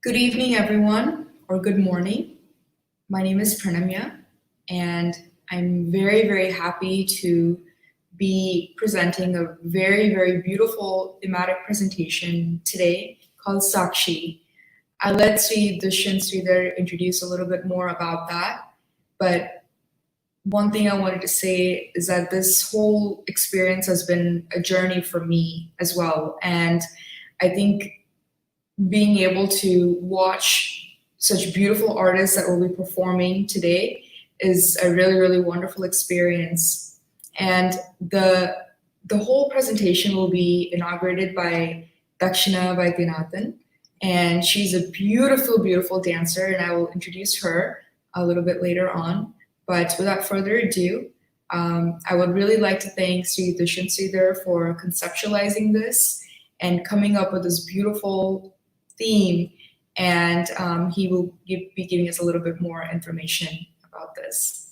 Good evening, everyone, or good morning. My name is Pranamya, and I'm very, very happy to be presenting a very, very beautiful thematic presentation today called SＡKSHI. I'll let Dushyanth Sridhar introduce a little bit more about that, but one thing I wanted to say is that this whole experience has been a journey for me as well, and I think being able to watch such beautiful artists that will be performing today is a really, really wonderful experience. And the whole presentation will be inaugurated by Dakshina Vaidyanathan, and she's a beautiful, beautiful dancer, and I will introduce her a little bit later on. But without further ado, I would really like to thank Sri Dushyanth Sridhar for conceptualizing this and coming up with this beautiful theme, and he will be giving us a little bit more information about this.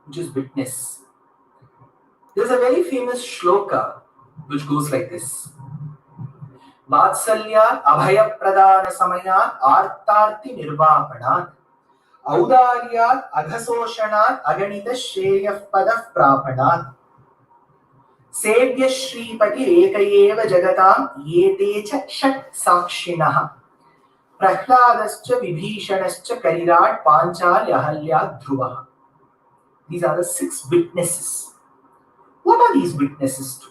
Which is witness. There's a very famous shloka which goes like this. Vatsalya abhaya pradana samayat artarti nirvapanat audaryat adhasoshanat aganita shreyah padah prapanat sevya shripati rekayeva jagatam yetecha shat sakshinah prahladascha vibhishanascha karirat panchal ahalya dhruva. These are the 6 witnesses. What are these witnesses to?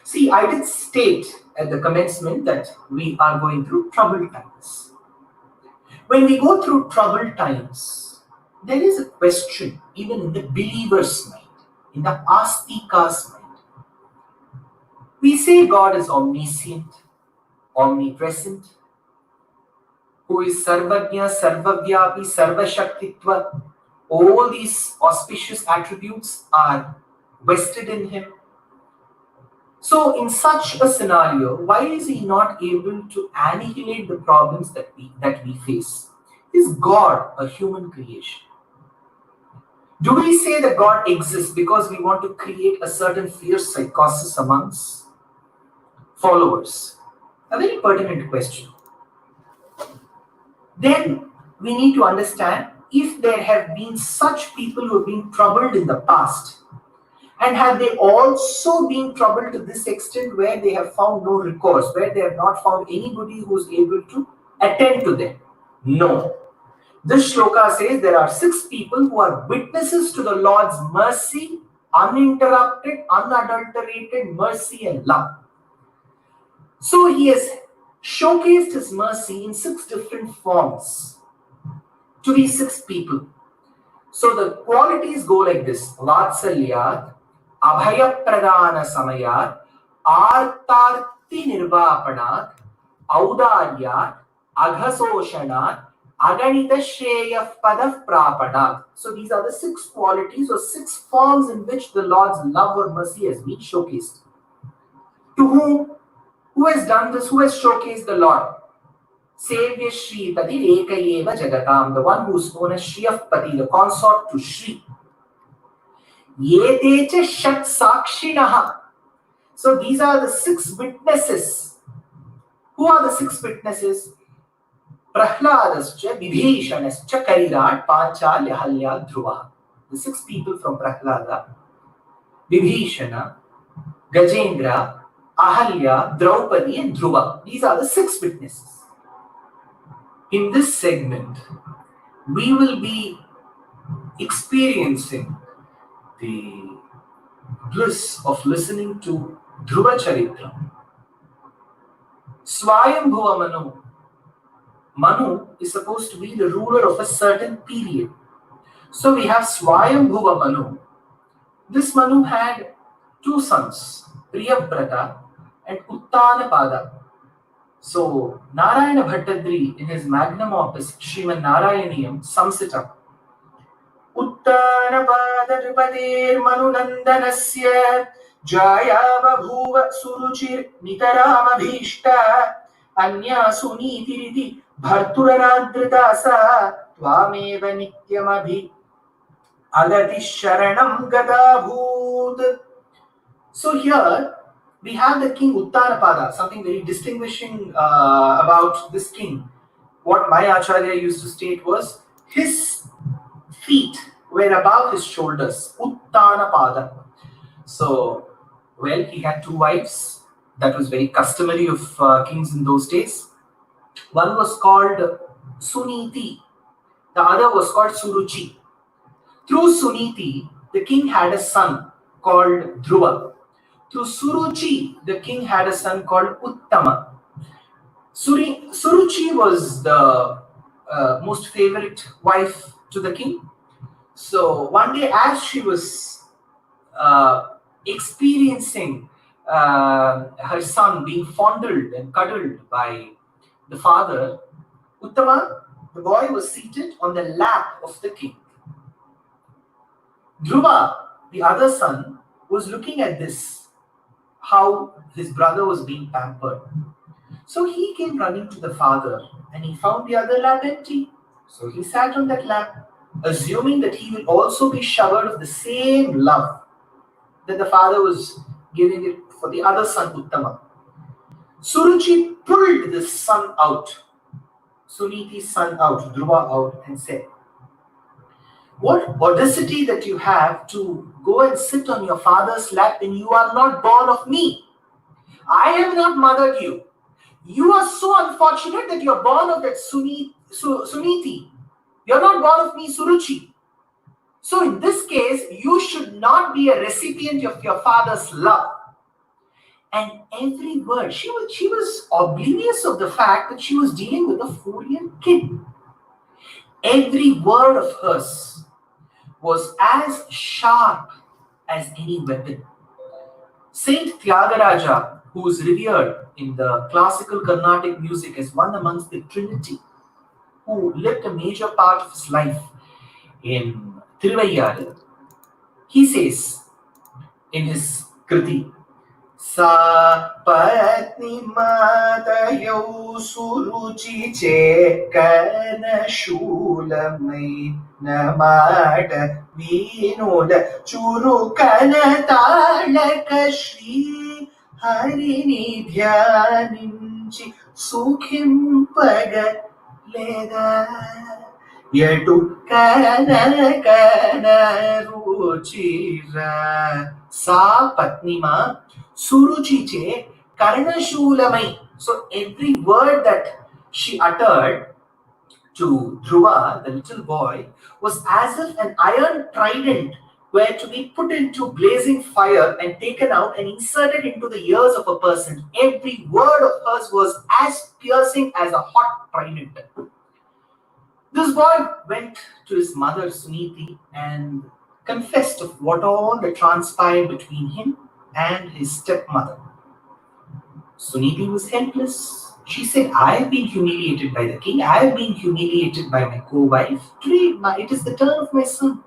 See, I did state at the commencement that we are going through troubled times. When we go through troubled times, there is a question even in the believer's mind, in the astika's mind. We say God is omniscient, omnipresent, who is sarvagya, sarvavyapi, sarvashaktitva. All these auspicious attributes are vested in him. So in such a scenario, why is he not able to annihilate the problems that we face? Is God a human creation? Do we say that God exists because we want to create a certain fierce psychosis amongst followers? A very pertinent question. Then we need to understand, if there have been such people who have been troubled in the past, and have they also been troubled to this extent where they have found no recourse, where they have not found anybody who is able to attend to them? No. This shloka says there are 6 people who are witnesses to the Lord's mercy, uninterrupted, unadulterated mercy and love. So he has showcased his mercy in 6 different forms to these 6 people. So the qualities go like this. Vatsalyat, abhaya pradana samayat, artarti nirvapanat, audaryat, adhasoshanat, aganita shreyah padah prapanat. So these are the 6 qualities or 6 forms in which the Lord's love or mercy has been showcased. To whom? Who has done this? Who has showcased the Lord? Sevya Shripati Rekayeva Jagatam, the one who is known as Shriyapati, the consort to Shri. Yetecha Shat Sakshinaha. So these are the 6 witnesses. Who are the 6 witnesses? Prahladascha, Vibheeshanascha, Karirat, Panchal, Ahalya, Dhruva. The 6 people from Prahalada, Vibheeshana, Gajendra, Ahalya, Draupadi and Dhruva. These are the 6 witnesses. In this segment, we will be experiencing the bliss of listening to Dhruva Charitra, Swayambhuva Manu. Manu is supposed to be the ruler of a certain period. So we have Swayambhuva Manu. This Manu had two sons, Priyabrata and Uttanapada. So Narayana Bhattadri in his magnum opus Srimad Narayaniyam sums it up. Uttanapada Drupadir Manunandanasya Jaya Babhuva Suruchir Nitarama Bhishta Anya Sunitiriti Bharturanadritasa Tvameva Nityamabhi Agati Sharanam Gadabhut. So here we have the king Uttanapada, something very distinguishing about this king. What my Acharya used to state was his feet were above his shoulders, Uttanapada. So, well, he had two wives. That was very customary of kings in those days. One was called Suniti, the other was called Suruchi. Through Suniti, the king had a son called Dhruva. Through Suruchi, the king had a son called Uttama. Suruchi was the most favorite wife to the king. So one day, as she was experiencing her son being fondled and cuddled by the father, Uttama, the boy, was seated on the lap of the king. Dhruva, the other son, was looking at this, how his brother was being pampered. So he came running to the father and he found the other lap empty. So he sat on that lap, assuming that he will also be showered of the same love that the father was giving it for the other son, Uttama. Suruchi pulled this son out, Suniti's son out, Dhruva out, and said, "What audacity that you have to go and sit on your father's lap when you are not born of me. I have not mothered you. You are so unfortunate that you are born of that Suniti. You are not born of me, Suruchi. So in this case, you should not be a recipient of your father's love." And every word, she was oblivious of the fact that she was dealing with a 4-year kid. Every word of hers was as sharp as any weapon. Saint Tyagaraja, who is revered in the classical Carnatic music as one amongst the Trinity, who lived a major part of his life in Thiruvaiyar, he says in his Kriti, Sa patni matayau suruchi che kana shulamai namata vinoda churu kana talaka shri harini dhyaninchi sukhim paga leda Yetu kana kana ruchira Sa patnima Suruchiche Karanashulamai. So every word that she uttered to Dhruva, the little boy, was as if an iron trident were to be put into blazing fire and taken out and inserted into the ears of a person. Every word of hers was as piercing as a hot trident. This boy went to his mother Suniti and confessed of what all that transpired between him and his stepmother. Suniti was helpless. She said, "I have been humiliated by the king. I have been humiliated by my co-wife. Today, it is the turn of my son.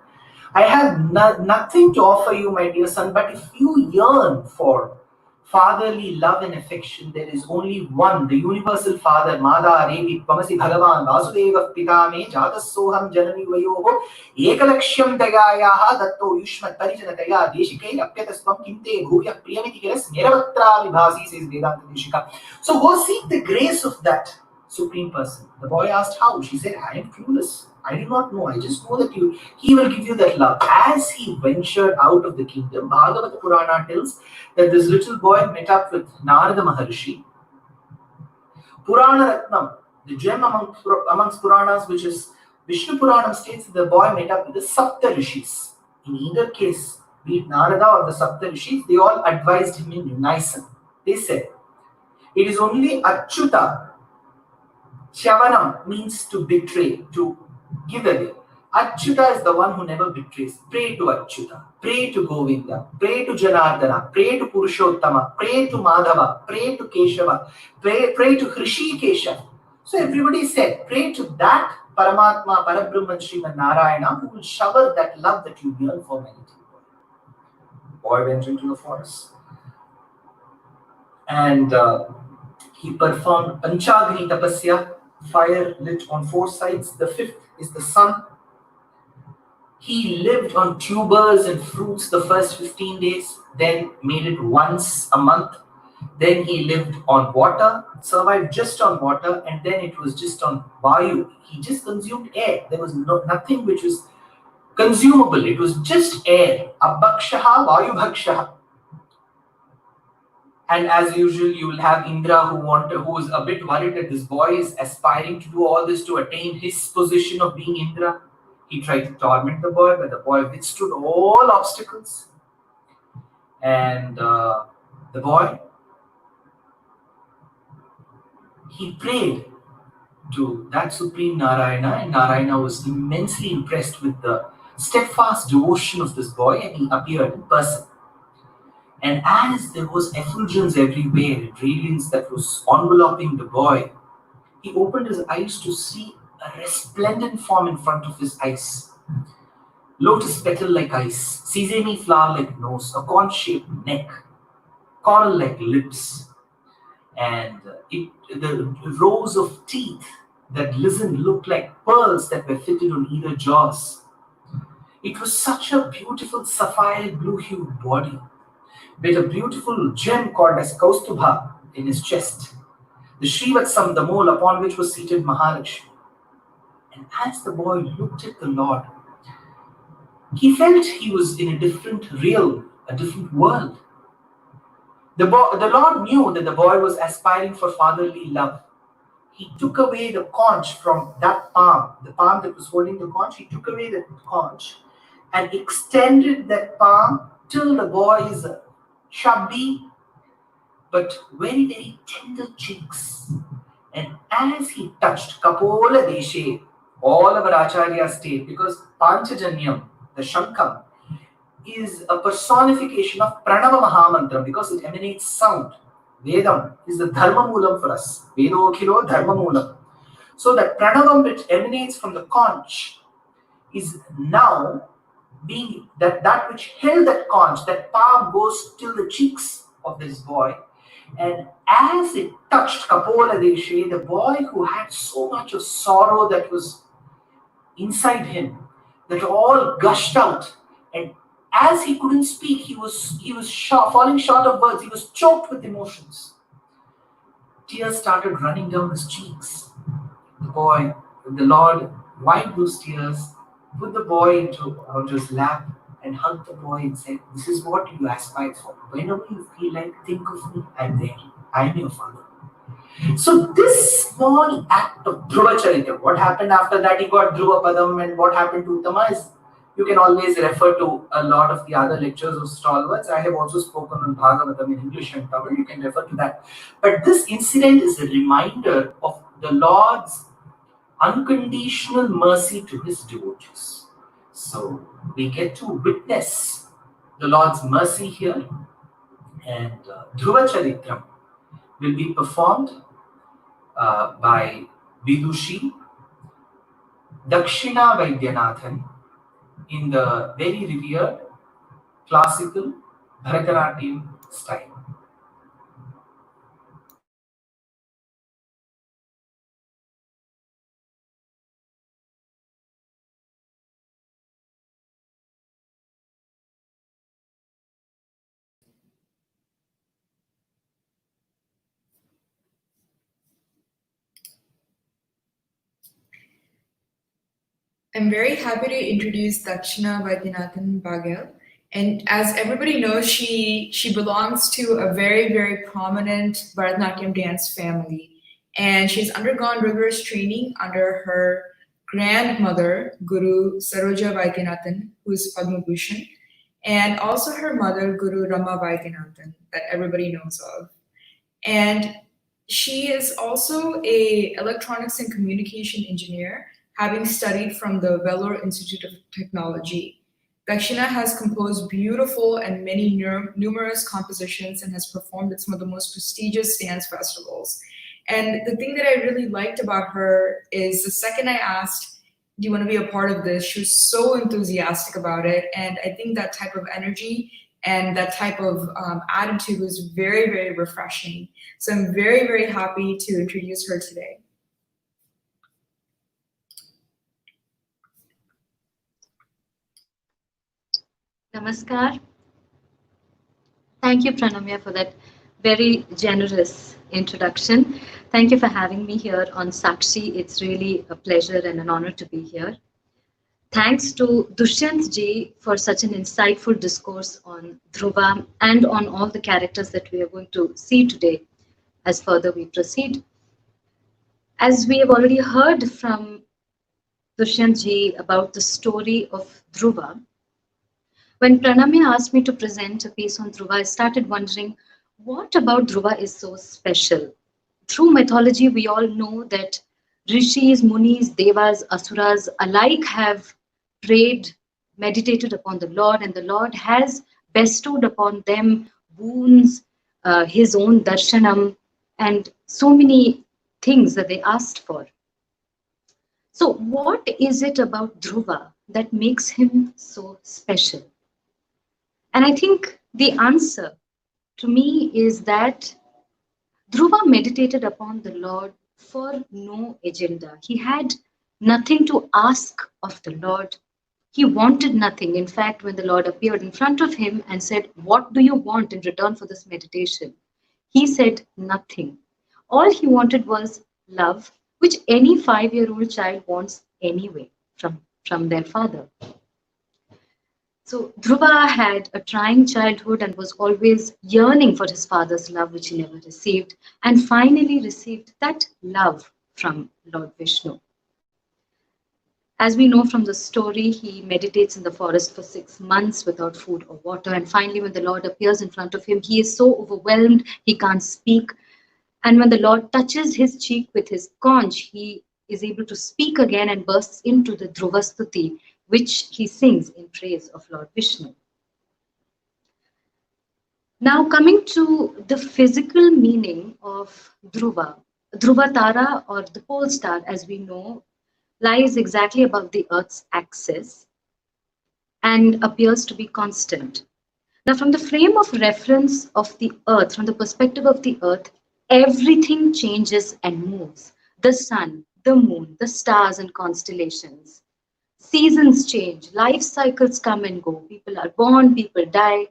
I have nothing to offer you, my dear son, but if you yearn for fatherly love and affection, there is only one, the universal father, Mada Revi Pamasi Bhagavan Vasudeva Pitame Jatasoham Janani Vayoho Ekalaksham Dagayaha Datto Yushmat Parijanataya Deshikai Apyataswam Kinte Bhuya Priyamitikiras Neravatra Vibhasi, says Vedantam Venkatachalapathy. So go seek the grace of that supreme person. The boy asked how. She said, "I am clueless. I do not know. I just know that he will give you that love." As he ventured out of the kingdom, Bhagavata Purana tells that this little boy met up with Narada Maharshi. Purana Ratnam, the gem amongst Puranas, which is Vishnu Puranam, states that the boy met up with the Sapta Rishis. In either case, be it Narada or the Sapta Rishis, they all advised him in unison. They said, It is only Achyuta. Chyavanam means to betray, to give away. Achyuta is the one who never betrays. Pray to Achyuta, pray to Govinda, pray to Janardana, pray to Purushottama, pray to Madhava, pray to Keshava, pray to Hrishikesha. So everybody said, pray to that Paramatma, Parabrahman, Sriman Narayana, who will shower that love that you yearn for many people. Boy went into the forest and he performed Panchagni Tapasya, fire lit on 4 sides. The 5th is the sun. He lived on tubers and fruits the first 15 days, then made it once a month. Then he lived on water, survived just on water, and then it was just on Vayu. He just consumed air. There was nothing which was consumable. It was just air. Abhakshaha, Vayubhakshaha. And as usual, you will have Indra who is a bit worried that this boy is aspiring to do all this to attain his position of being Indra. He tried to torment the boy, but the boy withstood all obstacles. And the boy, he prayed to that Supreme Narayana, and Narayana was immensely impressed with the steadfast devotion of this boy, and he appeared in person. And as there was effulgence everywhere, radiance that was enveloping the boy, he opened his eyes to see a resplendent form in front of his eyes. Lotus petal-like eyes, sesame flower-like nose, a corn-shaped neck, coral-like lips, and the rows of teeth that glistened looked like pearls that were fitted on either jaws. It was such a beautiful sapphire blue-hued body, with a beautiful gem called as Kaustubha in his chest, the Srivatsam, the mole upon which was seated Mahalakshmi. And as the boy looked at the Lord, he felt he was in a different realm, a different world. The Lord knew that the boy was aspiring for fatherly love. He took away the conch from that palm, the palm that was holding the conch. He took away the conch and extended that palm till the boy's chubby but very, very tender cheeks. And as he touched Kapola Deshe, all of our Acharyas state, because Panchajanyam, the Shankam, is a personification of Pranava Mahamantra because it emanates sound. Vedam is the Dharma Moolam for us. Vedokhilo Dharma Moolam. So that Pranavam which emanates from the conch is now being that which held that conch, that palm goes till the cheeks of this boy. And as it touched Kapola Deshe, the boy who had so much of sorrow that was inside him, that all gushed out, and as he couldn't speak, he was falling short of words. He was choked with emotions. Tears started running down his cheeks. The Lord wiped those tears, put the boy onto his lap, and hugged the boy and said, "This is what you aspire for. Whenever you feel like, think of me. I'm there. I'm your father." So this small act of Dhruva Charitra, what happened after that, he got Dhruva Padam, and what happened to Uttama is, you can always refer to a lot of the other lectures of stalwarts. I have also spoken on Bhagavatam in English and Tamil. You can refer to that. But this incident is a reminder of the Lord's unconditional mercy to his devotees. So we get to witness the Lord's mercy here, and Dhruva Charitram will be performed by Vidushi Dakshina Vaidyanathan in the very revered classical Bharatanatyam style. I'm very happy to introduce Dakshina Vaidyanathan Baghel. And as everybody knows, she belongs to a very, very prominent Bharatanatyam dance family. And she's undergone rigorous training under her grandmother, Guru Saroja Vaidyanathan, who is Padma Bhushan, and also her mother, Guru Rama Vaidyanathan, that everybody knows of. And She is also an electronics and communication engineer, having studied from the Vellore Institute of Technology. Dakshina has composed beautiful and many numerous compositions and has performed at some of the most prestigious dance festivals. And the thing that I really liked about her is the second I asked, do you want to be a part of this? She was so enthusiastic about it. And I think that type of energy and that type of attitude was very, very refreshing. So I'm very, very happy to introduce her today. Namaskar. Thank you, Pranamya, for that very generous introduction. Thank you for having me here on SＡKSHI. It's really a pleasure and an honor to be here. Thanks to Dushyanth ji for such an insightful discourse on Dhruva and on all the characters that we are going to see today as further we proceed. As we have already heard from Dushyanth ji about the story of Dhruva, when Pranamya asked me to present a piece on Dhruva, I started wondering, what about Dhruva is so special? Through mythology, we all know that rishis, munis, devas, asuras alike have prayed, meditated upon the Lord, and the Lord has bestowed upon them boons, his own darshanam, and so many things that they asked for. So, what is it about Dhruva that makes him so special? And I think the answer to me is that Dhruva meditated upon the Lord for no agenda. He had nothing to ask of the Lord. He wanted nothing. In fact, when the Lord appeared in front of him and said, "What do you want in return for this meditation?" he said nothing. All he wanted was love, which any 5-year-old child wants anyway from their father. So Dhruva had a trying childhood and was always yearning for his father's love, which he never received, and finally received that love from Lord Vishnu. As we know from the story, he meditates in the forest for 6 months without food or water. And finally, when the Lord appears in front of him, he is so overwhelmed, he can't speak. And when the Lord touches his cheek with his conch, he is able to speak again and bursts into the Dhruva Stuti, which he sings in praise of Lord Vishnu. Now, coming to the physical meaning of Dhruva, Dhruva Tara, or the pole star, as we know, lies exactly above the Earth's axis and appears to be constant. Now, from the frame of reference of the Earth, from the perspective of the Earth, everything changes and moves. The sun, the moon, the stars and constellations. Seasons change, life cycles come and go. People are born, people die.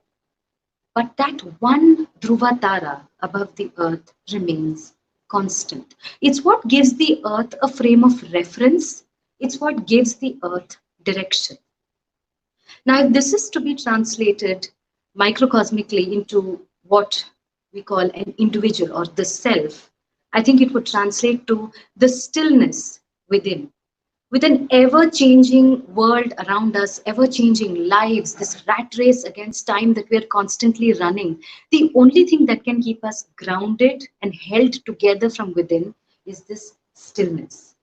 But that one Dhruva Tara above the Earth remains constant. It's what gives the Earth a frame of reference. It's what gives the Earth direction. Now, if this is to be translated microcosmically into what we call an individual or the self, I think it would translate to the stillness within. With an ever-changing world around us, ever-changing lives, this rat race against time that we're constantly running, the only thing that can keep us grounded and held together from within is this stillness.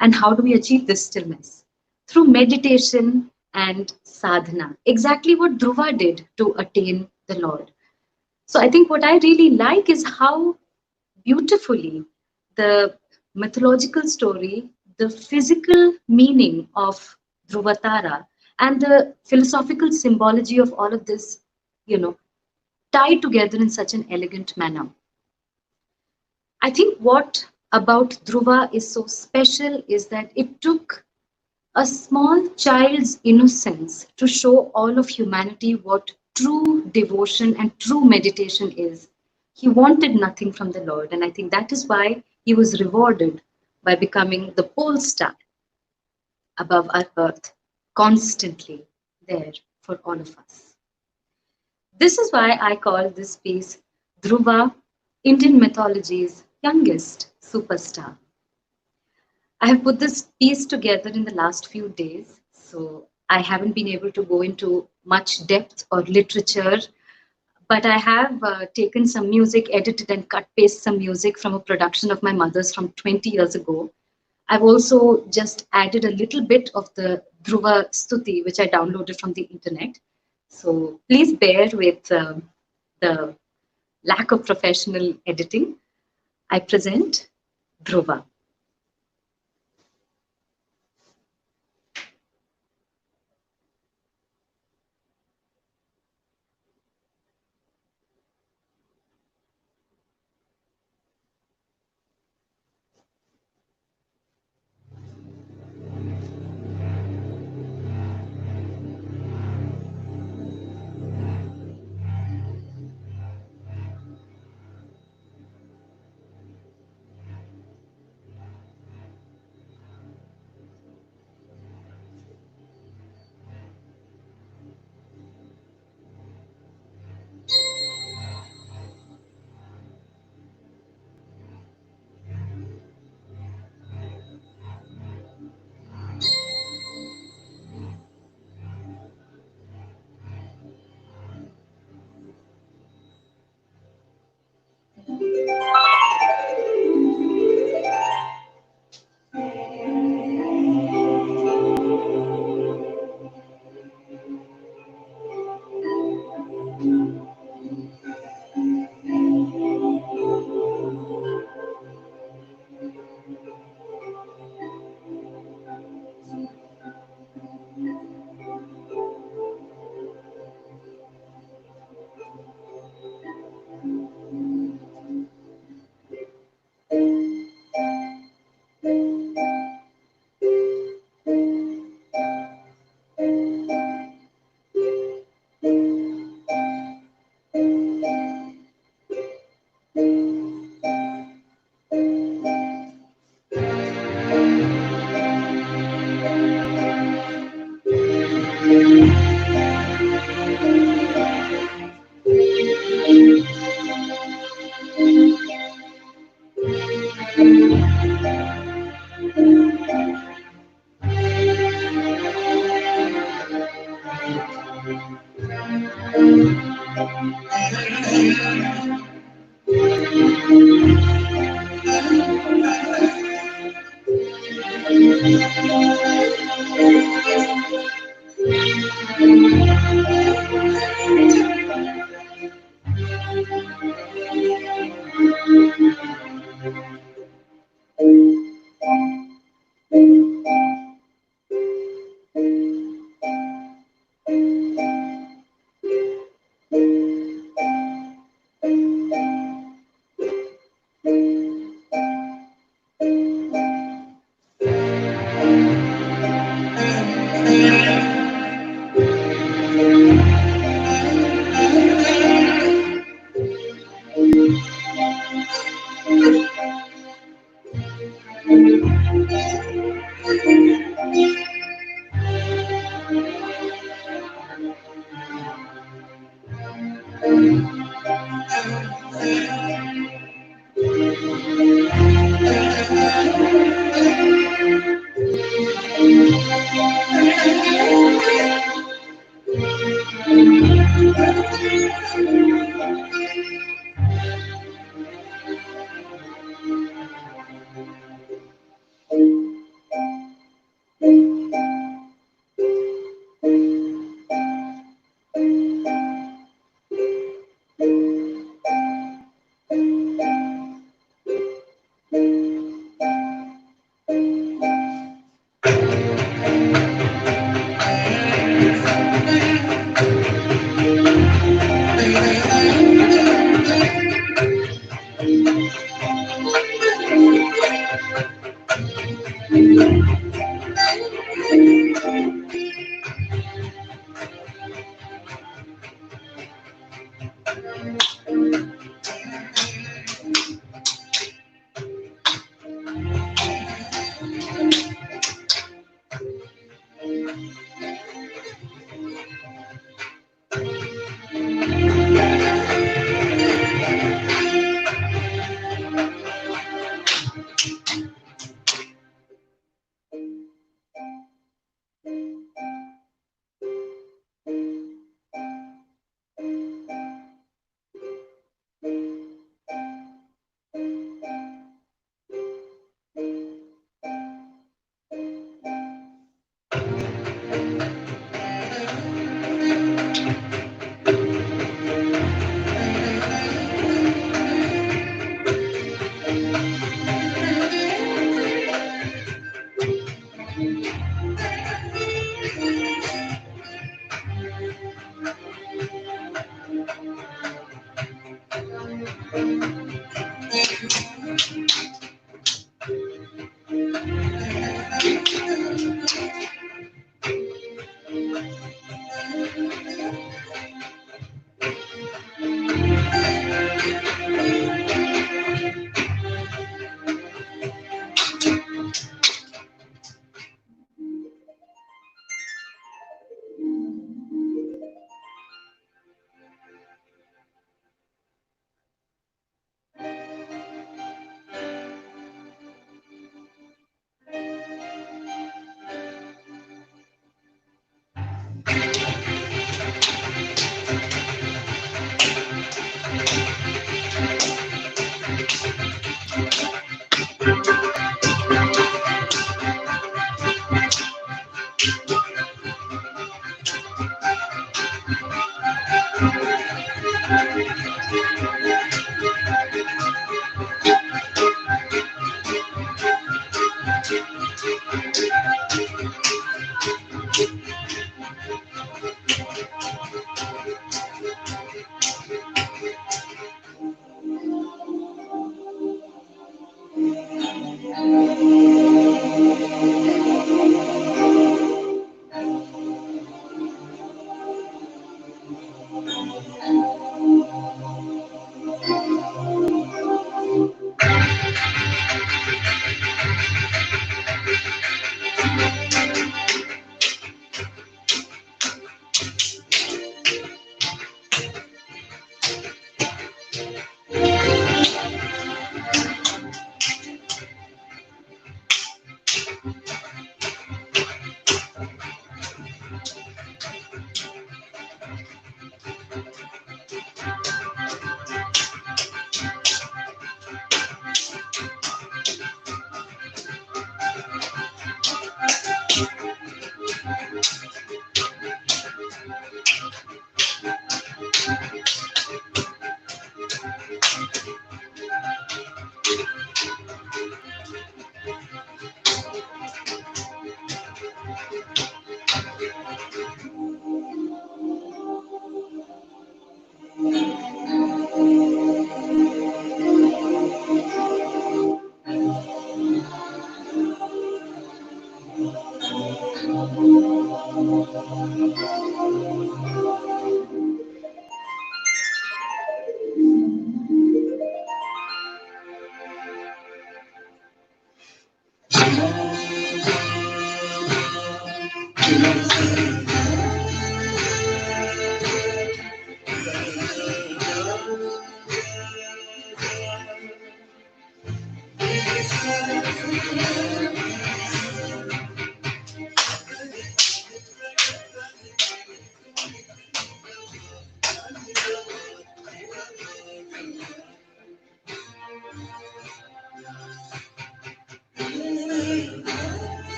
And how do we achieve this stillness? Through meditation and sadhana, exactly what Dhruva did to attain the Lord. So I think what I really like is how beautifully the mythological story, the physical meaning of Dhruva Tara, and the philosophical symbology of all of this, tied together in such an elegant manner. I think what about Dhruva is so special is that it took a small child's innocence to show all of humanity what true devotion and true meditation is. He wanted nothing from the Lord, and I think that is why he was rewarded by becoming the pole star above our earth, constantly there for all of us. This is why I call this piece Dhruva, Indian mythology's youngest superstar. I have put this piece together in the last few days, so I haven't been able to go into much depth or literature, but I have taken some music, edited and cut paste some music from a production of my mother's from 20 years ago. I've also just added a little bit of the Dhruva Stuti, which I downloaded from the internet. So please bear with the lack of professional editing. I present Dhruva.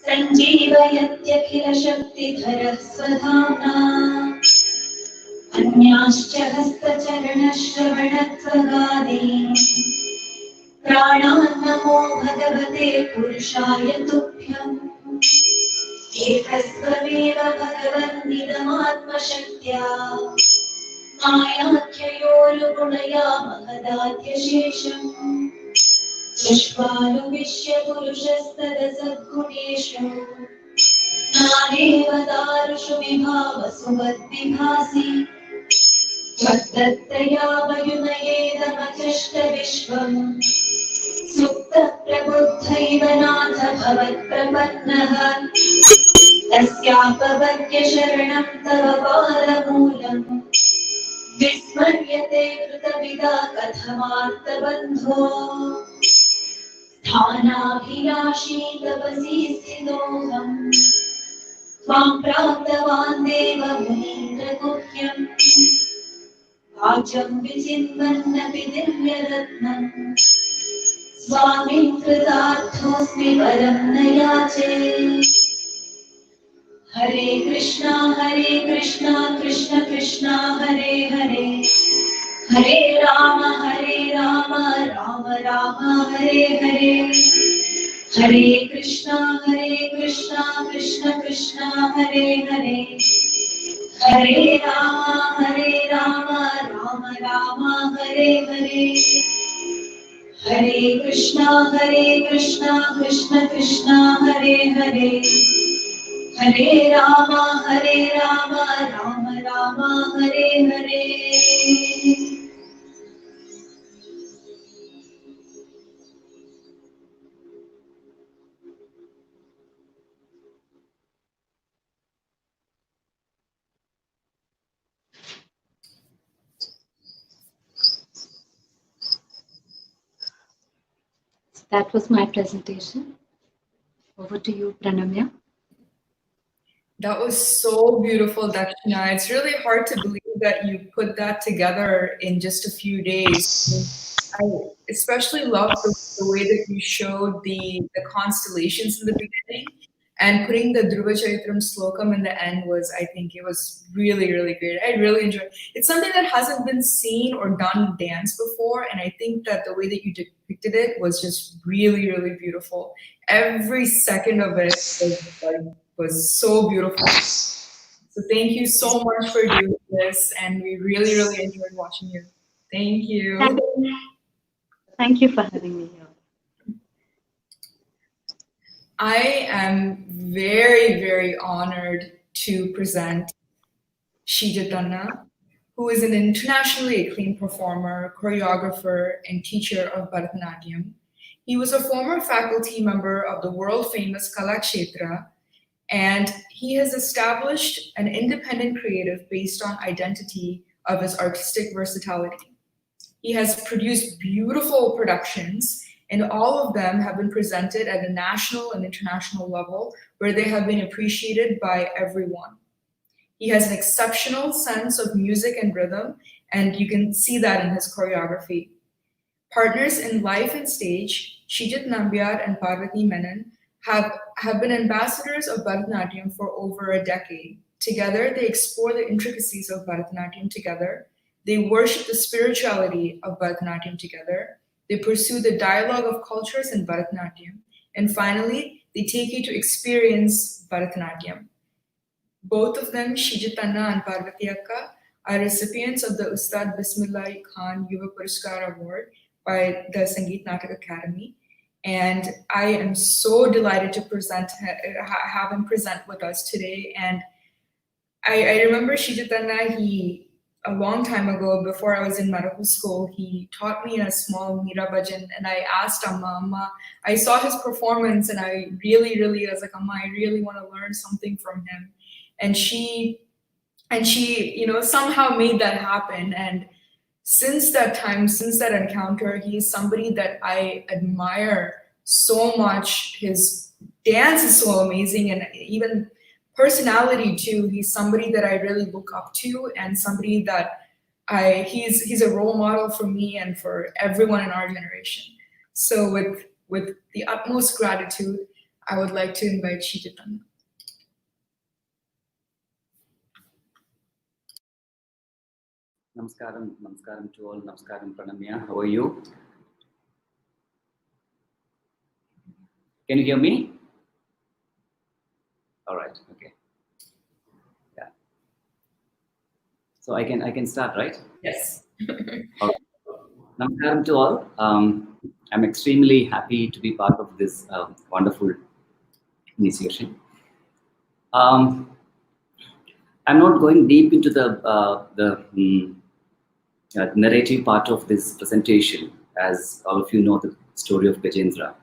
सञ्जीवयत्यखिलशक्तिधरः स्वधाम्ना अन्याश्च हस्तचरणश्रवणत्वगादीन् प्राणान्नमो भगवते पुरुषाय तुभ्यम् एकस्त्वमेव भगवन्निदमात्मशक्त्या मायाख्ययोरुगुणया महदाद्यशेषम् विश्वानुविश्य पुरुषस्तदसद्गुणेषु नानेव दारुषु विभावसु मद्विभासि मद्दत्तया वयुनयेदमचष्ट विश्वम् सुप्तप्रबुद्धैव नाथ भवत्प्रपन्नः तस्यापवर्ग्य शरणं तव पादमूलम् विस्मर्यते कृतविदा कथमार्तबन्धो स्थानाभिलाषी तपसि स्थितोऽहम् त्वां प्राप्तवान् देव मुनीन्द्रगुह्यम् वाचं विचिन्वन्नपि दिव्यरत्नम् स्वामिन् कृतार्थोऽस्मि वरं न याचे हरे Krishna Krishna Krishna Hare Hare Hare Ram Ram Ram Hare Hare Hare Krishna Krishna Krishna Hare Hare Hare Ram Ram Ram Hare Hare Hare Krishna Krishna Krishna Hare Hare Hare Ram Ram Ram Hare Hare That was my presentation. Over to you, Pranamya. That was so beautiful, Dakshina. It's really hard to believe that you put that together in just a few days. I especially love the way that you showed the constellations in the beginning, and putting the Dhruva Charitram slokam in the end was, I think it was really, really great. I really enjoyed it. It's something that hasn't been seen or done dance before, and I think that the way that you depicted it was just really, really beautiful. Every second of it was so beautiful. So thank you so much for doing this, and we really, really enjoyed watching you. Thank you. Thank you for having me here. I am very, very honored to present Shijith Nambiar, who is an internationally acclaimed performer, choreographer, and teacher of Bharatanatyam. He was a former faculty member of the world-famous Kalakshetra, and he has established an independent creative based on identity of his artistic versatility. He has produced beautiful productions, and all of them have been presented at a national and international level where they have been appreciated by everyone. He has an exceptional sense of music and rhythm, and you can see that in his choreography. Partners in life and stage, Shijith Nambiar and Parvati Menon have been ambassadors of Bharatanatyam for over a decade. Together, they explore the intricacies of Bharatanatyam together. They worship the spirituality of Bharatanatyam together. They pursue the dialogue of cultures in Bharatanatyam. And finally, they take you to experience Bharatanatyam. Both of them, Shijith and Parvati Akka, are recipients of the Ustad Bismillah Khan Yuva Puraskar Award by the Sangeet Natak Academy. And I am so delighted to have him present with us today. And I remember Shijith a long time ago, before I was in medical school, he taught me a small Meera bhajan, and I asked Amma, I saw his performance and I really was like, Amma, I really want to learn something from him. And she, somehow made that happen. And since that time, since that encounter, he's somebody that I admire so much. His dance is so amazing, and even personality too. He's somebody that I really look up to, and somebody that he's a role model for me and for everyone in our generation. So with the utmost gratitude, I would like to invite Shijith. Namaskaram to all. Namaskaram, Pranamya. How are you? Can you hear me? All right. Okay. Yeah. So I can start, right? Yes. All right. Namaskaram to all. I'm extremely happy to be part of this wonderful initiation. I'm not going deep into the narrative part of this presentation, as all of you know the story of Gajendra.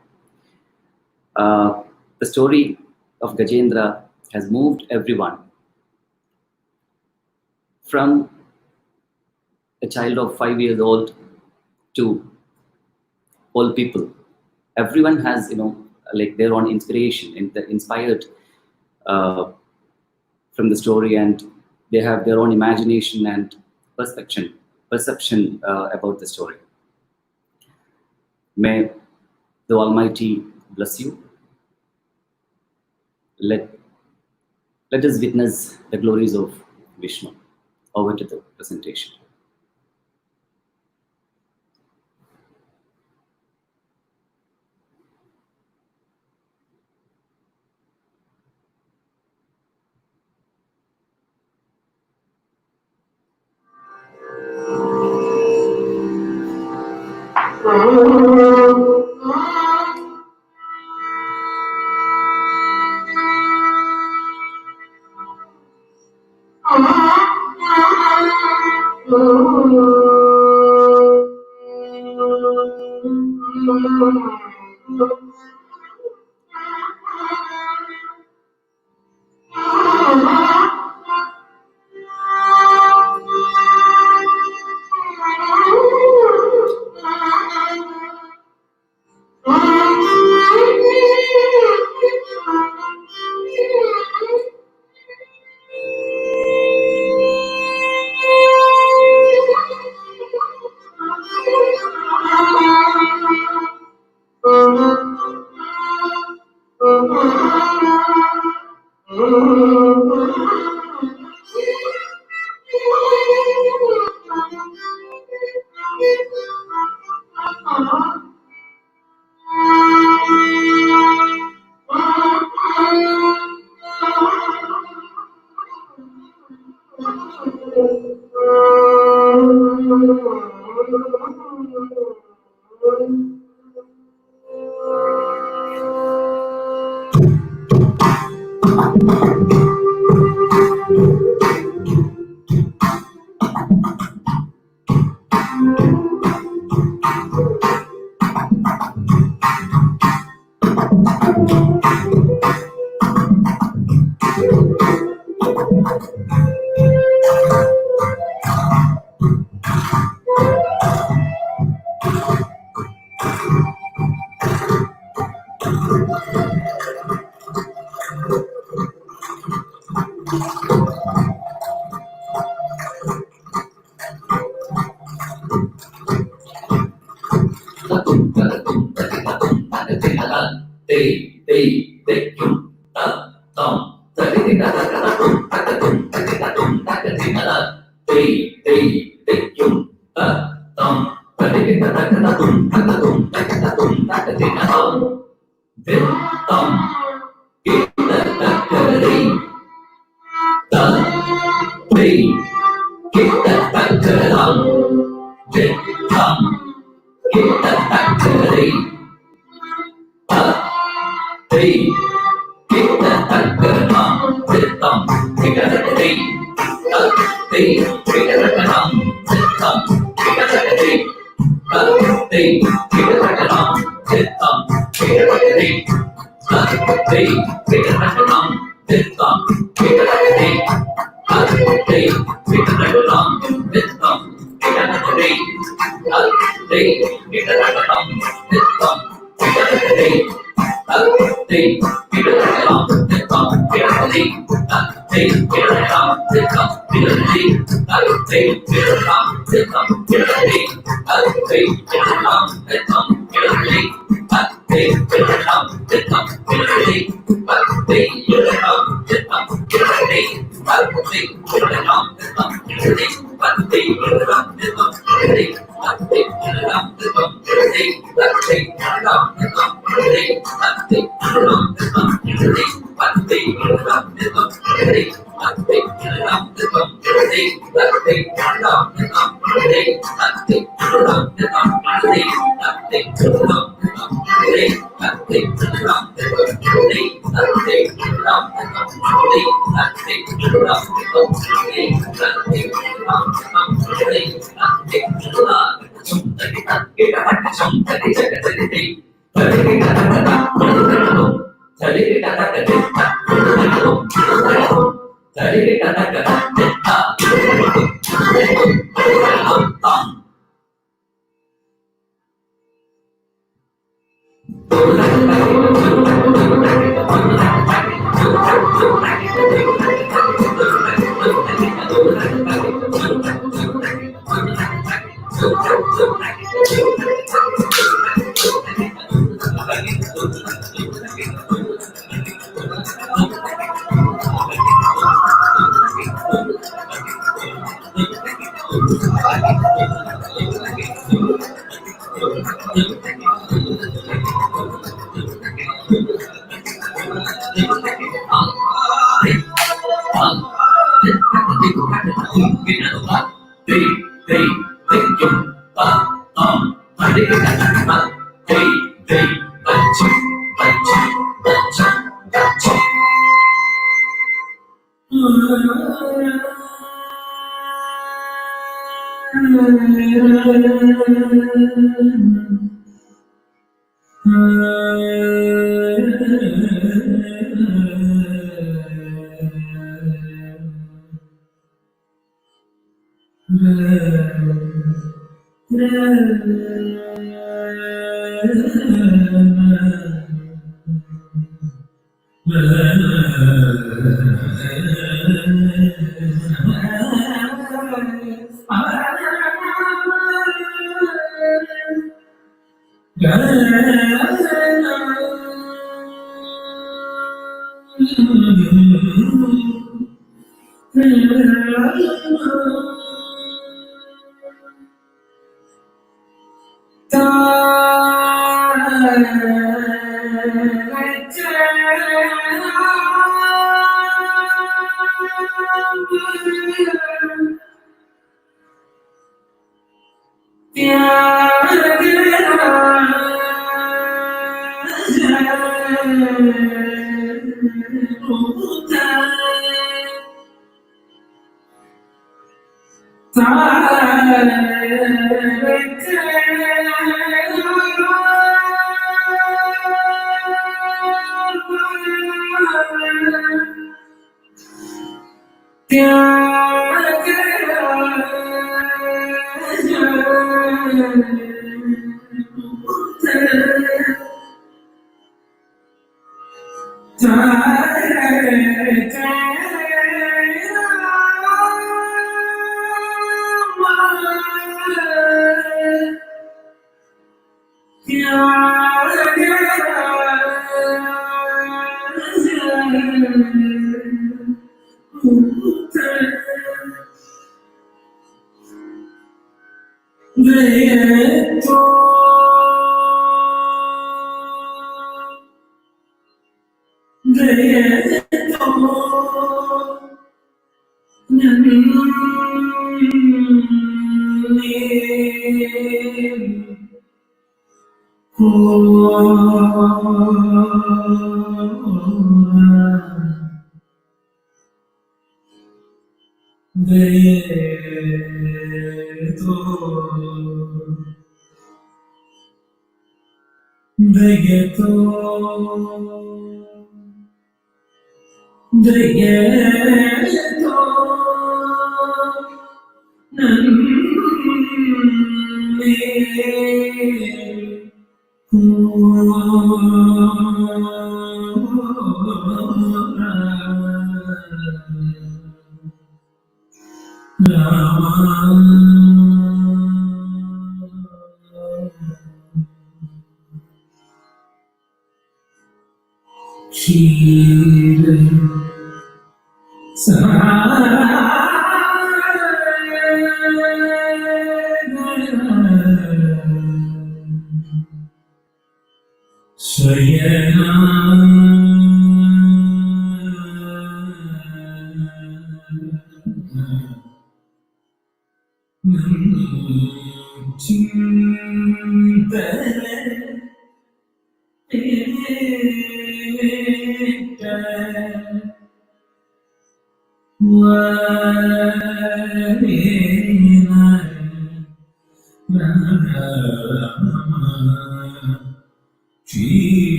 The story of Gajendra has moved everyone from a child of 5 years old to old people. Everyone has, like their own inspiration, and they're inspired from the story, and they have their own imagination and perception about the story. May the Almighty bless you. Let us witness the glories of Vishnu. Over to the presentation.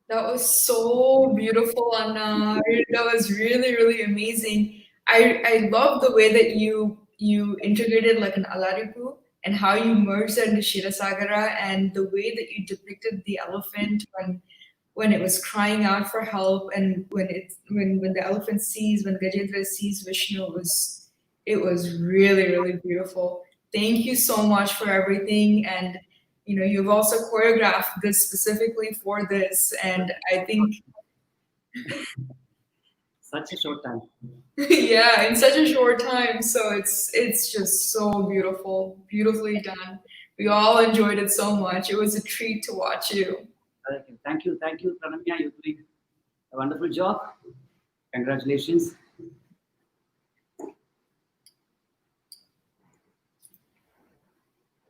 That was so beautiful, Anna. That was really, really amazing. I love the way that you integrated like an alaripu and how you merged that into Shirasagara and the way that you depicted the elephant when it was crying out for help and when the elephant sees when Gajendra sees Vishnu, it was really, really beautiful. Thank you so much for everything. And you've also choreographed this specifically for this, and I think Such a short time. yeah, in such a short time. So it's just so beautiful, beautifully done. We all enjoyed it so much. It was a treat to watch you. Thank you, Pranamya. You're doing a wonderful job. Congratulations.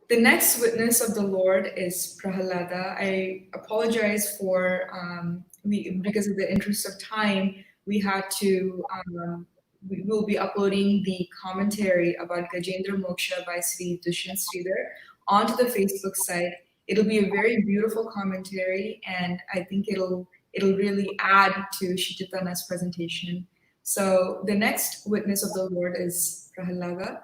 The next witness of the Lord is Prahalada. I apologize for because of the interest of time, we had to. We will be uploading the commentary about Gajendra Moksha by Sri Dushyanth Sridhar onto the Facebook site. It'll be a very beautiful commentary, and I think it'll really add to Shijithana's presentation. So the next witness of the Lord is Prahalada,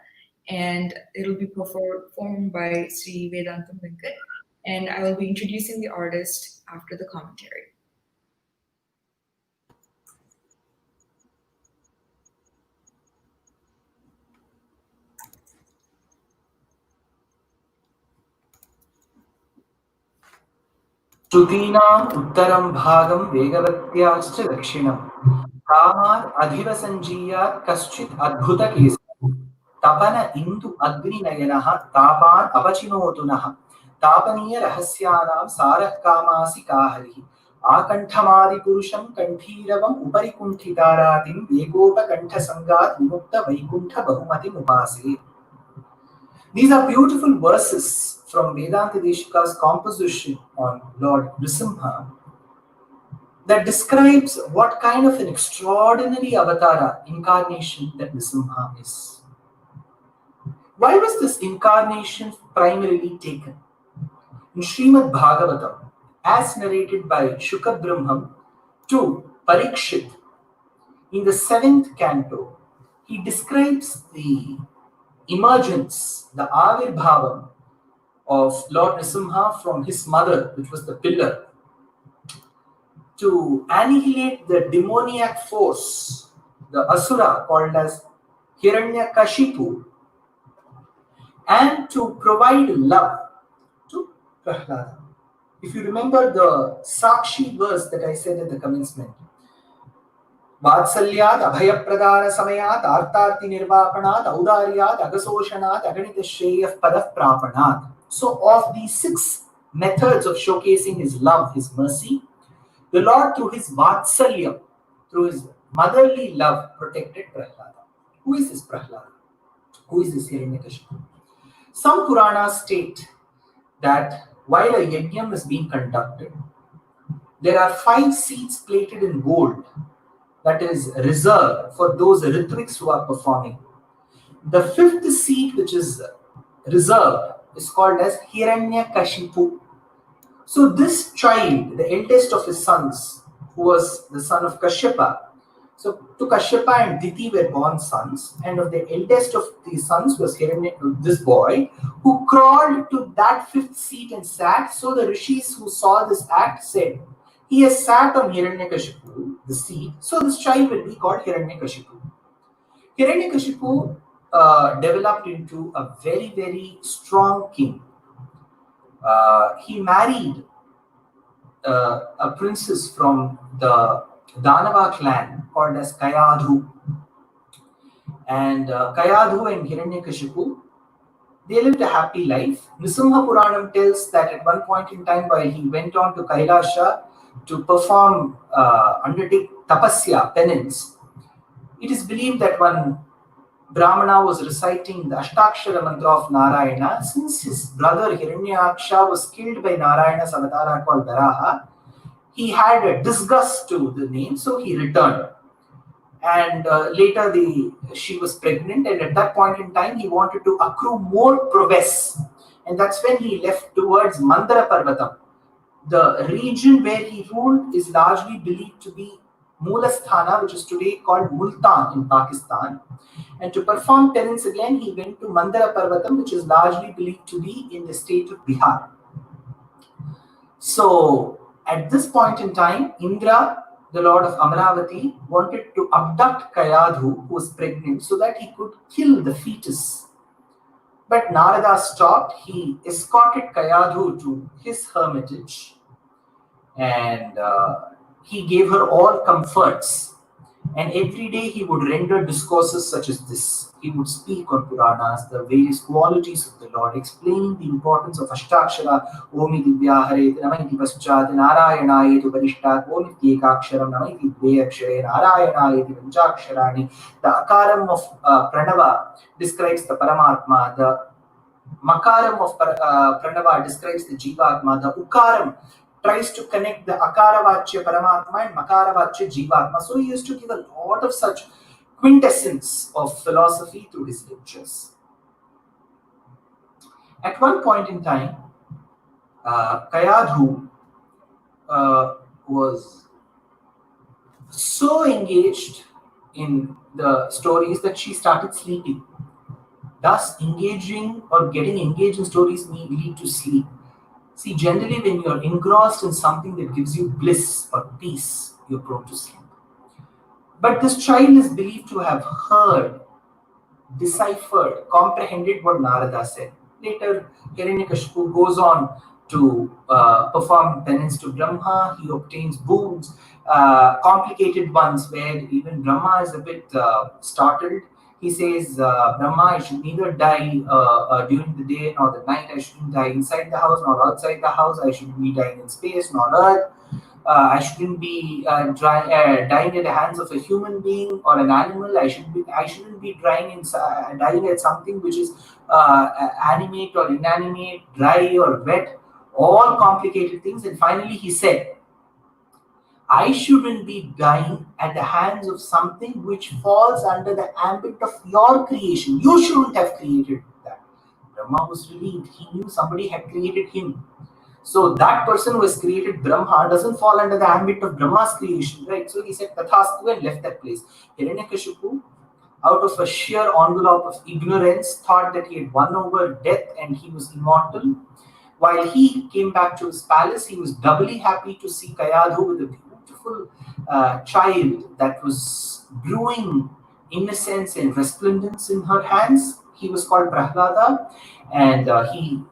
and it'll be performed by Sri Vedantam Venkat, and I will be introducing the artist after the commentary. श्रुतीनाम् उत्तरं भागं वेगवत्याश्च दक्षिणं कामात् अधिवसञ्जीयात् कश्चित् अद्भुतकेसरी तपन इन्दु अग्निनयनः तापान् अपचिनोतु नः तापनीय रहस्यानां सारः कामासि काहरिः आकण्ठमादिपुरुषं कण्ठीरवम् उपरि कुण्ठितारातिं वेगोपकण्ठसङ्गात् विमुक्त Vaikuntha बहुमतिमुपासे. These are beautiful verses from Vedanta Deshika's composition on Lord Nrisimha that describes what kind of an extraordinary avatara incarnation that Nrisimha is. Why was this incarnation primarily taken? In Srimad Bhagavatam, as narrated by Shuka Brahmam to Parikshit, in the 7th canto, he describes the emergence, the Avirbhavam of Lord Nrsimha from his mother, which was the pillar, to annihilate the demoniac force, the Asura called as Hiranyakashipu, and to provide love to Prahalada. If you remember the SＡKSHI verse that I said at the commencement, Vatsalyat Abhayapradana Samayat Artarti Nirvapanat Audaryat Agasoshanat Aganita Shreyaf Padaf Prapanat. So of these 6 methods of showcasing his love, his mercy, the Lord through his Vatsalya, through his motherly love, protected Prahalada. Who is this Prahalada? Who is this Hiranyakashipu? Some Puranas state that while a yajnam is being conducted, there are 5 seats plated in gold that is reserved for those Ritvaks who are performing. The 5th seat, which is reserved, is called as Hiranyakashipu. So this child, the eldest of his sons, who was the son of Kashyapa, so to Kashyapa and Diti were born sons, and of the eldest of these sons was this boy, who crawled to that 5th seat and sat. So the rishis who saw this act said, he has sat on Hiranyakashipu, the seat, so this child will be called Hiranyakashipu. Hiranyakashipu developed into a very, very strong king. He married a princess from the Danava clan called as Kayadhu. And Kayadhu and Hiranyakashipu, they lived a happy life. Nrsimha Puranam tells that at one point in time, while he went on to Kailasha to perform, undertake tapasya, penance, it is believed that one Brahmana was reciting the Ashtakshara mantra of Narayana. Since his brother Hiranyaksha was killed by Narayana's avatara called Varaha, he had a disgust to the name, so he returned. And later she was pregnant, and at that point in time he wanted to accrue more prowess, and that's when he left towards Mandara Parvatam. The region where he ruled is largely believed to be Moolasthana, which is today called Multan in Pakistan. And to perform penance again, he went to Mandara Parvatam, which is largely believed to be in the state of Bihar. So at this point in time, Indra, the lord of Amaravati, wanted to abduct Kayadhu, who was pregnant, so that he could kill the fetus. But Narada stopped. He escorted Kayadhu to his hermitage, and he gave her all comforts. And every day he would render discourses such as this. He would speak on Puranas, the various qualities of the Lord, explaining the importance of Ashtakshara, Omi Divyahare, Namaiti Paschat, Narayanayetu Parishtat, Omi Ekaksharam, Namaiti Dvayakshare, Narayanayetu Panchaksharani. The Akaram of Pranava describes the Paramatma, the Makaram of Pranava describes the Jivatma, the Ukaram tries to connect the Akaravachya Paramatma and Makaravachya Jivatma. So he used to give a lot of such quintessence of philosophy through his lectures. At one point in time, Kayadhu was so engaged in the stories that she started sleeping. Thus, engaging or getting engaged in stories may lead to sleep. See, generally when you're engrossed in something that gives you bliss or peace, you're prone to sleep. But this child is believed to have heard, deciphered, comprehended what Narada said. Later, Hiranyakashipu goes on to perform penance to Brahma. He obtains boons, complicated ones where even Brahma is a bit startled. He says, Brahma, I should neither die during the day nor the night. I shouldn't die inside the house nor outside the house. I shouldn't be dying in space nor earth. I shouldn't be dying at the hands of a human being or an animal. I shouldn't be dying at something which is animate or inanimate, dry or wet. All complicated things. And finally he said, I shouldn't be dying at the hands of something which falls under the ambit of your creation. You shouldn't have created that. Brahma was relieved. He knew somebody had created him. So that person who has created Brahma doesn't fall under the ambit of Brahma's creation, right? So he said Tathastu and left that place. Hiranyakashipu, out of a sheer envelope of ignorance, thought that he had won over death and he was immortal. While he came back to his palace, he was doubly happy to see Kayadhu with a beautiful child that was brewing innocence and resplendence in her hands. He was called Prahalada, and he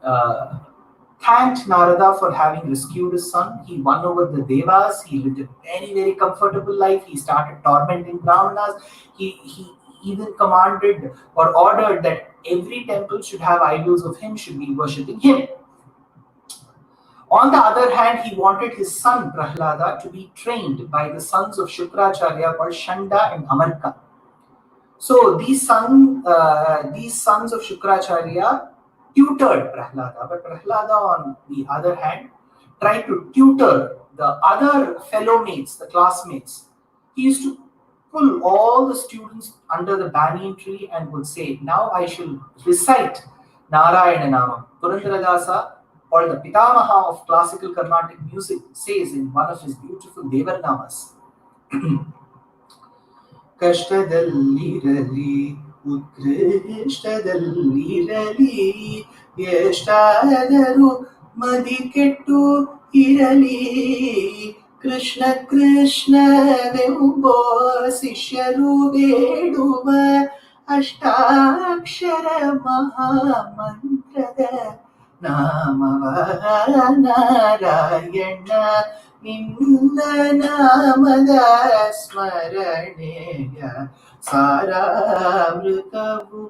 thanked Narada for having rescued his son. He won over the Devas. He lived a very, very comfortable life. He started tormenting Brahmanas. He even commanded or ordered that every temple should have idols of him, should be worshipping him. On the other hand, he wanted his son Prahalada to be trained by the sons of Shukracharya called Shanda and Amarka. So these sons of Shukracharya tutored Prahalada, but Prahalada, on the other hand, tried to tutor the other fellow mates, the classmates. He used to pull all the students under the banyan tree and would say, "Now I shall recite Narayana Nama." Purandaradasa, or the Pitamaha of classical Carnatic music, says in one of his beautiful Devar Namas, Kashtadallirali, Utkrishhtadallirali, Yeshtadaru Madikettu Irali, Krishna Krishna Vembo Sishyaru Veduva, Ashtakshara Mahamantrada Namava Narayana Ninda Namada Smaraneya Saramritavu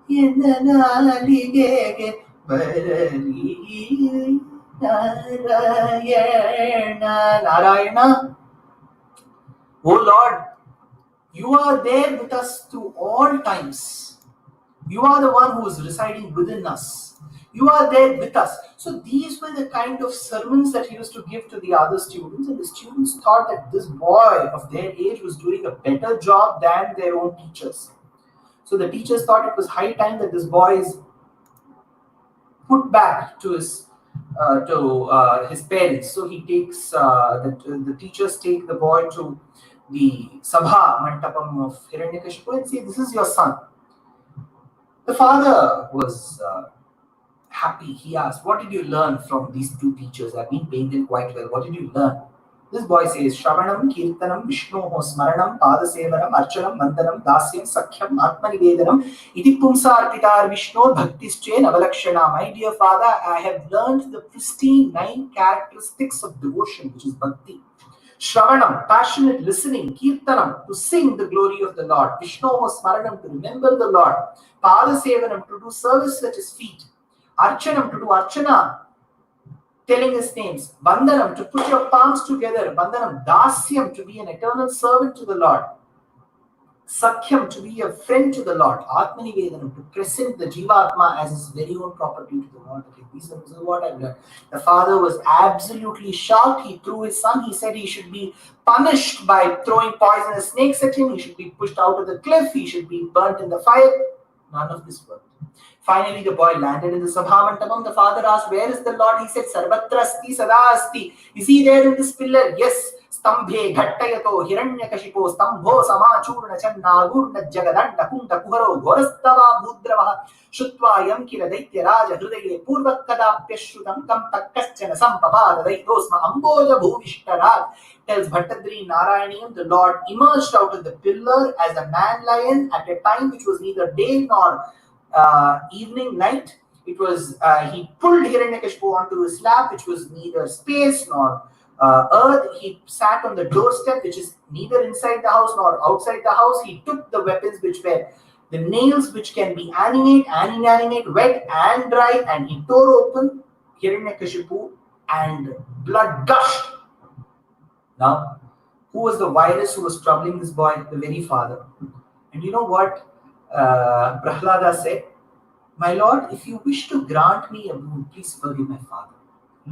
Yenanaligege Barari Narayana. Oh Lord, you are there with us through all times. You are the one who is residing within us. You are there with us. So these were the kind of sermons that he used to give to the other students, and the students thought that this boy of their age was doing a better job than their own teachers. So the teachers thought it was high time that this boy is put back to his parents. So he takes the teachers take the boy to the Sabha Mantapam of Hiranyakashipu and say, "This is your son." The father was happy. He asked, "What did you learn from these two teachers? I've been paying them quite well. What did you learn?" This boy says, "Shravanam, Kirtanam, Vishnu, Smaranam, Padasevanam, Archanam, Mandanam, Dasyam, Sakhyam, Atmanivedanam, Iti Pumsarpitar Vishnu, Bhaktische, Navalakshana." My dear father, I have learned the pristine 9 characteristics of devotion, which is bhakti. Shravanam, passionate listening. Kirtanam, to sing the glory of the Lord. Vishnu, Smaranam, to remember the Lord. Padasevanam, to do service at his feet. Archanam, to do archana, telling his names. Bandhanam, to put your palms together. Bandhanam, dasyam, to be an eternal servant to the Lord. Sakhyam, to be a friend to the Lord. Atmanivedanam, to present the Jivatma as his very own property to the Lord. Okay, this is what I've learned. The father was absolutely shocked. He threw his son. He said he should be punished by throwing poisonous snakes at him. He should be pushed out of the cliff. He should be burnt in the fire. None of this worked. Finally, the boy landed in the Sabha Mantapam. The father asked, "Where is the Lord?" He said, "Sarvatra asti sada asti." Is he there in this pillar? Yes. Stambhe ghattayato hiranyakashipo stambho samachurna channagurna jagadanda kunta kuharo ghorastava bhudravaha shutva yamkira daitya raja hridaye purvakadapyashrutam tam takkaschana sampapada daitosma amboja bhuvishtarad. Tells Bhattadri Narayaniyam, the Lord emerged out of the pillar as a man lion at a time which was neither day nor evening, night. It was he pulled Hiranyakashipu onto his lap, which was neither space nor earth. He sat on the doorstep, which is neither inside the house nor outside the house. He took the weapons, which were the nails, which can be animate and inanimate, wet and dry, and he tore open Hiranyakashipu and blood gushed. Now, who was the virus who was troubling this boy? The very father. And you know what Prahalada said? "My lord, if you wish to grant me a boon, please forgive my father."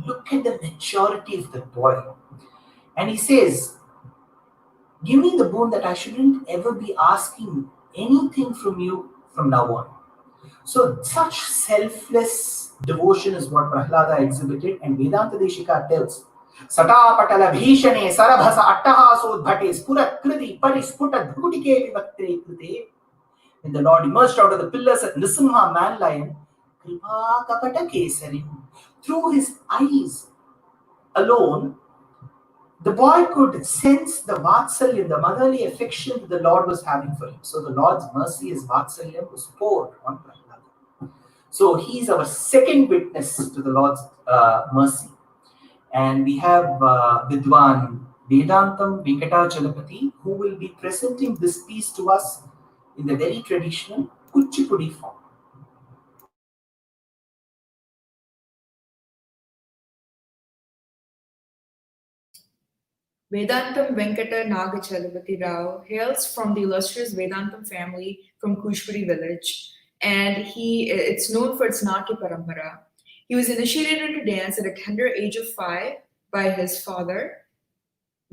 Look at the maturity of the boy. And he says, "Give me the boon that I shouldn't ever be asking anything from you from now on. So such selfless devotion is what Prahalada exhibited, and Vedanta Deshika tells, Satapatala Bhishane Sarabhasa Attahasodbhate Spurat Kriti Parisputa Dhutike Vivaktre Krite. When the Lord emerged out of the pillars at Nisimha man lion, Kripa Kapata Kesari, through his eyes alone, the boy could sense the Vatsalya, the motherly affection that the Lord was having for him. So the Lord's mercy, his Vatsalya, was poured on Prahalada. So he's our second witness to the Lord's mercy. And we have Vidwan Vedantam Venkatachalapathy, who will be presenting this piece to us in the very traditional Kuchipudi form. Vedantam Venkatachalapathy Rao hails from the illustrious Vedantam family from Kuchipudi village, and it's known for its Natya Parampara. He was initiated into dance at a tender age of 5 by his father,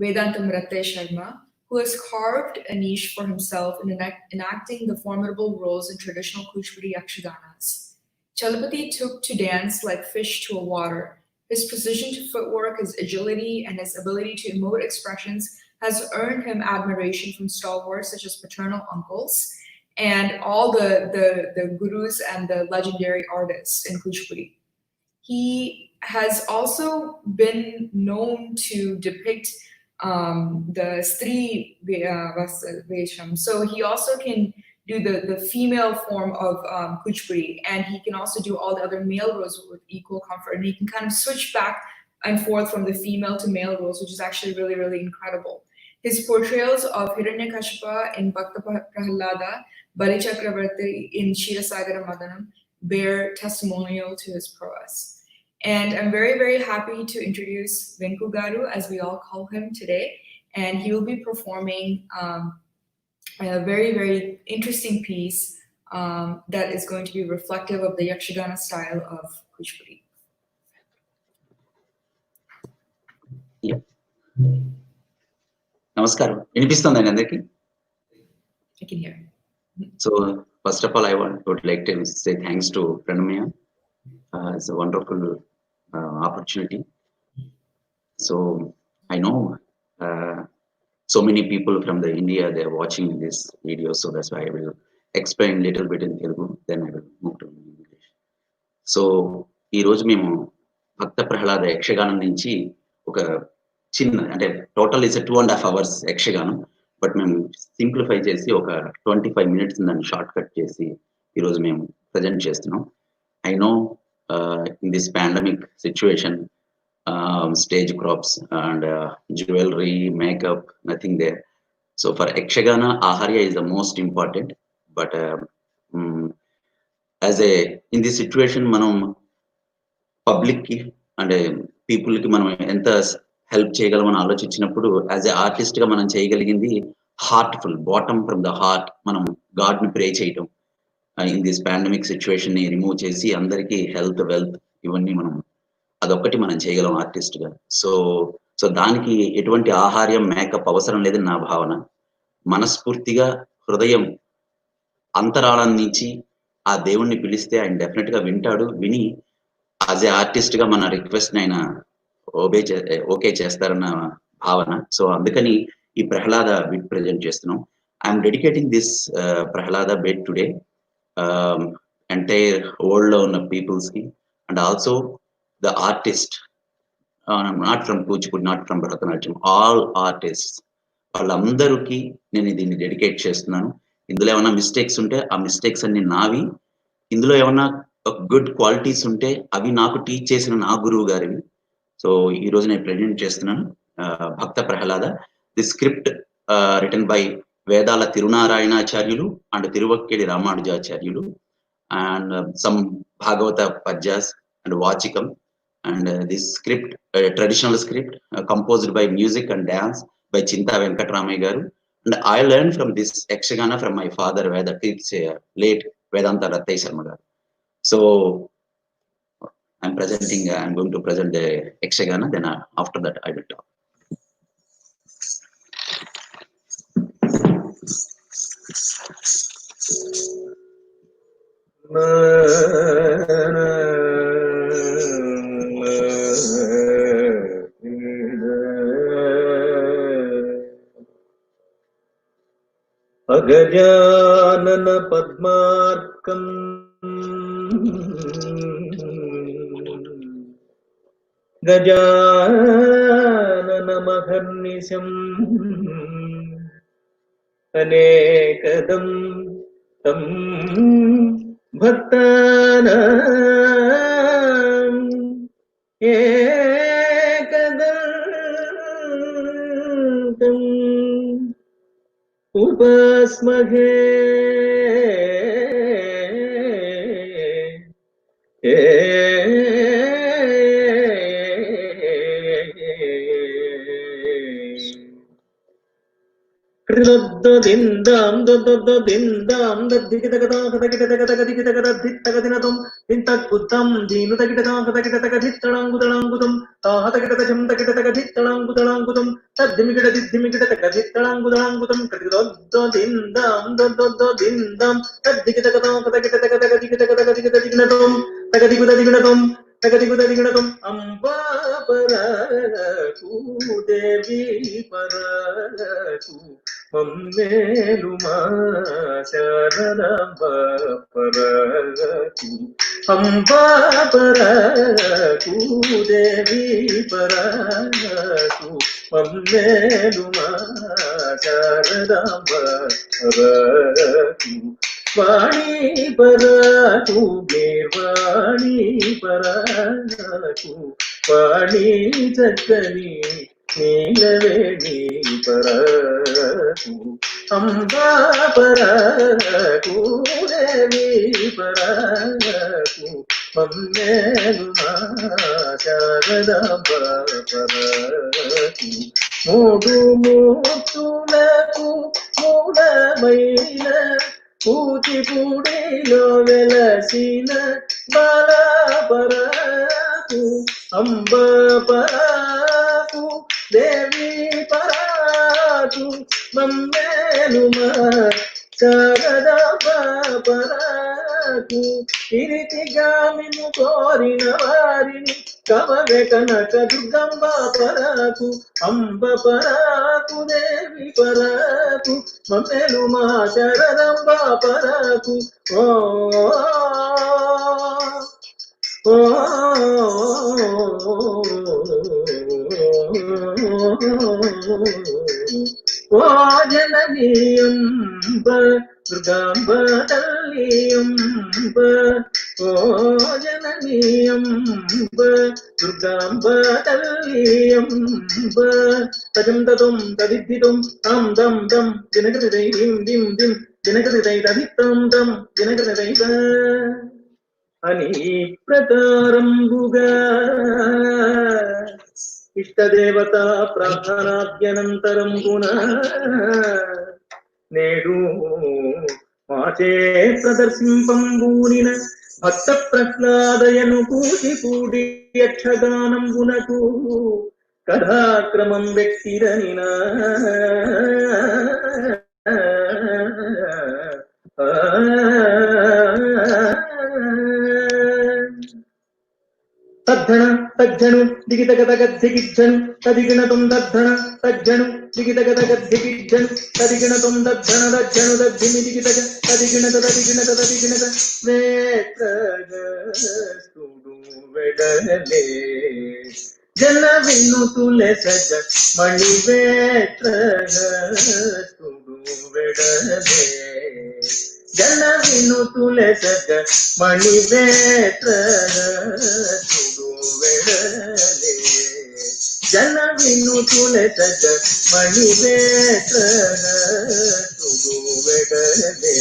Vedantam Sharma, who has carved a niche for himself in enacting the formidable roles in traditional Kuchipudi Yakshaganas. Chalapathy took to dance like fish to a water. His precision to footwork, his agility, and his ability to emote expressions has earned him admiration from stalwarts such as paternal uncles and all the gurus and the legendary artists in Kuchipudi. He has also been known to depict the Stri Vesham. So he also can do the female form of Kuchipudi, and he can also do all the other male roles with equal comfort. And he can kind of switch back and forth from the female to male roles, which is actually really, really incredible. His portrayals of Hiranyakashipa in Bhakta Prahalada, Bali Chakravarti in Ksheerasagara Madanam bear testimonial to his prowess. And I'm very, very happy to introduce Venku Garu, as we all call him today. And he will be performing a very, very interesting piece that is going to be reflective of the Yakshagana style of Kuchipudi. Yeah. Namaskaram. Inipistundandi andariki? I can hear. So first of all, I would like to say thanks to Pranamya. It's a wonderful opportunity. So I know so many people from the India, they are watching this video, so that's why I will explain a little bit in Telugu, then I will move to English. So ఈ రోజు మేము భక్త ప్రహ్లాద యక్షగానం నుంచి ఒక చిన్న అంటే total is 2.5 hours Yakshaganam, but మేము simplify చేసి ఒక 25 minutes దాన్ని షార్ట్ కట్ చేసి ఈరోజు మేము ప్రజెంట్ చేస్తున్నాం. I know in this pandemic situation stage crops and jewelry, makeup, nothing there. So for Yakshagana, Ahalya is the most important. But as in this situation, manam public ki and people ki manam enta help చేయగలమని ఆలోచించినప్పుడు as a artist గా మనం చేయగలిగింది heartful, bottom from the heart మనం God ని ప్రే చేయటం. In this pandemic situation ని remove చేసి అందరికీ హెల్త్ వెల్త్ ఇవన్నీ మనం అదొక్కటి మనం చేయగలం ఆర్టిస్ట్ గా. సో దానికి ఎటువంటి ఆహార్యం మేకప్ అవసరం లేదని నా భావన. మనస్ఫూర్తిగా హృదయం అంతరాళం నుంచి ఆ దేవుణ్ణి పిలిస్తే ఆయన డెఫినెట్ గా వింటాడు. విని యాజ్ ఏ ఆర్టిస్ట్ గా మన రిక్వెస్ట్ ఆయన ఓకే చేస్తారన్న భావన. సో అందుకని ఈ ప్రహ్లాద బిట్ ప్రజెంట్ చేస్తున్నాం. I'm dedicating this Prahlada bit today entire world లో ఉన్న పీపుల్స్ కి, and also the artist, not from Kuchipudi, not from Bharatanatyam, all artists, వాళ్ళందరికీ నేను దీన్ని డెడికేట్ చేస్తున్నాను. ఇందులో ఏమైనా మిస్టేక్స్ ఉంటే ఆ మిస్టేక్స్ అన్ని నావి, ఇందులో ఏమైనా గుడ్ క్వాలిటీస్ ఉంటే అవి నాకు టీచ్ చేసిన నా గురువు గారివి. సో ఈ రోజు నేను ప్రెజెంట్ చేస్తున్నాను Bhakta Prahlada. The script written by Vedala Tirunarayanacharyulu and Tiruvakkidi Ramanujacharyulu, and some Bhagavata పద్యాస్ and Vachikam, and this script, traditional script composed by music and dance by Chinta Venkatramaya garu, and I learned from this Yakshagana from my father, late Vedanta Sharma garu. So I'm going to present the Yakshagana, then after that I will talk. అగజానన పద్మార్కం గజాననమహర్నిశం అనేకదం తం భక్తానాం ఏకదంతం ఉపాస్మహే దిందాం దిందాం దిగితగదిగితగదిగితగదిగితగదిగితగదిగితగదినతం ఇంతకుతం దీను తగిటతాంగుతగిటతగదిత్తళంగుతళంగుతం తాహతగిటతజం తగిటతగదిత్తళంగుతళంగుతం తద్దిమిగిటదిద్దిమిగిటతగదిత్తళంగుతళంగుతం కటిదొద్దొదిందాం దొద్దొద్దొదిందాం తద్దిగితగతాంగుతగిటతగదిగితగదిగితగదిగితగదిగినతం తగదిగుదదిగినతం తగదిగుదదిగినతం అంబా పరకు దేవి పరకు మమ్మేలుమా శారదాంబ పరకు అంబా పరకు దేవి పరకు మమ్మేలుమా శారదాంబ పరకు వాణి పరకు గేర్వాణి పరకు వాణి చక్కని నీలవేణి పరకు అంబా పరకు దేవి పరకు మమ్మేలుమా శారదాంబ పరకు మూడు మూర్తులకు మూలమైన కూచిపూడిలో వెలసిన బాలపరకు అంబ పరకు దేవి పరకు మమ్మేలుమా శారదాంబ పరకు ఇరితిగా మిమ్ము కోరిన వారిని కవవె కనక దుర్గంబ పరకు అంబ పరకు దేవి పరకు మమ్మేలుమా శారదాంబ పరకు ఓ ఓ ఓ జననీయంబ దుర్గాంబ తల్లియంబ ఓ జననీయంబ దుర్గాంబ తల్లియంబ తజం తతం తదిద్దితం తం దం దం దినకృతై దిం దిం దిం దినకృతై తదిత్తం దం దినకృతై అని ప్రకారంబుగా ఇష్టదేవత ప్రార్థనాద్యనంతరంబున నేడు మాచే ప్రదర్శింపంబూనిన భక్త ప్రహ్లాదయను కూచిపూడి యక్షగానంబునకు కథాక్రమం వ్యక్తిరనినా తద్ధన తజ్జను దిగితగతగద్దిగిజ్జను తదిగిణతం దద్ధన తజ్జను దిగితగతగద్దిగిజ్జను తదిగిణతం దద్ధన దజ్జను దద్దిమి దిగితగ తదిగిణత తదిగిణత తదిగిణత వేత్రగస్తుడు వెడలే జన వినుతులె సజ మణి వేత్రగస్తుడు వెడలే జన వినుతులె సజ మణి వేత్రగస్తుడు వెడలే జన వినుతులె సజ మణి వేత్రగస్తుడు వెడలే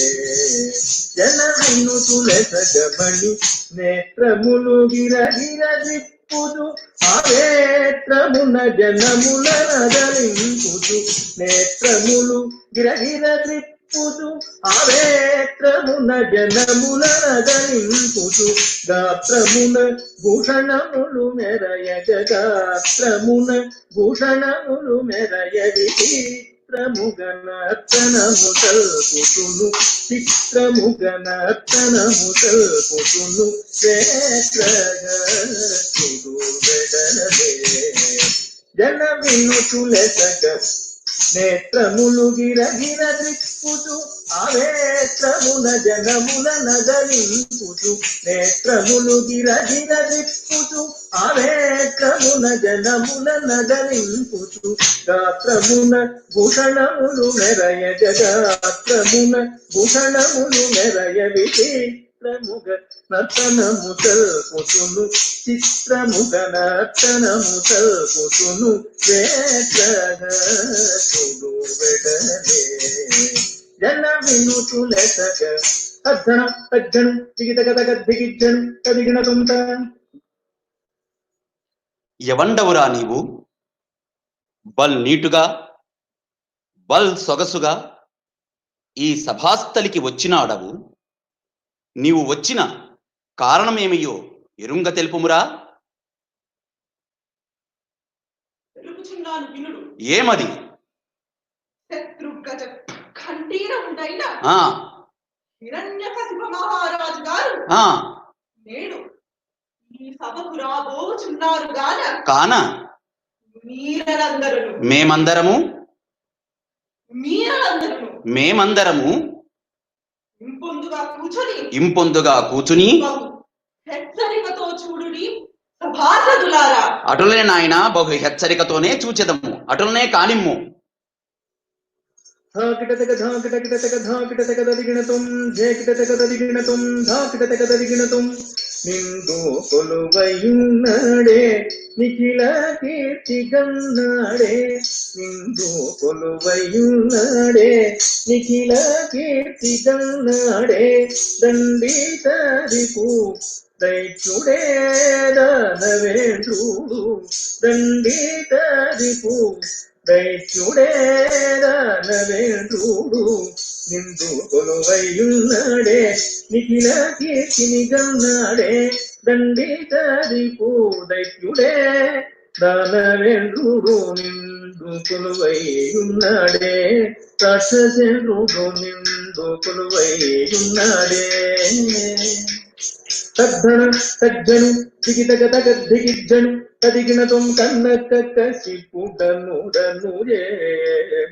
జన వినుతులె సజ మణి నేత్రములు గిరగిరదిప్పుదు ఆవేత్రమున జనముల నదలింపుదు నేత్రములు గిరగిరదిప్పుదు ఆవేత్రమున జనముల నదలింపుదు గాత్రమున భూషణములు మెరయగ గాత్రమున భూషణములు మెరయ విచిత్ర చిత్రముగనర్తనము తల్పుతును చిత్రముగనర్తనము తల్పుతును క్షేత్రగతుడు వెడలే జన వినుతులెసగ నేత్రములు గిరగిర దిక్కుతు ఆవేత్రమున జనముల నగలింపుతు నేత్రములు గిరగిర దిక్కుతు ఆవేత్రమున జనముల నగలింపుతు గాత్రమున భూషణములు మెరయ జగాత్రమున భూషణములు మెరయ విచిత్రముగ నర్తనము తల్పుతును చిత్రముగ నర్తనము తల్పుతును క్షేత్రగతుడు వెడలే జన వినుతులెసగ అర్ధన తజ్జను దిగితగదగ దిగిజ్జను తదిగిన తుంట. ఎవండవురా నీవు? బల్ నీటుగా బల్ సొగసుగా ఈ సభాస్థలికి వచ్చినాడవు. నీవు వచ్చిన కారణమేమయ్యో ఎరుంగ తెలుపుమురా. ఏమది? మహారాజు గారు నేడు ఈ సభకు రాబోచున్నారు కాన మేమందరము ఇంపొందుగా కూర్చుని హెచ్చరికతో చూడుడి సభాసదులారా. అటులనే నాయన బహు హెచ్చరికతోనే చూచెదము, అటులనే కానిమ్ము. ధాకిటతక ధాకిటకిటతక ధాకిటతక దదిగిణతుం ఝేకిటతక దదిగిణతుం ధాకిటతక దదిగిణతుం నిందు కొలువయున్నాడే నిఖిల కీర్తి గన్నాడే నిందు కొలువయున్నాడే నిఖిల కీర్తి గన్నాడే దండితరిపు దైత్యుడే దానవేంద్రుడు దండితరిపు దైత్యుడే దానవేంద్రుడు నిందు కొలువయున్నాడే నిఖిల కీర్తిని గన్నాడే దండితరిపు దైత్యుడే దానవేంద్రుడు నిందు కొలువయున్నాడే రాక్షసేంద్రుడు నిందు కొలువయున్నాడే. తద్ధన తజ్జను దిగితగదగ దిగిజ్జను తదిగినతుం కన్నక కసిపుడనుడను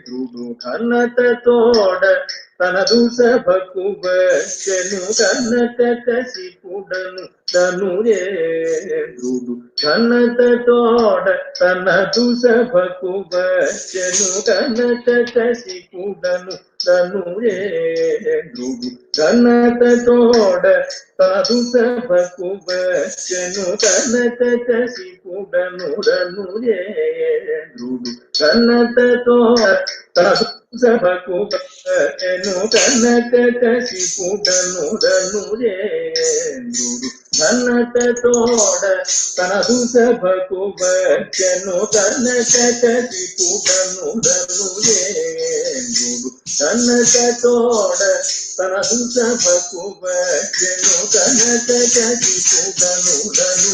రుడు కన్నత తోడ తనదు సభకు వచ్చెను కన్నక కసిపుడను దను రుడు కన్నత తోడ తనదు సభకు వచ్చెను కన్నక కసిపుడను దను రుడు కన్నత తోడ తనదు సభకు వచ్చెను కన్నక కసిపుడనుడను రుడు కన్నత తోడ తనదు సభకు వచ్చెను కన్నక కసిపుడనుడను రుడు కన్నత తోడ తనదు సభకు వచ్చెను కన్నక కసిపుడనుడను రుడు కన్నక తోడ తనదు సభకు వచ్చెను కన్నక కసిపుడనుడను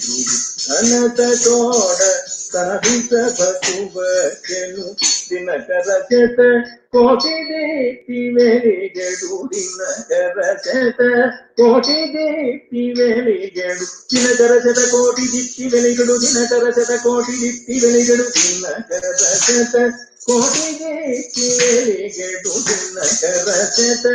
రుడు కన్నత తోడ తనదు సభకు వచ్చెను దినకర చేత కోటి దీప్తి వెలిగెడు దినకర చేత కోటి దీప్తి వెలిగెడు దినకర చేత కోటి దీప్తి వెలిగెడు దినకర చేత కోటి దీప్తి వెలిగెడు దినకర చేత కోటి దీప్తి వెలిగెడు దినకర చేత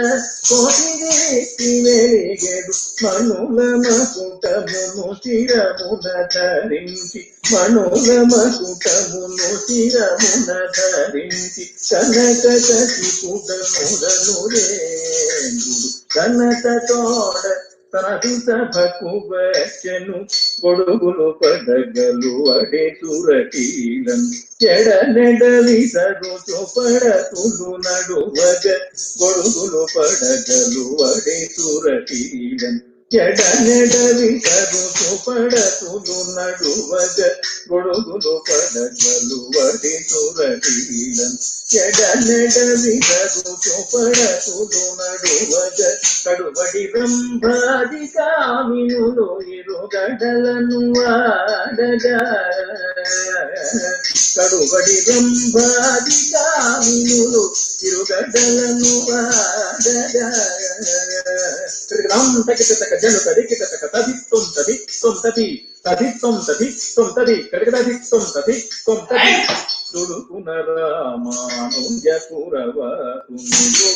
కోటి దీప్తి వెలిగెడు మనుల మకుటమును శిరమున ధరించి మనుల మకుటమును శిరమున ధరించి కనక కసిపుడనుడను రేంద్రుడు కనక తోడ తనదు సభకు వచ్చెను గొడుగులు పడగలు అడే సురకీలను ఎడనెడలి సరుచు పడతులు నడువగ గొడుగులు పడగలు అడే సురకీలను ఎడనెడవి కరుసు పడతులు నడువగ గొడుగులు పడగలు వడి సురటీలం ఎడనెడవి కరుసు పడతులు నడువగ కడుబడి బ్రహ్మాది కామినులు ఇరుగడలను వాడగా కడుబడి బ్రహ్మాది కామినులు ఇరుగడలను వాడగా జను తది తదిత్వం తది త్వం తది తదిత్వం తది త్వం తది కడిగదిత్వం తది త్వం తది దుడుకున రామానుజ పురవతు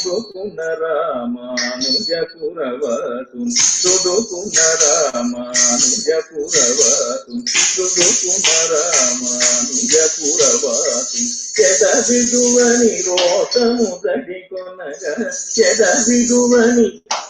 దుడుకున రామానుజ పురవతు దుడుకున రామానుజ పురవతు దుడుకున రామానుజ పురవతు చెద విదువని రోషము దడి కొనగా చెద విదువని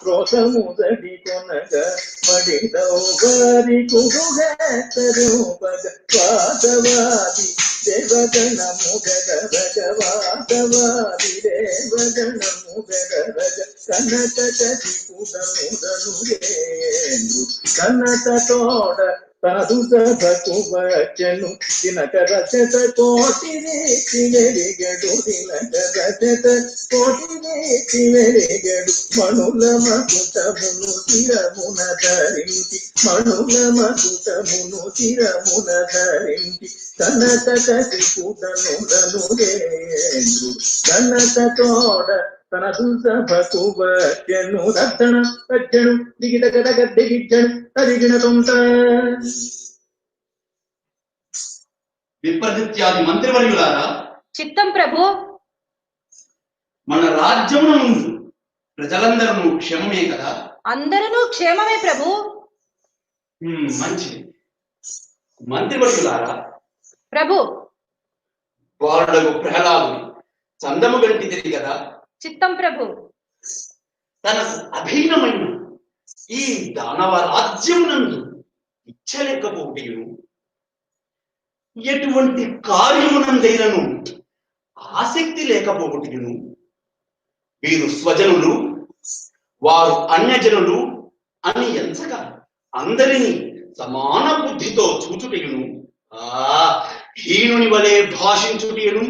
రోషము దడి కొనగా మడిదౌవారి కురుగరూపగ వాదవాది దేవగణ ముగర భగవాదవాది దేవగణ ముగర భగ కనక కసి పుడముదను రేంద్రు కనక తోడ సాధు సభకు వచ్చను దినకర శత కోటి రేతి వెలిగడు దినకర శత కోటి రేతి వెలిగడు మణుల మకుటమును శిరమున ధరించి మణుల మకుటమును శిరమున ధరించి కనక కసి పుడముదను రేంద్రు కనక తోడ తన సభకు వచ్చను రక్షణ వచ్చను దిగిట కటక దిగిచ్చను తరిగిన తొంత విప్రదిత్యాది మంత్రివర్యులారా, చిత్తం ప్రభు. మన రాజ్యమున ముందు ప్రజలందరూ క్షేమమే కదా? అందరూ క్షేమమే ప్రభు. మంచిది. మంత్రివర్యులారా ప్రభు. వారుడగు ప్రహ్లాదుని చందము గంటిది కదా? చిత్తం ప్రభు. తనకు అధీనమైన ఈ దానవ రాజ్యమునందు ఇచ్చలేకపోటీను ఎటువంటి కార్యమునందైనను ఆసక్తి లేకపోటీను వీరు స్వజనులు వారు అన్యజనులు అని ఎంచగా అందరినీ సమాన బుద్ధితో చూచుటయును హీనుని వలె భాషించుటయును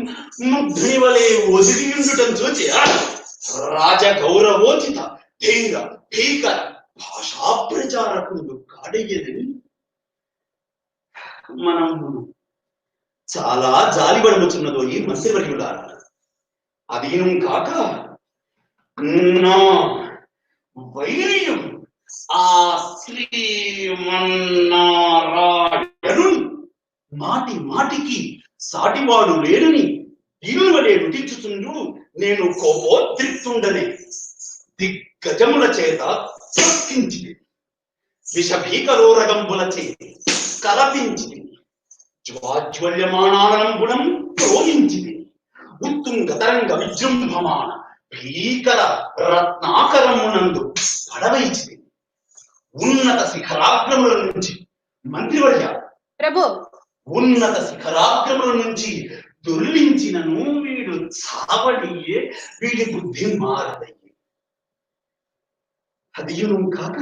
ముగ్ధుని వలె ఒదిగియుండుటం చూచి రాజగౌరవోచిత ధీర భీకర భాషా ప్రచారకుడు కాడయ్యదని మనం చాలా జాలిపడబుచున్నదో ఈ మంత్రివర్యులారా. అదీనం కాక నా వైర్యం ఆ శ్రీమన్నారాయణుని మాటి మాటికి సాటివాడు లేడని దీని వలె రుచించుచుండు నేను కోపోద్రిక్తుండనే దిగ్గజముల చేత సృష్టించింది విషభీకరోరగంబుల చేత కలపించింది జ్వాజ్వల్యమానానంబులం ప్రోగించింది ఉత్తుంగతరంగ విజృంభమాన భీకర రత్నాకరమునందు పడవైచింది ఉన్నత శిఖరాగ్రముల నుంచి మంత్రివర్య ప్రభు ఉన్నత శిఖరాగ్రముల నుంచి దొర్లించినను వీడు చావడియే వీడి బుద్ధి మారదయ్యే. అదియును కాక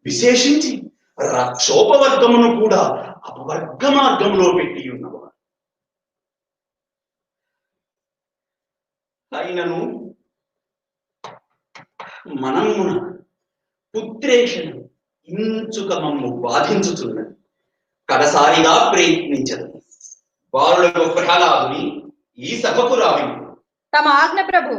విశేషించి రక్షోపవర్గమును కూడా అపవర్గ మార్గంలో పెట్టి ఉన్నవారు. అయినను మనమున పుత్రేషను ఇంచుక మమ్ము బాధించుతున్నది. కడసారిగా ప్రయత్నించదు బాలులకు ప్రహ్లాదుని ఈ సభకు రావింపు. తమ ఆజ్ఞ ప్రభు.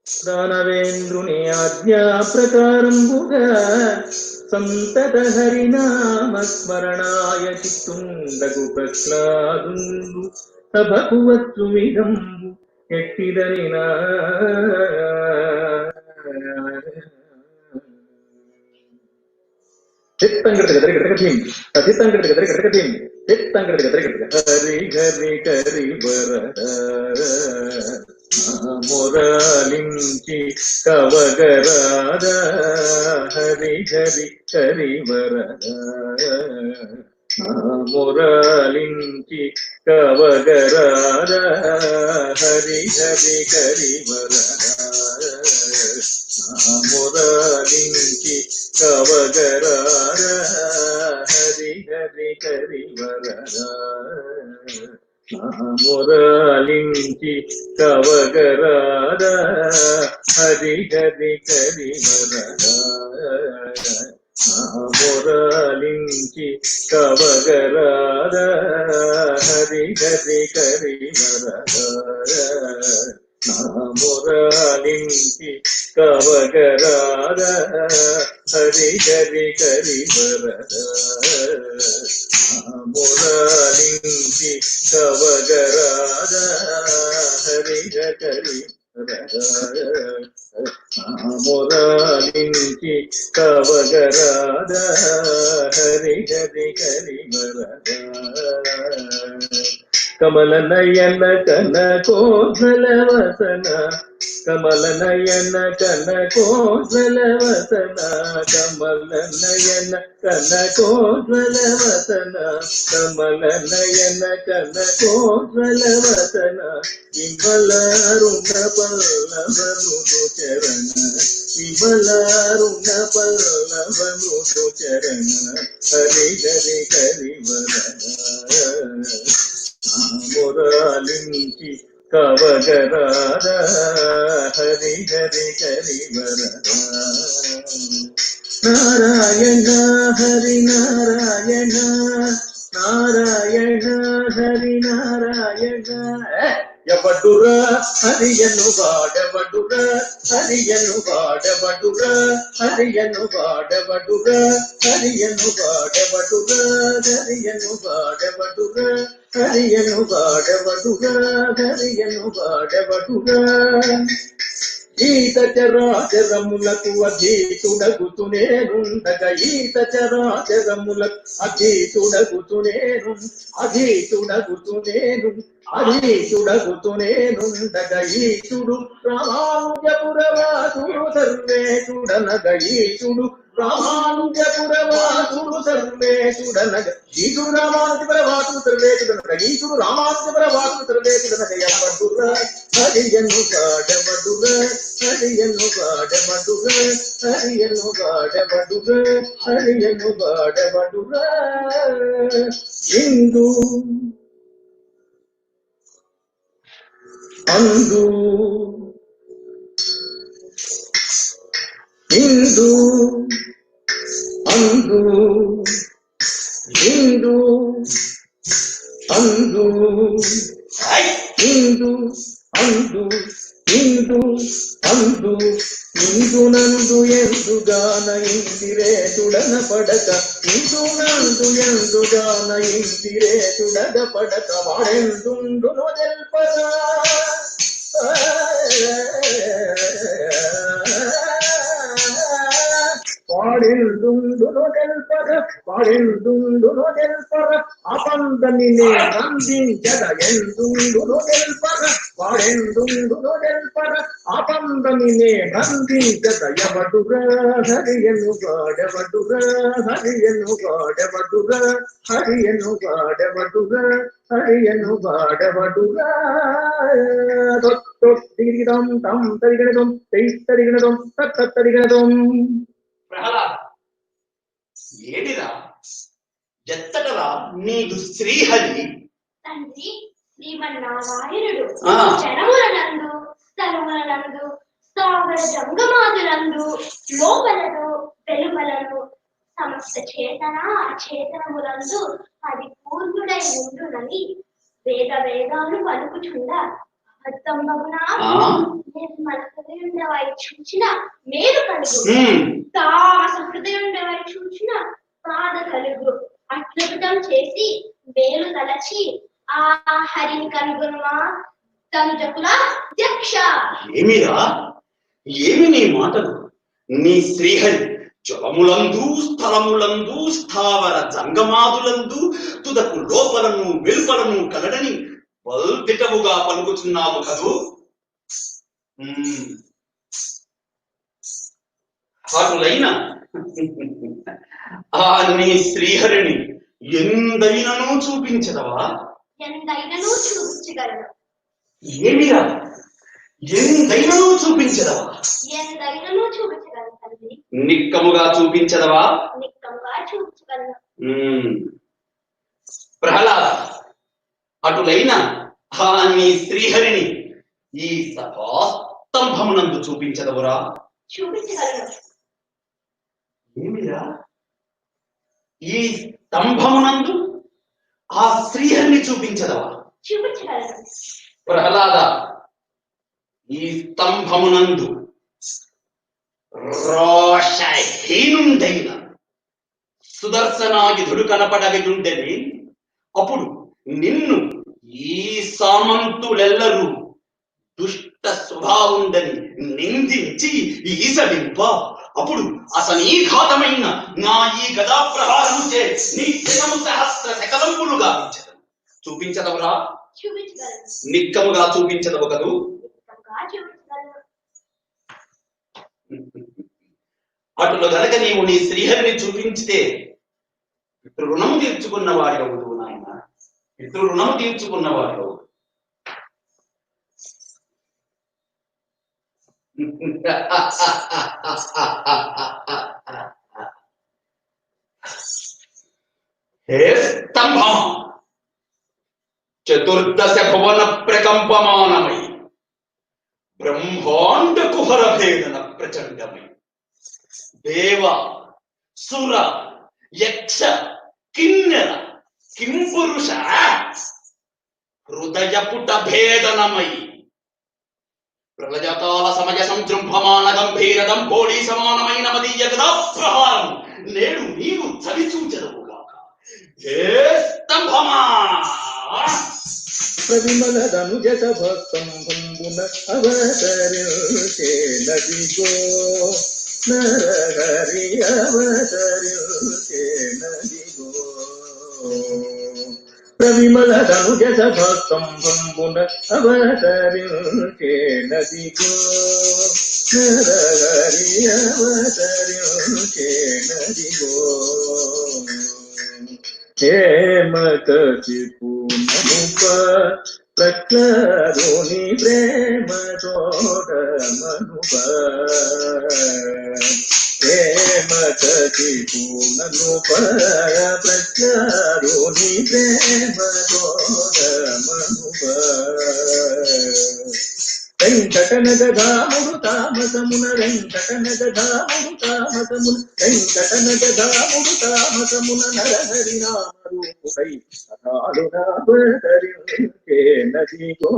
దానవేంద్రుని ఆజ్ఞా ప్రకారంబుగా సంతత హరినామ స్మరణాయ చిత్తుండగు ప్రహ్లాదుండు సభకు వచ్చు విధంబు ఎట్టిదనినా హరి హరి కరి మురాలించి కవగరాద హరి హరి కరి వరద మురాలించి కవగరాద హరి హరి కరి వరద మురళించి కవగరార హరి హరి కరివరర మురళించి కవగరార హరి హరి కరివరర మురళించి కవగరార హరి హరి కరివరర మురళించి కవగరార హరి హరి కరివరర మురళించి కవగరార హరి హరి మురళించి కవగరార హరి హరి కరివరర కమల నయన కనకోజ్వల వసన కమల నయన కనకోజ్వల వసన కమల నయన కనకోజ్వల వసన కమల నయన కనకోజ్వల వసన విమలారుణ పల్లవను చరణ విమలారుణ పల్లవను చరణ హరి హరి కరివరర మురళించి కవగరార హరి హరి కరివరర నారాయణ హరి నారాయణ నారాయణ హరి నారాయణ ఎవడుర హరియను వాడవడుర హరియను వాడవడుర హరియను వాడవడుర హరియను వాడవడుర హరియను వాడవడుర హరియను వాడవడుర హరియను వాడవడుర ఈత చరాచరములకు అధీతుడగుతునేనుండగా ఈత చరాచరములకు అధీతుడగుతునేను అధీతుడగుతునేను అధీతుడగుతునేనుండగా ఈతుడు రామానుజపురవాసుడు సర్వేశుడనగ ఈతుడు రామానుజపురవాసుడు సర్వేశుడనగ ఈతుడు రామానుజపురవాసుడు సర్వేశుడనగ ఈతుడు రామానుజపురవాసుడు సర్వేశుడనగ ఎవడుర హరియను వాడవడుర హరియను వాడవడుర హరియను వాడవడుర హరియను వాడవడుర ఇందు అందు ఇందు అందు ఇందు అందు ఇందు అందు ఇందు అందు ఇందునందు ఎందుగాన ఇందిరేతుడన పడక ఇందునందు ఎందుగాన ఇందిరేతుడన పడక వాడెందుండును తెల్పరా పాడెందుండును తెల్పర పాడెందుండును తెల్పర అపందని నందించద ఎందుండును తెల్పర పాడెందుండును తెల్పర అపందని నందించద ఎవడుర హరియను వాడవడుర హరియను వాడవడుర హరియను వాడవడుర హరియను వాడవడుర తొట్టిరిగిదం తం తరిగినదం తరిగినదం తరిగినదం ప్రహ్లాద ఏడిరా ఎత్తటరా నీదు శ్రీహరి తండ్రి శ్రీమన్నారాయణుడు జనములనందు స్థలములనందు స్థావర జంగమాదులందు లోపలను వెలుపలను సమస్త చేతన అచేతనములందు పరిపూర్ణుడై ఉండునని వేదాలు పలుకుచుండ అబద్ధంబగునా మన హృదయుండవై చూచిన మేలు కలుగు తామస హృదయుండవై చూచిన బాధ కలుగు అద్భుతం చేసి మేలు తలచి ఆ హరిని కనుగొనుమా తనుజకుల అధ్యక్ష. ఏమిరా ఏమి నీ మాటలు? నీ శ్రీహరి జలములందు స్థలములందు స్థావర జంగమాదులందు తుదకు లోపలను వెలుపలను కలడని బల్దిటముగా పలుకుతున్నావు కదూ. అటులైన ఆ నీ శ్రీహరిని ఎందైనను చూపించదవా? ఎందైనను చూపించగలను. ఏమిరా ఎందైనను చూపించదవా? ఎందైనను చూపించగలను తండ్రి. నిక్కముగా చూపించదవా? నిక్కముగా చూపించగలను. ప్రహ్లాద, అటులైన ఆ నీ శ్రీహరిని ఈ సభాస్తంభమునందు చూపించదవురా? చూపించగలను. ఏమిరా ఈ స్తంభమునందు ఆ శ్రీహరిని చూపించదవా? చూపించగలను. ప్రహ్లాద, ఈ స్తంభమునందు రోషహీనుండైన సుదర్శనాయుధుడు కనపడగలుండని అప్పుడు నిన్ను ఈ సామంతులెల్లరూ దుష్ట స్వభావుండని నిందించి ఈసడింప అప్పుడు అసనీఘాతమైన నా ఈ గదా ప్రహారము చే నీ శతము సహస్ర శకలంపులుగా చూపించదవురా? చూపించగలను. నిక్కముగా చూపించదవు కదూ? నిక్కముగా చూపించగలను. అటులో గనక నీవు నీ శ్రీహరిని చూపించితే పితృ రుణము తీర్చుకున్న వాడి అవుదు నాయన, పితృ రుణము తీర్చుకున్న వాడి అవుదు. హే స్తంభమా, చతుర్దశ భువన ప్రకంపమానమై బ్రహ్మాండ కుహర భేదన ప్రచండమై దేవ సుర యక్ష కిన్నెర కింపురుష హృదయపుట భేదనమై ప్రళయకాల సమయ సంజృంభమాన గంభీరదం కోడి సమానమైన మదీయ గదా ప్రహారం నేడు నీవు చవిచూచెదవుగాక. హే స్తంభమా, ప్రవిమలదనుజ సభస్తంభంబున అవతరించే నదిగో నరహరి అవతరించే నదిగో. ప్రవిమలదనుజ సభస్తంభంబున అవతరించే నదిగో నరహరి అవతరించే నదిగో. హేమకసి పూనముప ప్రఖ్యారుని ప్రేమ తోడమనుప. హేమకసి పూనముప ప్రఖ్యారుని ప్రేమ తోడమనుప. వెంకటనగధాముడు తామసమున వెంకటనగధాముడు తామసమున వెంకటనగధాముడు తామసమున నరహరి నామరూపుడై అవతరించే నదిగో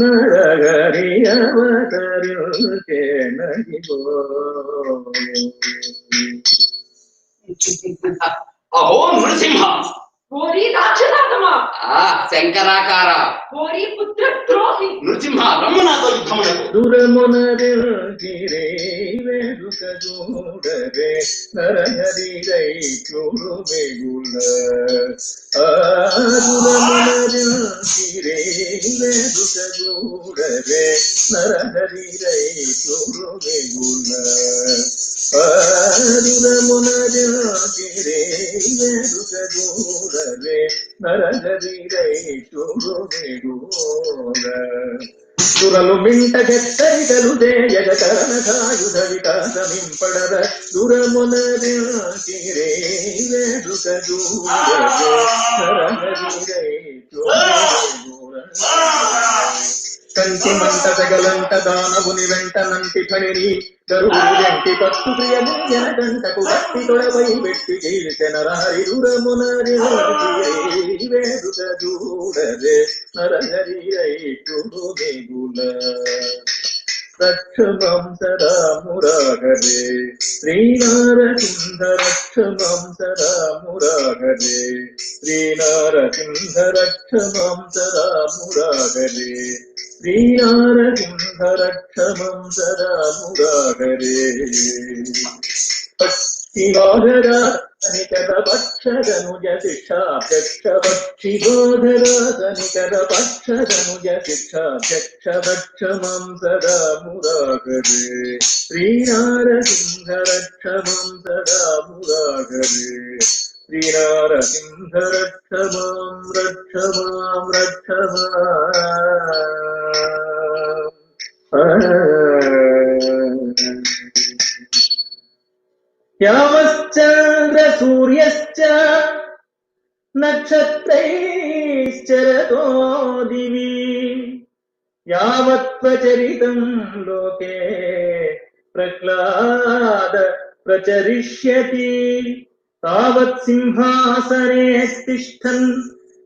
నరహరి అవతరించే నదిగో. అహో నృసింహ, ఓరి రాక్షసాతమా, శంకరాకార, ఓరి పుత్ర ద్రోహి, నృసింహ రమ్ము నాతో యుద్ధమునకు. దురమునరిరే వేడుక చూడరే నరహరిరై చూడు వెగుల. దురమునరిరే వేడుక చూడరే నరహరిరై చూడు వెగుల. దురమునరిరే వేడుక చూడరే నరహరిరై చూడు వెగుల. దురలు మింట గెత్తరికలు జగతరణ సాయుధ వికాసమింపడర దురమునరే వేడుక చూడరే నరహరిరై చూడు. కంటి మంట సగలంట దానవుని వెంట నంటి ఫణిని గరుడు వెంటి పత్తు ప్రియము జనకంటకు భక్తి తొడవై పెట్టి చేసిన రారి దురమునరే వేడుక చూడరే నరహరిరై చూడు వెగుల. రక్షమం సదా మురాగరే శ్రీనారసింహ రక్షమం సదా మురాగరే శ్రీనారసింహ రక్షమం సదా మురాగరే శ్రీనారసింహ రక్షమం సదా మురాగరే. పక్షిగోధరా నికర పక్షదనుజ శిక్షాధ్యక్ష పక్షిగోధరా నికర పక్షదనుజ శిక్షాధ్యక్ష భక్షమం సదా మురాగరే శ్రీనారసింహ రక్షమం సదా మురాగరే శ్రీనారసింహ రక్షమాం రక్షమాం రక్షమాం. यावश्चन्द्र सूर्यश्च नक्षत्रैश्चरतो दिवि यावत्प्रचरितं लोके प्रह्लाद प्रचरिष्यति तावत् सिंहासने तिष्ठन्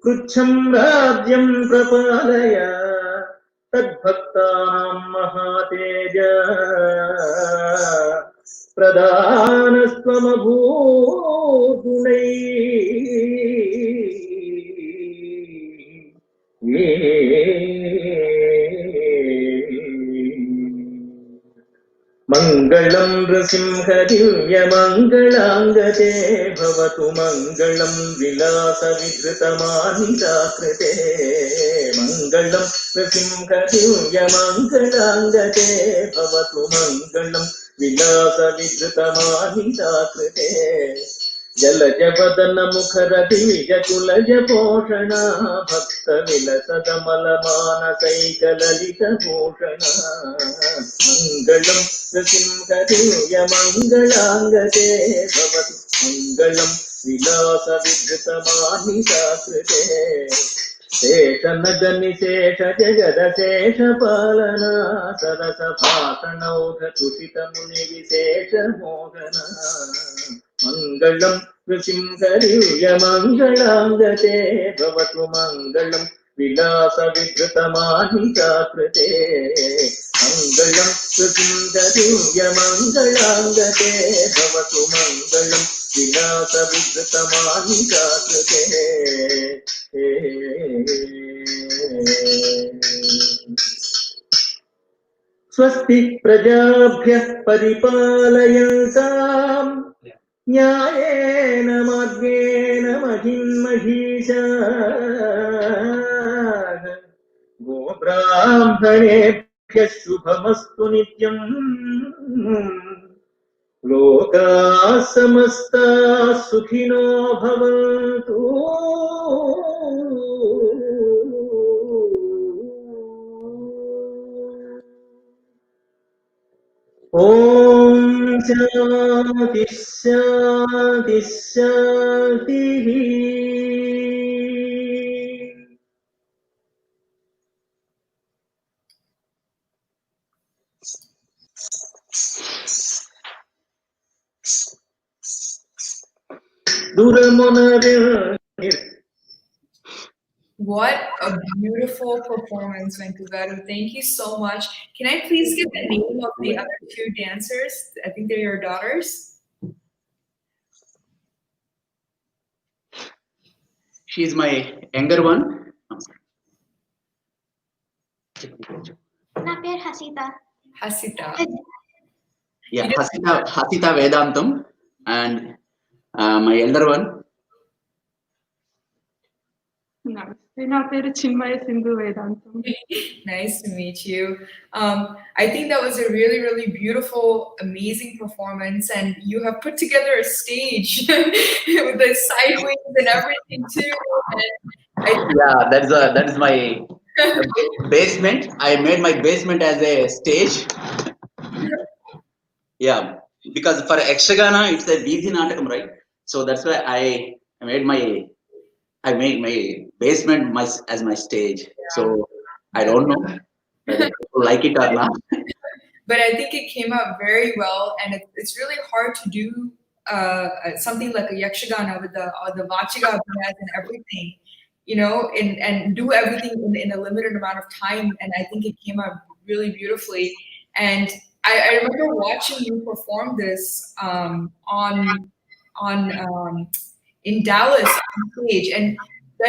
कृच्छं राज्यं प्रपालय तद्भक्तानां महातेज प्रदानस्त्वमभूतुलैः मङ्गलं नृसिंहदिव्यमङ्गलाङ्गते भवतु मङ्गलं विलासविधृतमानिताकृते मङ्गलं नृसिंहदिव्यमङ्गलाङ्गते भवतु मङ्गलं विलासविधृतमानिताकृते जलजवदन मुखरदिविजकुलज पोषणा भक्तविलसदमलमानसैकललितभूषणा मङ्गलं नृसिंहदिव्यमङ्गलाङ्गते भवतु मङ्गलं विलासविधृतमानिताकृते शेषनगनिशेष जगदशेषपालना सरसभाषणौघतुषितमुनिविशेषमोहना मङ्गलं नृसिंहदिव्यमङ्गलाङ्गते भवतु मङ्गलं विलासविधृतमानिताकृते मङ्गलं नृसिंहदिव्यमङ्गलाङ्गते भवतु मङ्गलं विलासविधृतमानिताकृते स्वस्ति प्रजाभ्यः परिपालयन्ताम् न्यायेन मार्गेण महिषाः गोब्राह्मणेभ्यः शुभमस्तु नित्यम् लोकाः समस्ताः सुखिनो भवन्तु ॐ शान्ति शान्ति शान्तिः What a beautiful performance, Venkugaru. Thank you so much. Can I please get the name of the other two dancers? I think they're your daughters. She's my younger one. నా పేరు Hasitha. Hasita. Yeah, Hasita Vedantam, and my elder one. నా పేరు చిన్మయ సింధు వేదాంతం. Nice to meet you. I think that was a really, really beautiful, amazing performance, and you have put together a stage with the sideways and everything too. Yeah, that is my basement. I made my basement as a stage. Yeah, because for Yakshagana it's a Vidhi Natakam, right? So that's why I made my basement as my stage. Yeah. So I don't know whether people like it or not. But I think it came out very well, and it's really hard to do something like a Yakshagana with the Vachiga Abhinayas and everything, you know, and do everything in a limited amount of time. And I think it came out really beautifully. And I remember watching you perform this in Dallas on stage. And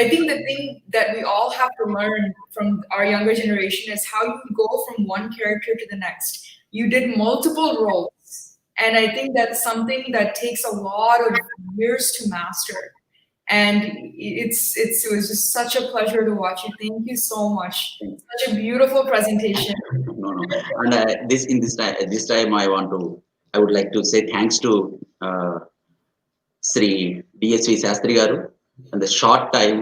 I think the thing that we all have to learn from our younger generation is how you go from one character to the next. You did multiple roles. And I think that's something that takes a lot of years to master. And it was just such a pleasure to watch you. Thank you so much. Such a beautiful presentation. No. And this time I would like to say thanks to Sri DSV Shastri Garu, and the short time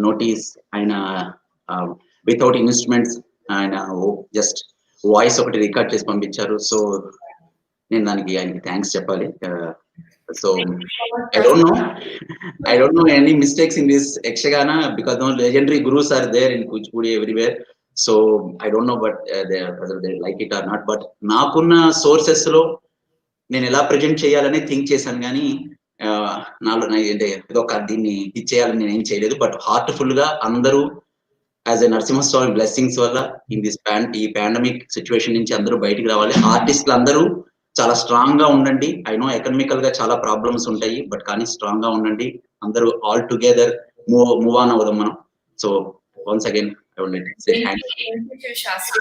notice and without instruments and just voice ఒకటి record చేసి పంపించారు. So నేను దానికి ఆయనకి thanks చెప్పాలి. So I don't know. I don't know any mistakes in this Yakshagana because no legendary gurus are there in Kuchipudi everywhere. So I don't know whether they like it or not. But nakunna sources lo నేను ఎలా present చేయాలని think చేశాను కానీ నాలో అంటే ఏదో దీన్ని ఇచ్చేయాలని నేను ఏం చేయలేదు. బట్ హార్ట్ఫుల్ గా అందరూ యాజ్ ఎ నరసింహస్వామి బ్లెస్సింగ్స్ వల్ల ఈ పాండమిక్ సిచ్యువేషన్ నుంచి అందరూ బయటికి రావాలి. ఆర్టిస్టులు అందరూ చాలా స్ట్రాంగ్ గా ఉండండి. ఐ నో ఎకనామికల్ గా చాలా ప్రాబ్లమ్స్ ఉంటాయి, బట్ కానీ స్ట్రాంగ్ గా ఉండండి. అందరూ ఆల్ టుగెదర్ మూవ్ ఆన్ అవుదాం మనం. So once again I would like to say thank you. Thank you, Shastri,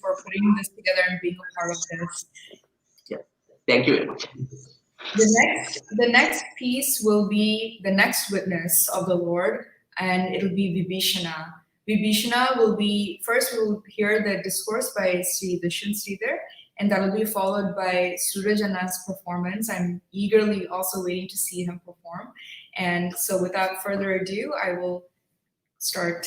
for putting this together and being a part of this. Yeah. Thank you very much. The next piece will be the next witness of the Lord, and it'll be Vibheeshana. Vibheeshana will be, first we'll hear the discourse by Sri Dushyanth Sridhar, and that will be followed by Sooraj Irinjalakuda's performance. I'm eagerly also waiting to see him perform. And so without further ado, I will start.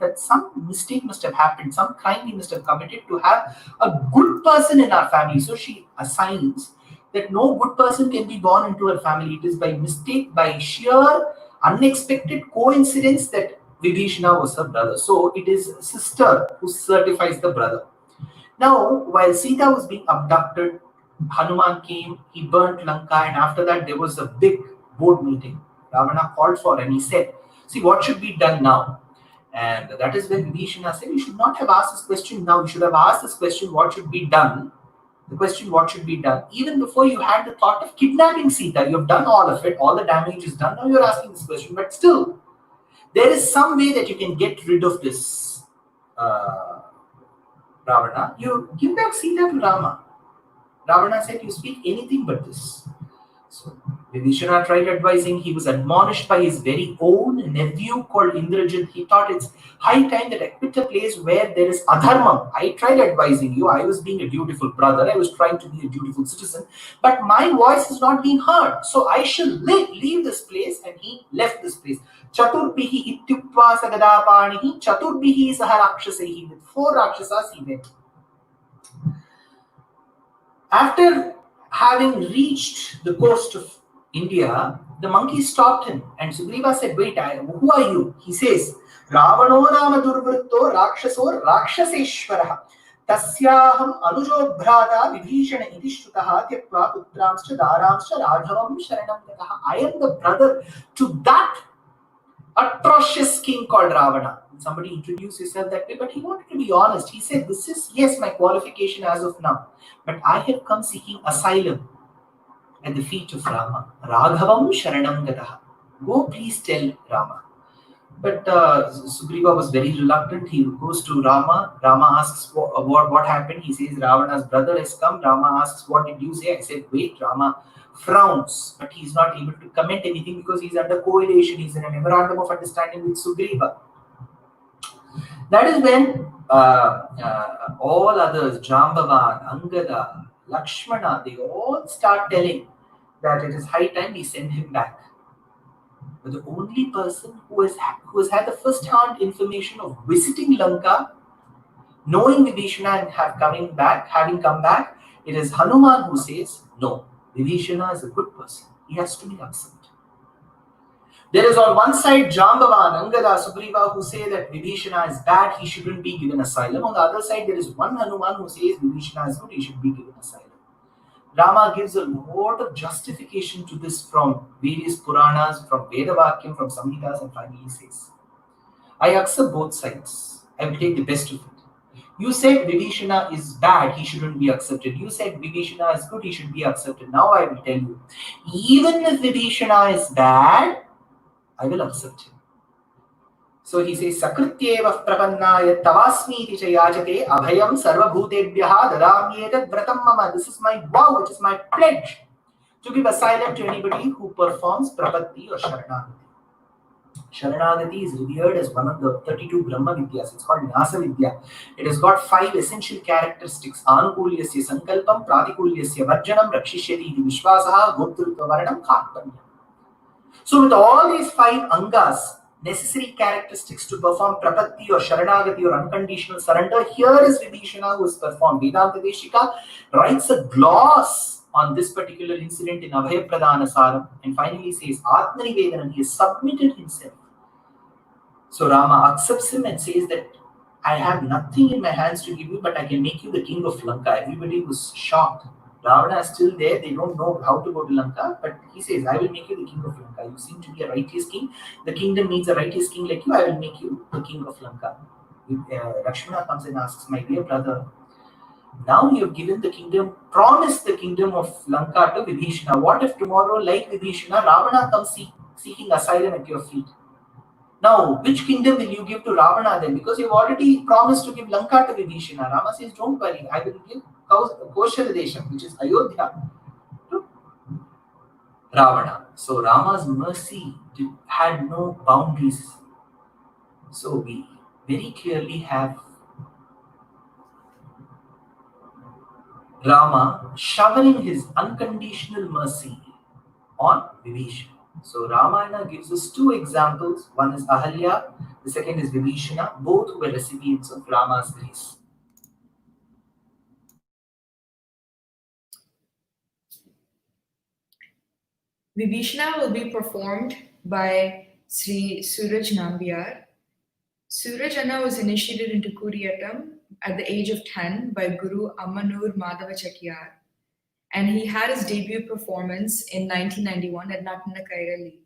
That some mistake must have happened, some crime we must have committed to have a good person in our family. So she assigns that no good person can be born into her family. It is by mistake, by sheer unexpected coincidence that Vibheeshana was her brother. So it is sister who certifies the brother. Now, while Sita was being abducted, Hanuman came, he burnt Lanka, and after that there was a big board meeting. Ravana called for and he said, see, what should be done now? And that is when Vibheeshana said, you should not have asked this question now. You should have asked this question, what should be done? The question, what should be done? Even before you had the thought of kidnapping Sita, you have done all of it. All the damage is done. Now you're asking this question. But still, there is some way that you can get rid of this Ravana. You give back Sita to Rama. Ravana said, you speak anything but this. So Vibheeshana tried advising. He was admonished by his very own nephew called Indrajit. He thought it's high time that I quit a place where there is adharma. I tried advising you. I was being a dutiful brother. I was trying to be a dutiful citizen. But my voice is not being heard. So I shall leave this place. And he left this place. Chaturbihi ityuktva sagadapanihi chaturbihi saha rakshasehi. With 4 rakshasas he went. After having reached the coast of India, the monkey stopped him and Sugriva said, wait, who are you? He says, Ravano nama durvritto rakshaso rakshaseshwaraha tasyaham anujo bhrata Vibheeshana iti shrutaha tyakva putramscha daramscha raghavam sharanam gataha. I am the brother to that atrocious king called Ravana. Somebody introduced himself that way, but he wanted to be honest. He said, this is, yes, my qualification as of now, but I have come seeking asylum at the feet of Rama. Raghavam sharanam gataha. Go please tell Rama. But Sugriva was very reluctant. He goes to Rama. Rama asks what happened. He says, Ravana's brother has come. Rama asks, what did you say? I said, wait. Rama frowns, but he's not able to comment anything because he's under coalition. He's in a memorandum of understanding with Sugriva. That is when all others, Jambavan, Angada, Lakshmana, they all start telling that it is high time we send him back. But the only person who has had the first-hand information of visiting Lanka, knowing Vibheeshana and having come back, it is Hanuman who says, no, Vibheeshana is a good person. He has to be accepted. There is on one side Jambavan, Angada, Sugriva who say that Vibheeshana is bad, he shouldn't be given asylum. On the other side, there is one Hanuman who says Vibheeshana is good, he should be given asylum. Rama gives a lot of justification to this from various Puranas, from Vedavakyam, from Samhitas, and finally says, I accept both sides. I will take the best of it. You said Vibheeshana is bad, he shouldn't be accepted. You said Vibheeshana is good, he should be accepted. Now I will tell you, even if Vibheeshana is bad, I will accept him. So he says, Sakrityeva prapannaya tavasmi iti chayajate abhayam sarvabhutebhyaha dadamyetat vratam mama. This is my vow, it is my pledge to give asylum to anybody who performs prapatti or sharanagati. Sharanagati is revered as one of the 32 Brahma Vidyas. It's called Nyasa Vidya. It has got 5 essential characteristics. Anukulyasya sankalpam, pratikulyasya varjanam, rakshishyati iti vishwasaha, goptrutva varanam, khatpanyam. So with all these 5 angas, necessary characteristics to perform prapatti or sharanagati or unconditional surrender, here is Vibheeshana who has performed. Vedanta Deshika writes a gloss on this particular incident in Abhaya Pradana Saram and finally says, Atmani Vedanam, he has submitted himself. So Rama accepts him and says that I have nothing in my hands to give you, but I can make you the king of Lanka. Everybody was shocked. Ravana is still there, they don't know how to go to Lanka, but he says, I will make you the king of Lanka. You seem to be a righteous king. The kingdom needs a righteous king like you. I will make you the king of Lanka. Lakshmana comes and asks, my dear brother, now you have given the kingdom, promised the kingdom of Lanka to Vibheeshana. What if tomorrow, like Vibheeshana, Ravana comes seeking asylum at your feet? Now, which kingdom will you give to Ravana then? Because you've already promised to give Lanka to Vibheeshana. Rama says, don't worry, I will give Koshala Desham, which is Ayodhya, to Ravana. So Rama's mercy had no boundaries. So we very clearly have Rama showering his unconditional mercy on Vibheeshana. So Ramayana gives us 2 examples. One is Ahalya, the second is Vibheeshana. Both were recipients of Rama's grace. Vibheeshana will be performed by Sri Sooraj Nambiar. Sooraj Anna was initiated into Kuriyatam at the age of 10 by Guru Ammanur Madhava Chettiyar, and he had his debut performance in 1991 at Natana Kairali.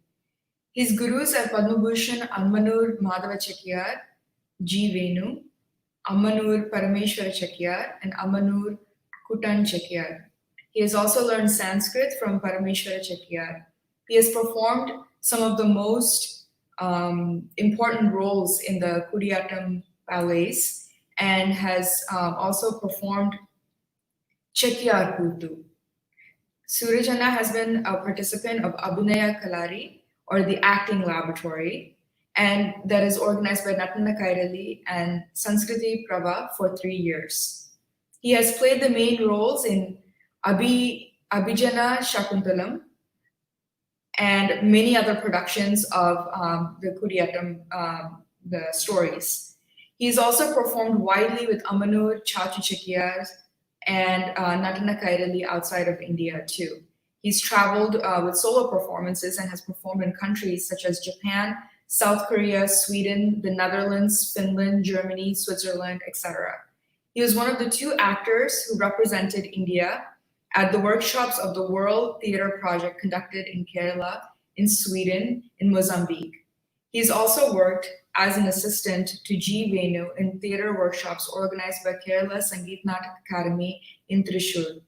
His gurus are Padma Bhushan Ammanur Madhava Chettiyar, G. Venu, Ammanur Parameshwara Chettiyar, and Ammanur Kutan Chettiyar. He has also learned Sanskrit from Parameshwara Chettiyar. He has performed some of the most important roles in the Kuriyatam ballets and has also performed Chettiyar Kutu. Sooraj Anna has been a participant of Abhinaya Kalari, or the acting laboratory, and that is organized by Natana Kairali and Sanskriti Prabha for 3 years. He has played the main roles in Abhijana Shakuntalam and many other productions of the Kuriyatam, the stories. He's also performed widely with Ammanur Chachu Chettiyar and Natana Kairali outside of India too. He's traveled with solo performances and has performed in countries such as Japan, South Korea, Sweden, the Netherlands, Finland, Germany, Switzerland, etc. He was one of the 2 actors who represented India at the workshops of the World Theatre Project conducted in Kerala, in Sweden, in Mozambique. He's also worked as an assistant to G. Venu in theatre workshops organized by Kerala Sangeet Natak Academy in Thrissur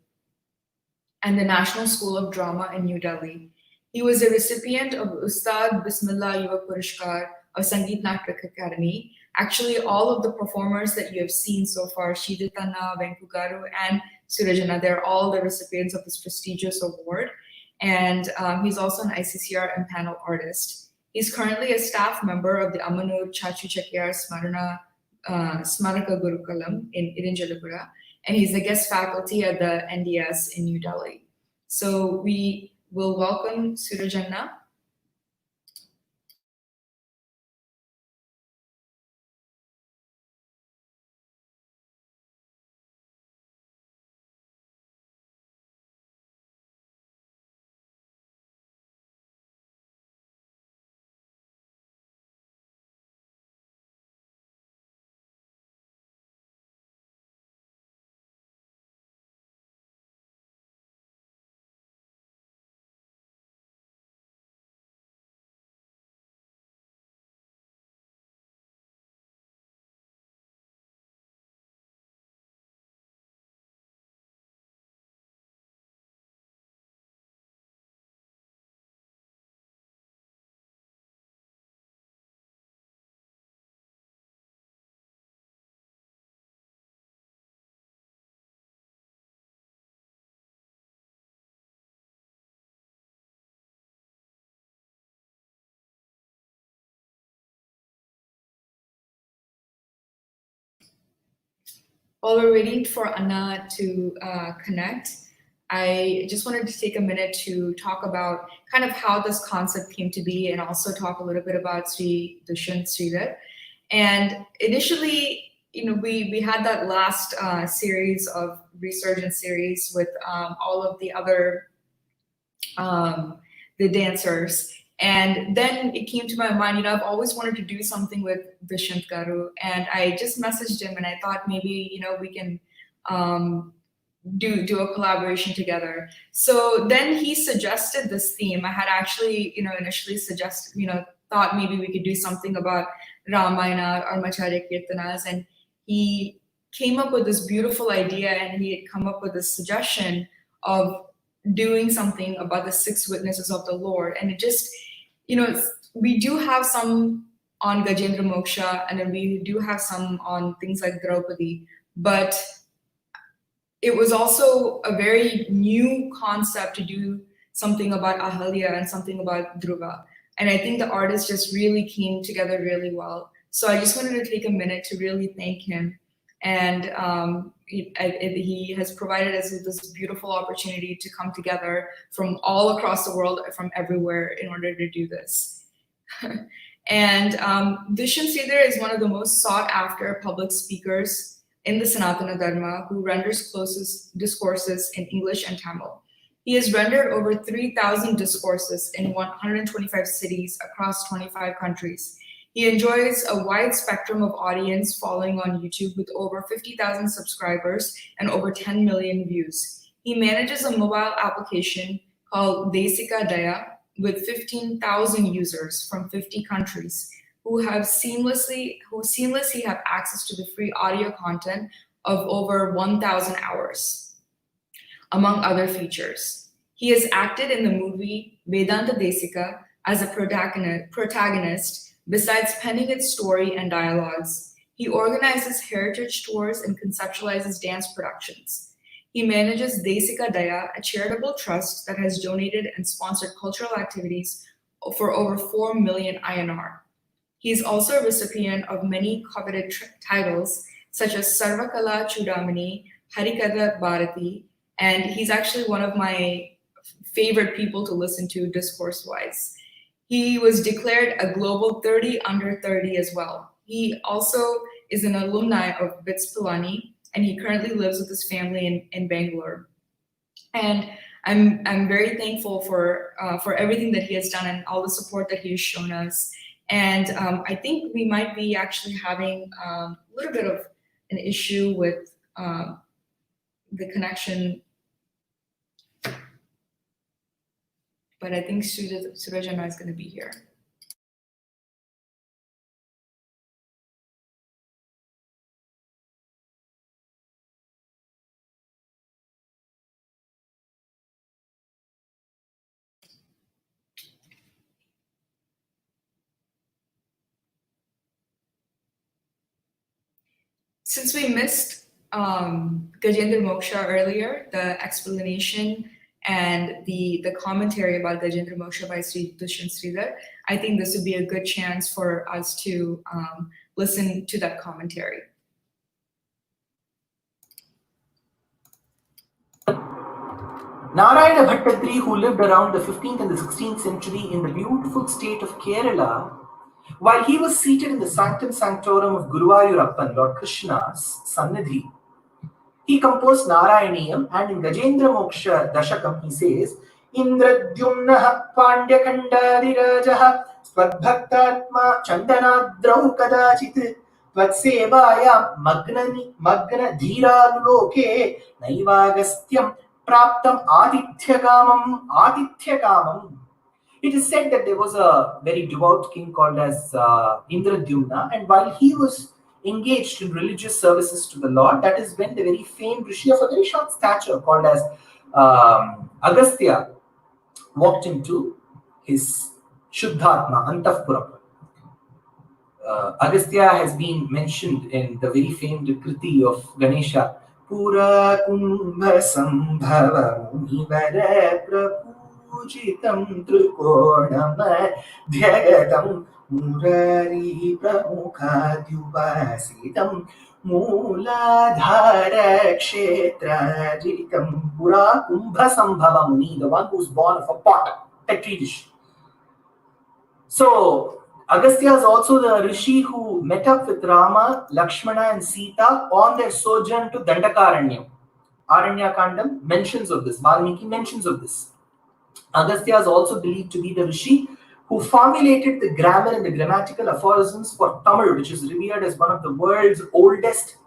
and the National School of Drama in New Delhi. He was a recipient of Ustad Bismillah Yuva Purishkar of Sangeet Natak Academy. Actually, all of the performers that you have seen so far, Shijith Nambiar and Sooraj Anna, they're all the recipients of this prestigious award. And he's also an ICCR and panel artist. He's currently a staff member of the Ammanur Chachu Chettiyar Smaraka Gurukulam in Irinjalakuda, and he's a guest faculty at the NDS in New Delhi. So we will welcome Sooraj Anna. while we're waiting for Anna to connect, I just wanted to take a minute to talk about kind of how this concept came to be and also talk a little bit about Sri Dushyanth Sridhar. And initially, we had that last series of Resurgence series with all of the other the dancers. And then it came to my mind, I've always wanted to do something with Dushyanth Garu, and I just messaged him and I thought maybe, we can do a collaboration together. So then he suggested this theme. I had actually, initially suggested, thought maybe we could do something about Ramayana or Macharya Kirtanas, and he came up with this beautiful idea, and he had come up with this suggestion of doing something about the 6 witnesses of the Lord. And it just, we do have some on Gajendra Moksha, and then we do have some on things like Draupadi, but it was also a very new concept to do something about Ahalya and something about Dhruva. And I think the artists just really came together really well. So I just wanted to take a minute to really thank him. And he has provided us with this beautiful opportunity to come together from all across the world, from everywhere, in order to do this. And Dushyanth Sridhar is one of the most sought after public speakers in the Sanatana Dharma, who renders closest discourses in English and Tamil. He has rendered over 3,000 discourses in 125 cities across 25 countries. He enjoys a wide spectrum of audience following on YouTube with over 50,000 subscribers and over 10 million views. He manages a mobile application called Desika Daya with 15,000 users from 50 countries who seamlessly have access to the free audio content of over 1,000 hours, among other features. He has acted in the movie Vedanta Desika as a protagonist. Besides penning its story and dialogues, he organizes heritage tours and conceptualizes dance productions. He manages Desika Daya, a charitable trust that has donated and sponsored cultural activities for over 4 million INR. He is also a recipient of many coveted titles, such as Sarvakala Chudamani, Harikatha Bharati, and he's actually one of my favorite people to listen to discourse-wise. He was declared a global 30 under 30 as well. He also is an alumni of BITS Pilani, and he currently lives with his family in Bangalore. And I'm very thankful for everything that he has done and all the support that he has shown us. And I think we might be actually having a little bit of an issue with the connection. But I think Sooraj is going to be here. Since we missed Gajendra Moksha earlier, the explanation and the commentary about Gajendra Moksha by Sri Dushyanth Sridhar, I think this would be a good chance for us to listen to that commentary. Narayana Bhattadri, who lived around the 15th and the 16th century in the beautiful state of Kerala, while he was seated in the sanctum sanctorum of Guruvayurappan, Lord Krishna's Sannidhi, he composed Narayaniyam, and in Gajendra Moksha Dashakam he says, Indradyumnaha Pandyakandadirajaha Swadbhaktatma Chandanadrau Kadachit Tvatsevaya Magna Dhiraluloke Naivagastyam Praptam Adityakamam. It is said that there was a very devout king called as Indradyumna, and while he was engaged in religious services to the Lord, that is when the very famed Rishi of a very short stature called as Agastya walked into his Shuddhatma, Antahpuram. Agastya has been mentioned in the very famed Kriti of Ganesha, Pura Kumbha Sambhava Munivara Prapujitam Trikonam Dhyagatam Murari Pramukhadhyupasitam Mooladhara Kshetra Jiritam Pura Kumbha Sambhava Muni, the one who's born of a pot, petri dish. So Agastya is also the rishi who met up with Rama, Lakshmana and Sita on their sojourn to Dandakaranya. Aranya Kandam mentions of this, Valmiki mentions of this. Agastya is also believed to be the rishi who formulated the grammar and the grammatical aphorisms for Tamil, which is revered as one of the world's oldest,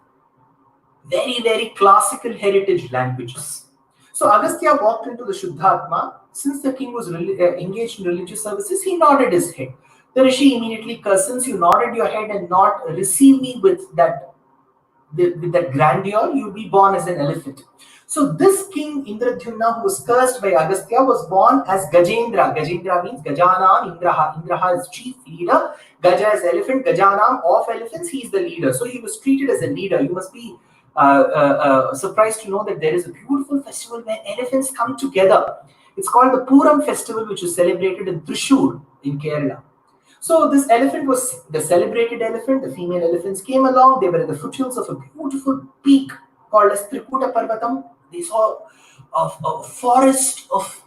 very, very classical heritage languages. So Agastya walked into the Shuddhatma. Since the king was engaged in religious services, he nodded his head. The rishi immediately since you nodded your head and not receive me with that grandeur, you'll be born as an elephant. So this king Indradyumna, who was cursed by Agastya, was born as Gajendra. Gajendra means Gajanam Indraha. Indraha is chief leader. Gaja is elephant. Gajanam of elephants. He is the leader. So he was treated as a leader. You must be surprised to know that there is a beautiful festival where elephants come together. It's called the Puram festival, which is celebrated in Thrissur in Kerala. So this elephant was the celebrated elephant. The female elephants came along. They were at the foothills of a beautiful peak called as Trikuta Parvatam. They saw a forest of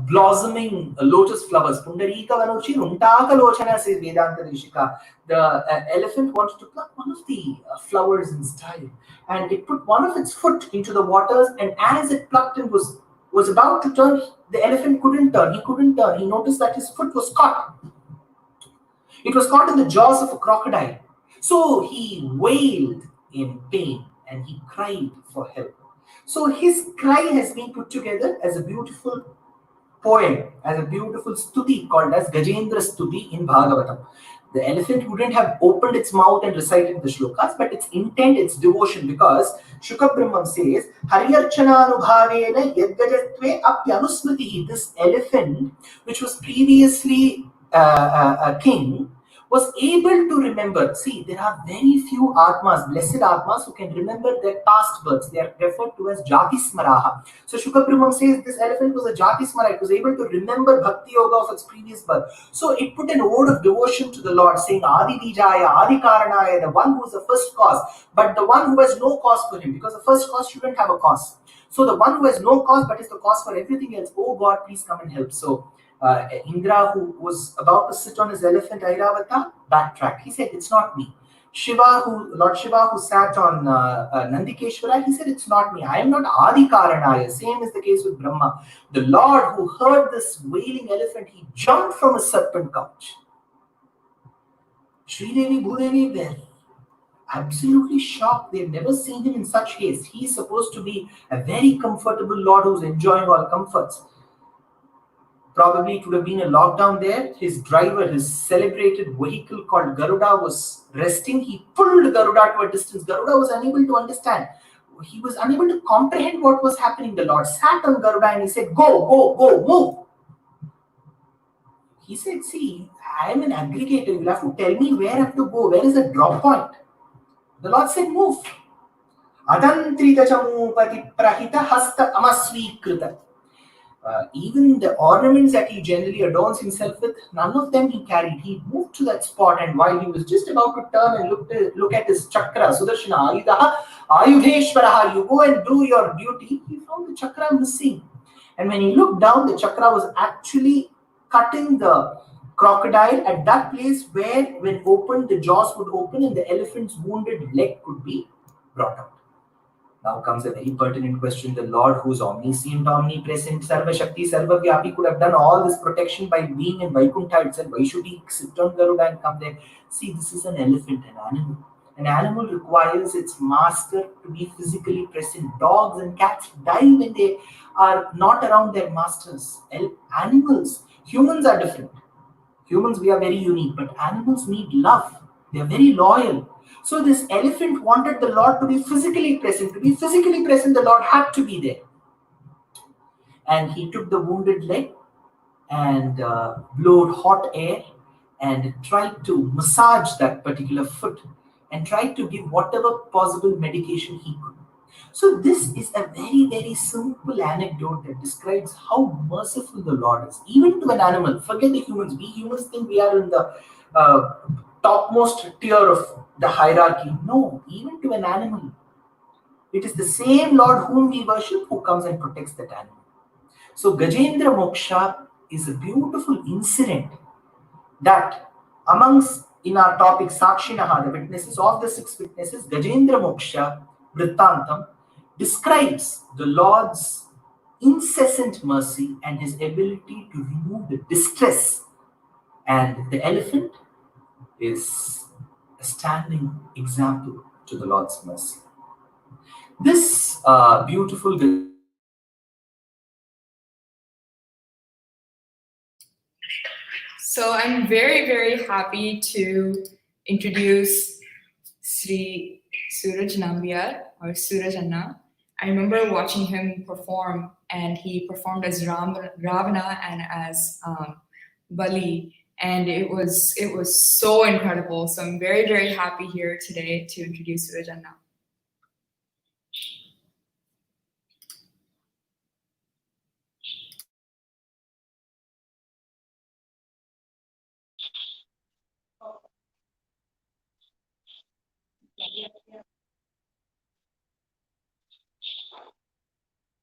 blossoming lotus flowers. Pundarika Vanuchi Runtaka Lochana, says Vedanta Rishika. The elephant wanted to pluck one of the flowers in style, and it put one of its foot into the waters, and as it plucked and was about to turn, the elephant couldn't turn. He couldn't turn. He noticed that his foot was caught. It was caught in the jaws of a crocodile. So he wailed in pain and he cried for help. So his cry has been put together as a beautiful poem, as a beautiful stuti called as Gajendra Stuti in Bhagavatam. The elephant wouldn't have opened its mouth and recited the shlokas, but its intent, its devotion, because Shuka Brahman says, Haryarchananubhavena yadgajatve apyanusmritihi. This elephant, which was previously a king, was able to remember. See, there are very few Atmas, blessed Atmas, who can remember their past births. They are referred to as Jati Smaraha. So Shuka Brahman says this elephant was a Jati Smara. It was able to remember Bhakti Yoga of its previous birth. So it put an ode of devotion to the Lord, saying Adi Bijaya, Adi Karanaya, the one who is the first cause, but the one who has no cause for him, because the first cause shouldn't have a cause. So the one who has no cause but is the cause for everything else, oh God, please come and help. So Indra, who was about to sit on his elephant Airavata, backtracked. He said, it's not me. Lord Shiva, who sat on Nandikeshwara, he said, it's not me. I am not Adi Karanaya. Same is the case with Brahma. The Lord who heard this wailing elephant, he jumped from his serpent couch. Sridevi, Bhudevi were absolutely shocked. They've never seen him in such haste. He's supposed to be a very comfortable Lord who's enjoying all comforts. Probably it would have been a lockdown there. His driver, his celebrated vehicle called Garuda, was resting. He pulled Garuda to a distance. Garuda was unable to understand. He was unable to comprehend what was happening. The Lord sat on Garuda and he said, go, move. He said, see, I am an aggregator. You'll have to tell me where I have to go. Where is the drop point? The Lord said, move. Adantrita chamupati prahita hasta amasvikrita. Even the ornaments that he generally adorns himself with, none of them he carried. He moved to that spot, and while he was just about to turn and look at his chakra, Sudarshana Ayudaha, Ayudheshwaraha, you go and do your duty, he found the chakra missing. And when he looked down, the chakra was actually cutting the crocodile at that place where, when opened, the jaws would open and the elephant's wounded leg could be brought out. Now comes a very pertinent question. The Lord, who is omniscient, omnipresent, Sarva Shakti, Sarva Vyapi, could have done all this protection by being in Vaikuntha itself. Why should he sit on Garuda and come there? See, this is an elephant, an animal. An animal requires its master to be physically present. Dogs and cats die when they are not around their masters. Animals, humans are different. Humans, we are very unique, but animals need love. They are very loyal. So this elephant wanted the Lord to be physically present. To be physically present, the Lord had to be there. And he took the wounded leg and blowed hot air and tried to massage that particular foot and tried to give whatever possible medication he could. So this is a very, very simple anecdote that describes how merciful the Lord is. Even to an animal, forget the humans. We humans think we are in the topmost tier of the hierarchy. No, even to an animal. It is the same Lord whom we worship who comes and protects that animal. So Gajendra Moksha is a beautiful incident that amongst, in our topic Sakshinaha, the witnesses of the 6 witnesses, Gajendra Moksha Vrittantam describes the Lord's incessant mercy and his ability to remove the distress. And the elephant is a standing example to the Lord's mercy. This beautiful. So I'm very, very happy to introduce Sri Sooraj Nambiar, or Sooraj Anna. I remember watching him perform, and he performed as Ravana and as Bali, and it was so incredible. So I'm very, very happy here today to introduce Sooraj Anna.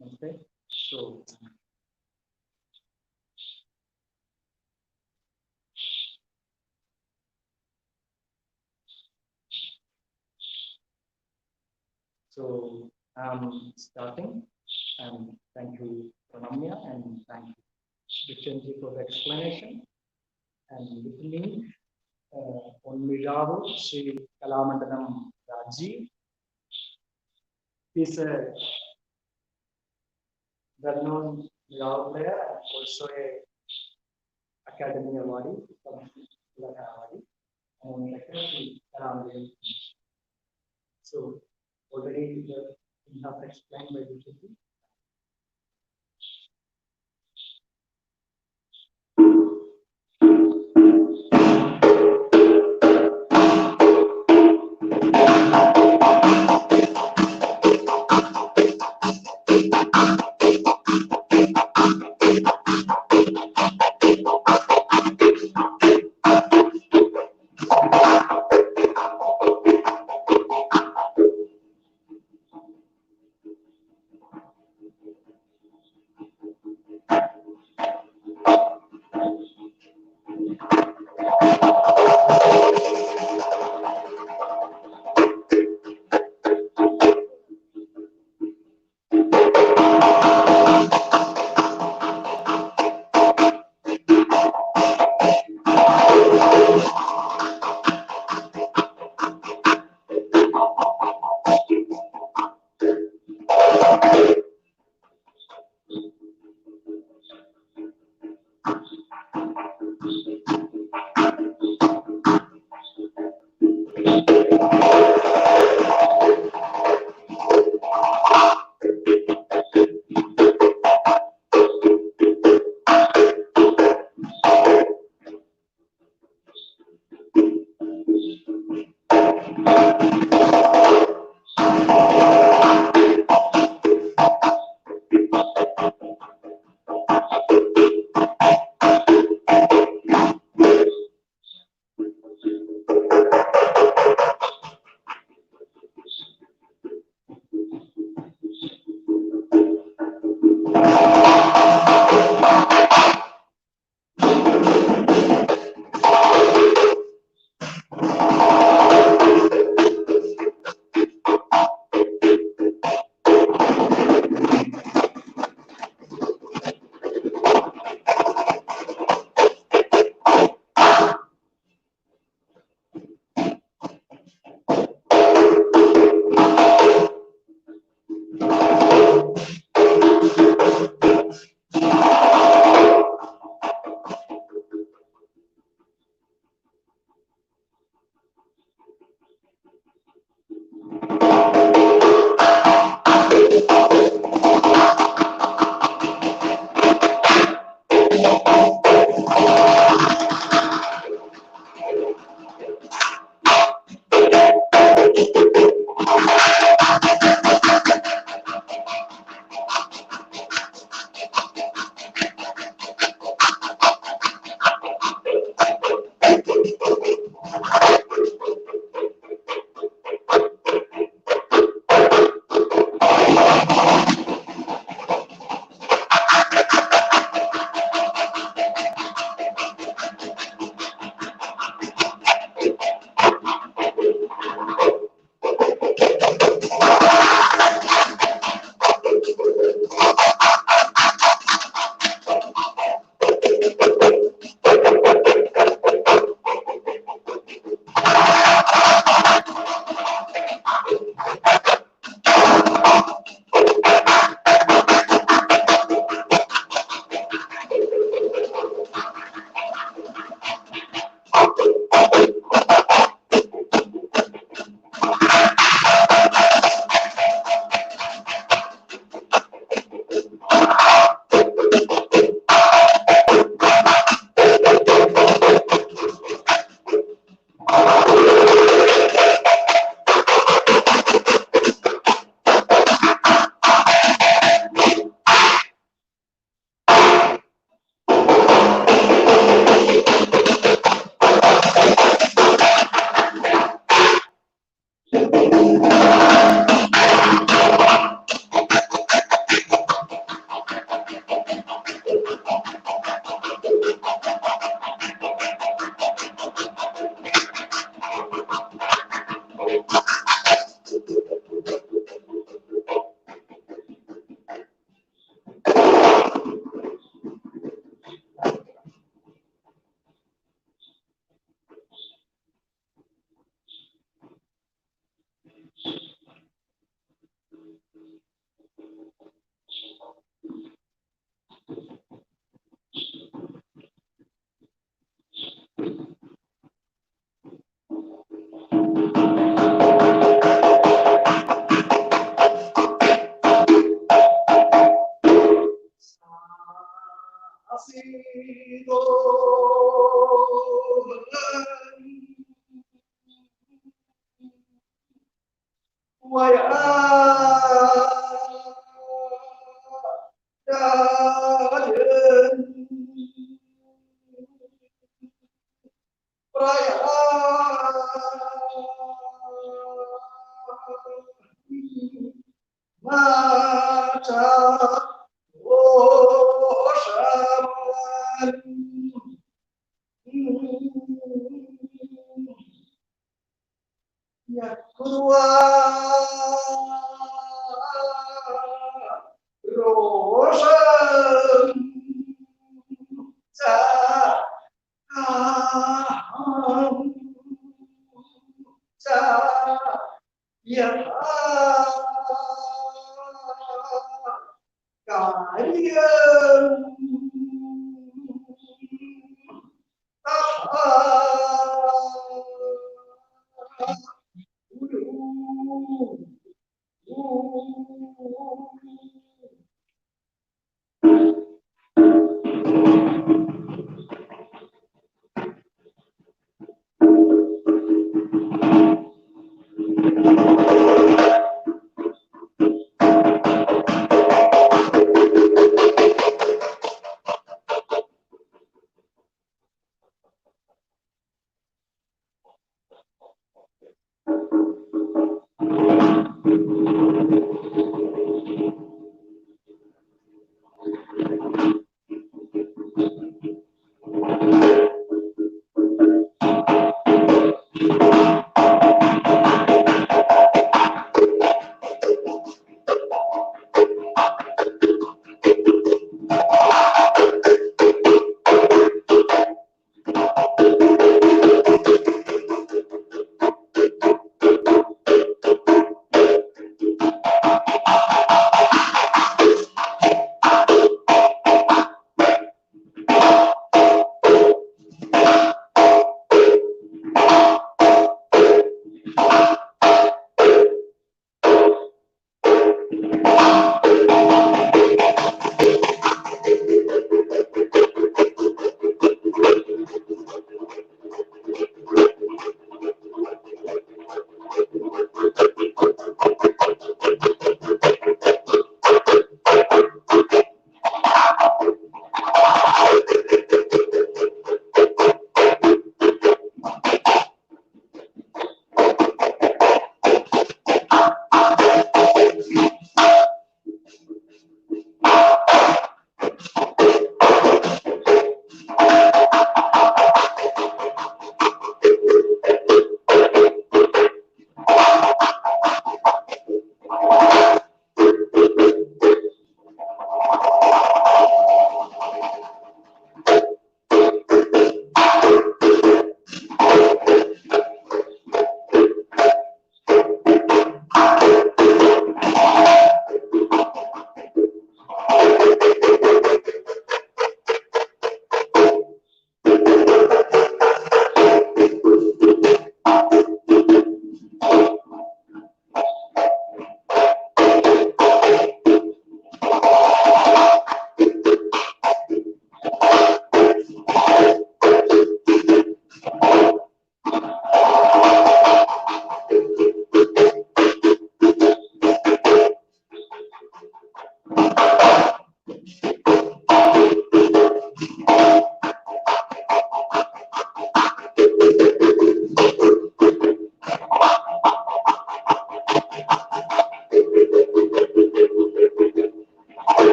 Okay, so I'm starting, and thank you Pranamya, and thank you Dushyanth for the explanation. And with me, Onmiravu Sri Kalamandanam Raji. He's a well-known Miravu player and also a Academy awardee from Awardee, and secretary around. So already we have explained by Dushyanth.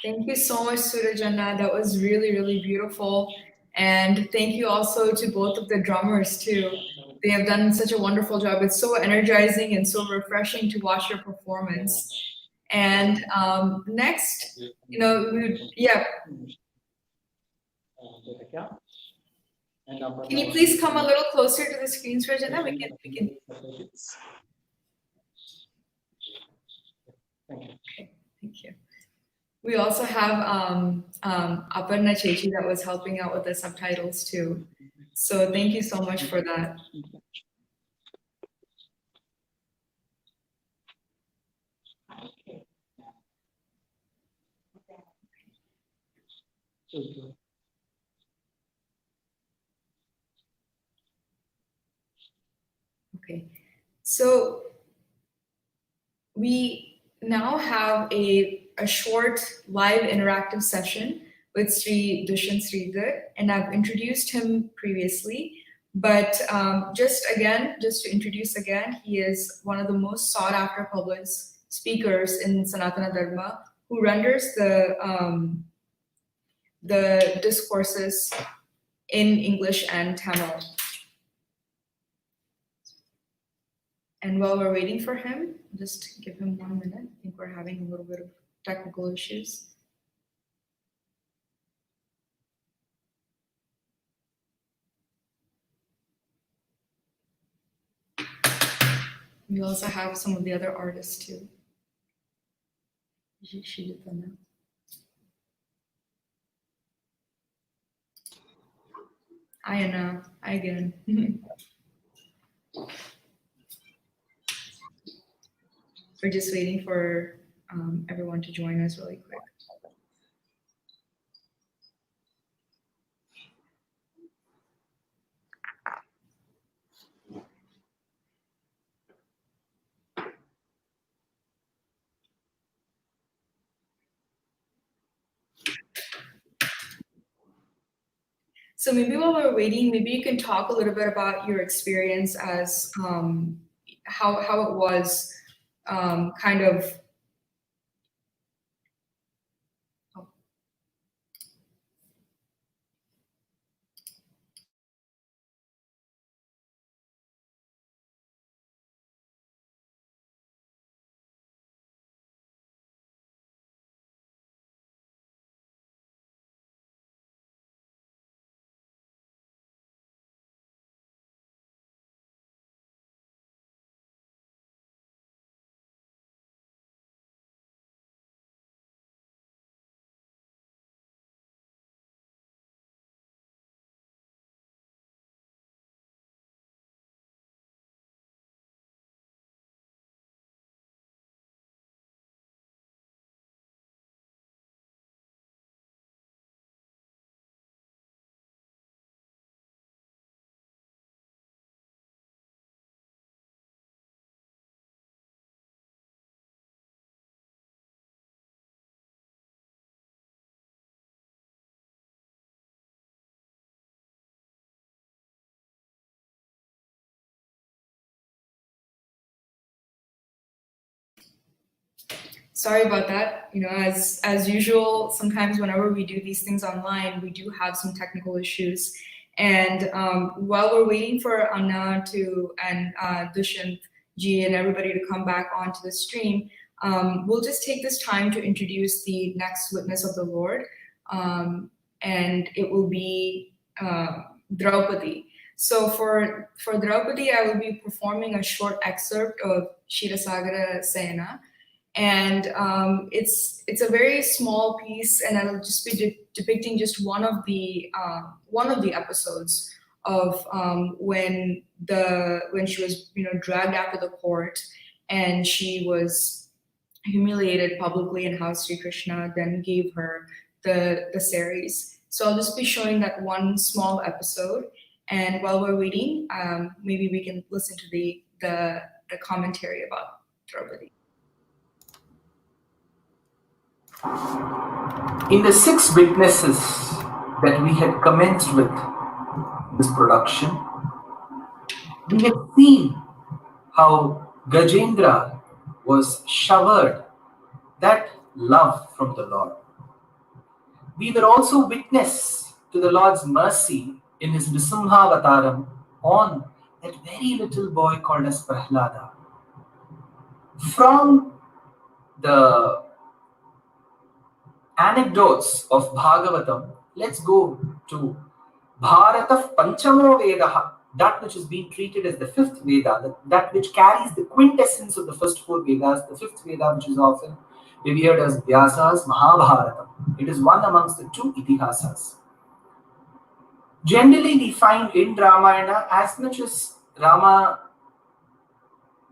Thank you so much, Sooraj Anna. That was really, really beautiful. And thank you also to both of the drummers too. They have done such a wonderful job. It's so energizing and so refreshing to watch your performance. And next, yeah. Can you please come a little closer to the screen, Sooraj Anna? We can. Okay, thank you. We also have Aparna Chechi that was helping out with the subtitles too. So thank you so much for that. Okay, so we now have a short live interactive session with Sri Dushyanth Sridhar, and I've introduced him previously, but just to introduce again, he is one of the most sought after public speakers in Sanatana Dharma, who renders the discourses in English and Tamil. And while we're waiting for him, just give him 1 minute. I think we're having a little bit of technical issues. We also have some of the other artists too. Shijith Nambiar. Hi Anna, hi again. We're just waiting for everyone to join us really quick. So maybe while we're waiting, maybe you can talk a little bit about your experience as how it was kind of. Sorry about that. You know, as usual, sometimes whenever we do these things online, we do have some technical issues. And while we're waiting for Anna and Dushyanth ji and everybody to come back onto the stream, we'll just take this time to introduce the next witness of the Lord, and it will be Draupadi. So for Draupadi, I will be performing a short excerpt of Kshirasagara Sena. And it's a very small piece, and I'll just be depicting just one of the episodes of when she was dragged out to the court, and she was humiliated publicly, and how Sri Krishna then gave her the saris. So I'll just be showing that one small episode, and while we're waiting, maybe we can listen to the commentary about Draupadi. In the 6 witnesses that we had commenced with this production, we had seen how Gajendra was showered that love from the Lord. We were also witness to the Lord's mercy in his Nrisimhavataram on that very little boy called as Prahalada. From the anecdotes of Bhagavatam, let's go to Bharata Panchamo Vedaha, that which is being treated as the 5th Veda, that which carries the quintessence of the first 4 Vedas, the 5th Veda, which is often revered as Vyasa's Mahabharata. It is one amongst the 2 Itihasas. Generally, we find in Ramayana, as much as Rama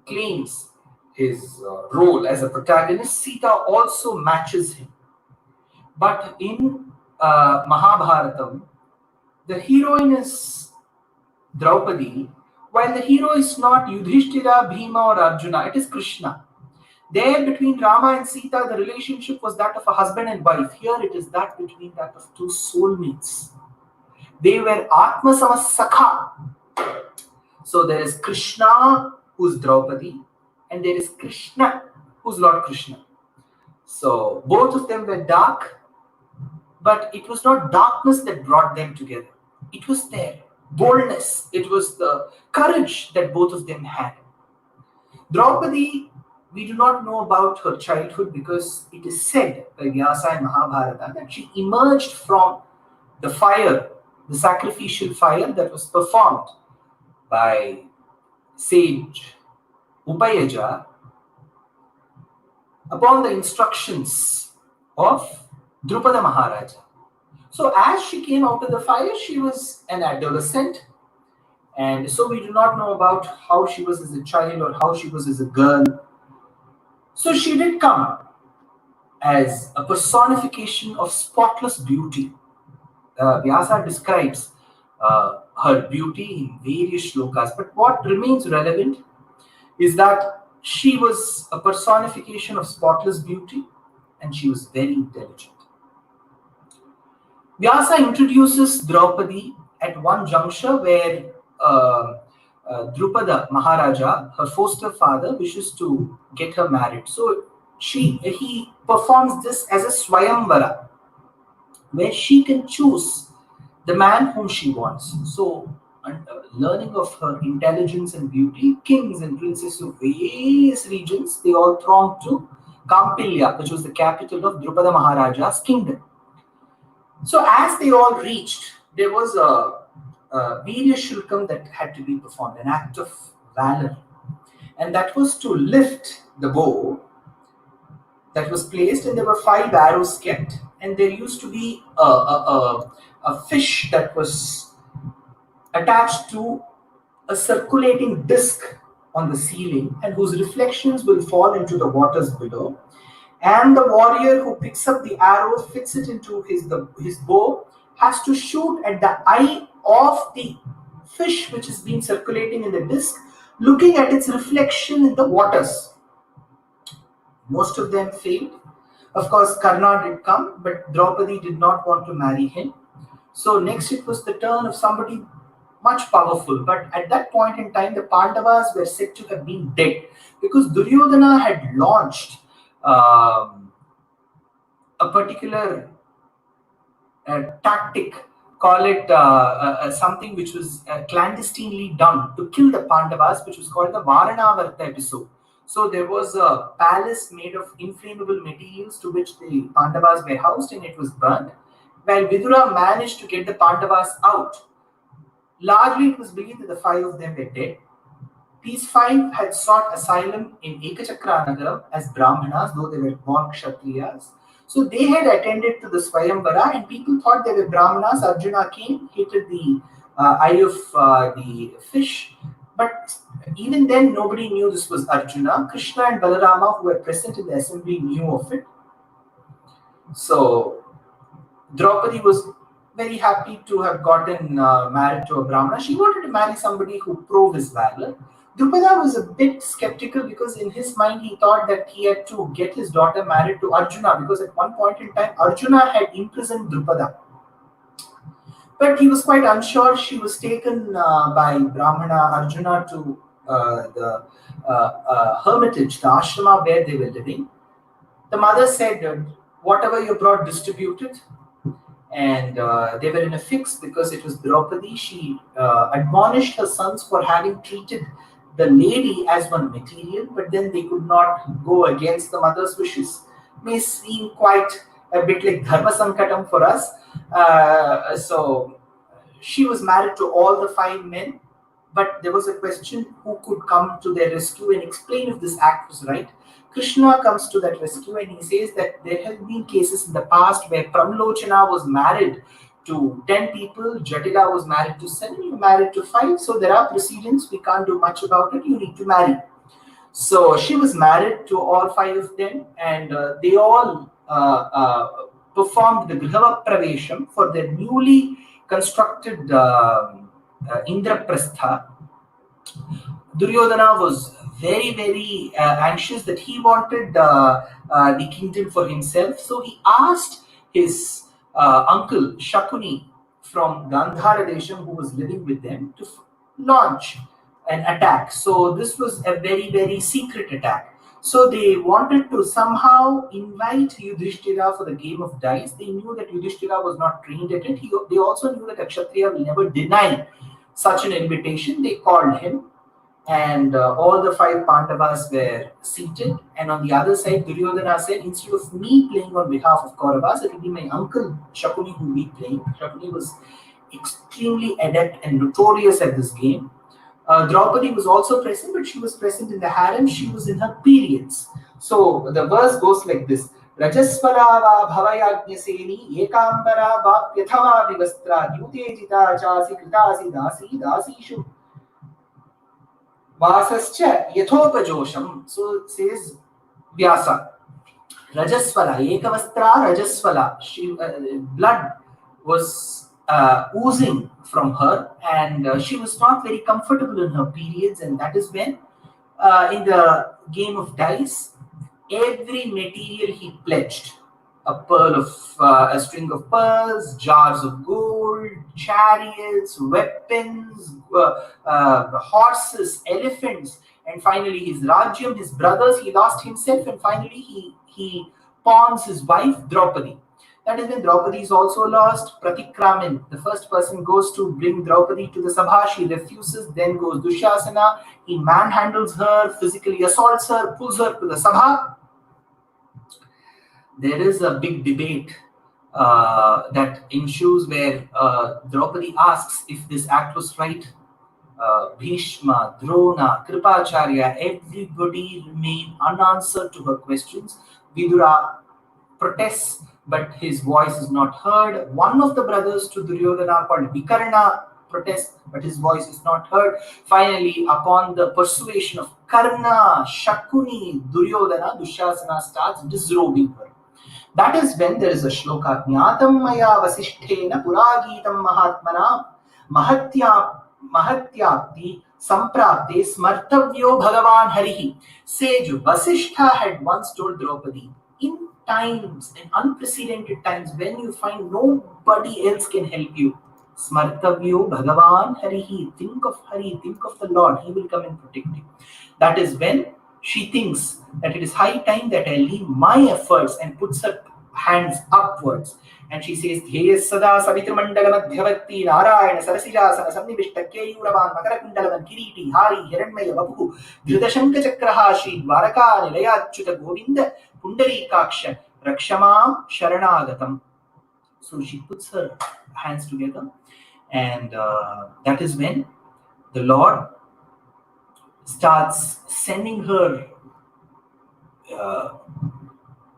claims his role as a protagonist, Sita also matches him. But in Mahabharatam, the heroine is Draupadi, while the hero is not Yudhishthira, Bhima or Arjuna, it is Krishna. There between Rama and Sita, the relationship was that of a husband and wife. Here it is that between that of 2 soulmates. They were Atma Samasakha. So there is Krishna, who's Draupadi, and there is Krishna, who's Lord Krishna. So both of them were dark, but it was not darkness that brought them together. It was their boldness. It was the courage that both of them had. Draupadi, we do not know about her childhood because it is said by Vyasa and Mahabharata that she emerged from the fire, the sacrificial fire that was performed by sage Upayaja upon the instructions of Drupada Maharaja. So as she came out of the fire, she was an adolescent, and so we do not know about how she was as a child or how she was as a girl. So she did come as a personification of spotless beauty. Vyasa describes her beauty in various shlokas, but what remains relevant is that she was a personification of spotless beauty, and she was very intelligent. Vyasa introduces Draupadi one juncture where Drupada Maharaja, her foster father, wishes to get her married. So he performs this as a Swayamvara, where she can choose the man whom she wants. So, learning of her intelligence and beauty, kings and princes of various regions, they all thronged to Kampilya, which was the capital of Drupada Maharaja's kingdom. So, as they all reached, there was a Veerya Shulkam that had to be performed, an act of valor. And that was to lift the bow that was placed, and there were 5 arrows kept, and there used to be a fish that was attached to a circulating disc on the ceiling, and whose reflections will fall into the waters below. And the warrior who picks up the arrow, fits it into his bow, has to shoot at the eye of the fish which has been circulating in the disc, looking at its reflection in the waters. Most of them failed. Of course, Karna did come, but Draupadi did not want to marry him. So next it was the turn of somebody much powerful. But at that point in time, the Pandavas were said to have been dead, because Duryodhana had launched a particular tactic, call it something which was clandestinely done to kill the Pandavas, which was called the Varanavarta episode. So there was a palace made of inflammable materials to which the Pandavas were housed, and it was burnt. While Vidura managed to get the Pandavas out, largely it was believed that the 5 of them were dead. These 5 had sought asylum in Ekachakra Nagaram as Brahmanas, though they were born Kshatriyas. So they had attended to the Swayamvara, and people thought they were Brahmanas. Arjuna came, hated the eye of the fish. But even then, nobody knew this was Arjuna. Krishna and Balarama, who were present in the assembly, knew of it. So Draupadi was very happy to have gotten married to a Brahmana. She wanted to marry somebody who proved his valor. Drupada was a bit skeptical, because in his mind he thought that he had to get his daughter married to Arjuna, because at one point in time Arjuna had imprisoned Drupada. But he was quite unsure. She was taken by Brahmana Arjuna to the hermitage, the ashrama where they were living. The mother said, whatever you brought, distribute it. And they were in a fix because it was Draupadi. She admonished her sons for having treated the lady as one material, but then they could not go against the mother's wishes. May seem quite a bit like Dharma Sankatam for us. So she was married to all the 5 men, but there was a question who could come to their rescue and explain if this act was right. Krishna comes to that rescue, and he says that there have been cases in the past where Pramlochana was married to 10 people, Jatila was married to 7, you married to 5. So there are precedents, we can't do much about it, you need to marry. So she was married to all 5 of them, and they all performed the Grihava Pravesham for their newly constructed Indraprastha. Duryodhana was very, very anxious that he wanted the kingdom for himself. So he asked his uncle Shakuni from Gandhara Desham, who was living with them, to launch an attack. So this was a very, very secret attack. So they wanted to somehow invite Yudhishthira for the game of dice. They knew that Yudhishthira was not trained at it. They also knew that a Kshatriya will never deny such an invitation. They called him, and all the 5 Pandavas were seated. And on the other side, Duryodhana said, instead of me playing on behalf of Kauravas, it will be my uncle Shakuni who will be playing. Shakuni was extremely adept and notorious at this game. Draupadi was also present, but she was present in the harem. She was in her periods. So the verse goes like this: Rajasvala va bhavayajnaseni ekambara va pyathava vivastra yutejita chasi kritasi dasi dasishu vasascha yathopajosham. So says Vyasa. Rajasvala, ekavastra Rajasvala. She blood was oozing from her, and she was not very comfortable in her periods, and that is when in the game of dice, every material he pledged: a pearl of a string of pearls, jars of gold, chariots, weapons, horses, elephants, and finally his Rajyam, his brothers, he lost himself, and finally he pawns his wife Draupadi. That is when Draupadi is also lost. Pratikraman, the first person, goes to bring Draupadi to the Sabha. She refuses. Then goes Dushyasana. He manhandles her, physically assaults her, pulls her to the Sabha. There is a big debate that ensues where Draupadi asks if this act was right. Bhishma, Drona, Kripacharya, everybody remained unanswered to her questions. Vidura protests, but his voice is not heard. One of the brothers to Duryodhana, called Vikarna, protests, but his voice is not heard. Finally, upon the persuasion of Karna, Shakuni, Duryodhana, Dushyasana starts disrobing her. That is when there is a shloka, Jnatam maya vasishtena puragitam mahatmana mahatyapti samprapte smartavyo bhagavan harihi. Sage Vasishtha had once told Draupadi, in times, in unprecedented times, when you find nobody else can help you, smartavyo bhagavan harihi, think of Hari, think of the Lord, he will come and protect you. That is when she thinks that it is high time that I leave my efforts, and puts her hands upwards. And she says, Dhyaya sada savitramandala madhyavatti narayana sarasijasana samnivishta keyuravan makarakundalavan kiriti hari hiranmaya vapu dhridashanka chakrahashi dwaraka nilayachyuta govinda pundarikaksha rakshamam sharanagatam. So she puts her hands together, and that is when the Lord starts sending her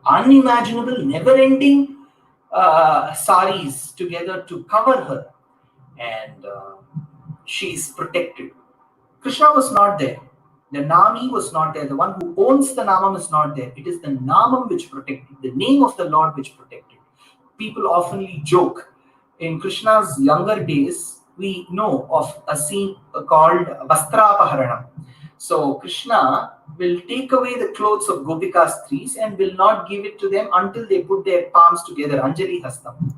unimaginable, never-ending saris together to cover her, and she is protected. Krishna was not there. The Nami was not there. The one who owns the Namam is not there. It is the Namam which protected, the name of the Lord which protected. People oftenly joke. In Krishna's younger days, we know of a scene called Vastrapaharanam. So Krishna will take away the clothes of Gopika Stris and will not give it to them until they put their palms together, Anjali Hastam.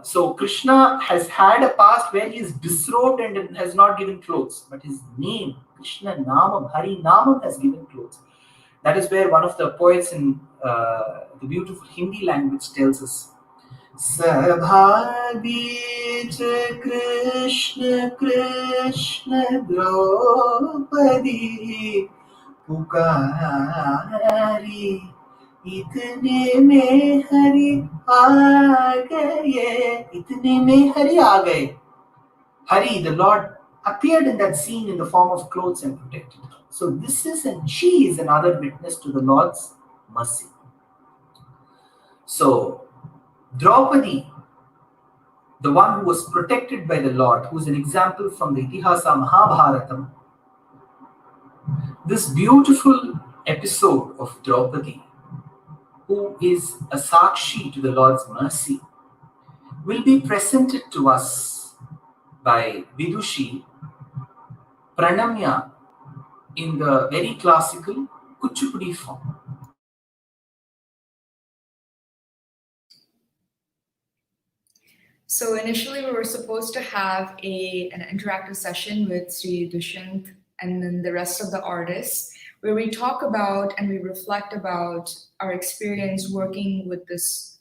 So Krishna has had a past where he is disrobed and has not given clothes, but his name, Krishna Namam, Hari Namam, has given clothes. That is where one of the poets in the beautiful Hindi language tells us, Sabha beech Krishna Krishna Draupadi pukari itne mein Hari aa gaye, itne mein Hari aa gaye. Hari, the Lord, appeared in that scene in the form of clothes and protected. So this is, and she is another witness to the Lord's mercy. So Draupadi, the one who was protected by the Lord, who is an example from the Itihasa Mahabharatam, this beautiful episode of Draupadi, who is a SＡKSHI to the Lord's mercy, will be presented to us by Vidushi Pranamya in the very classical Kuchipudi form. So initially we were supposed to have an interactive session with Sri Dushyanth and then the rest of the artists, where we talk about and we reflect about our experience working with this,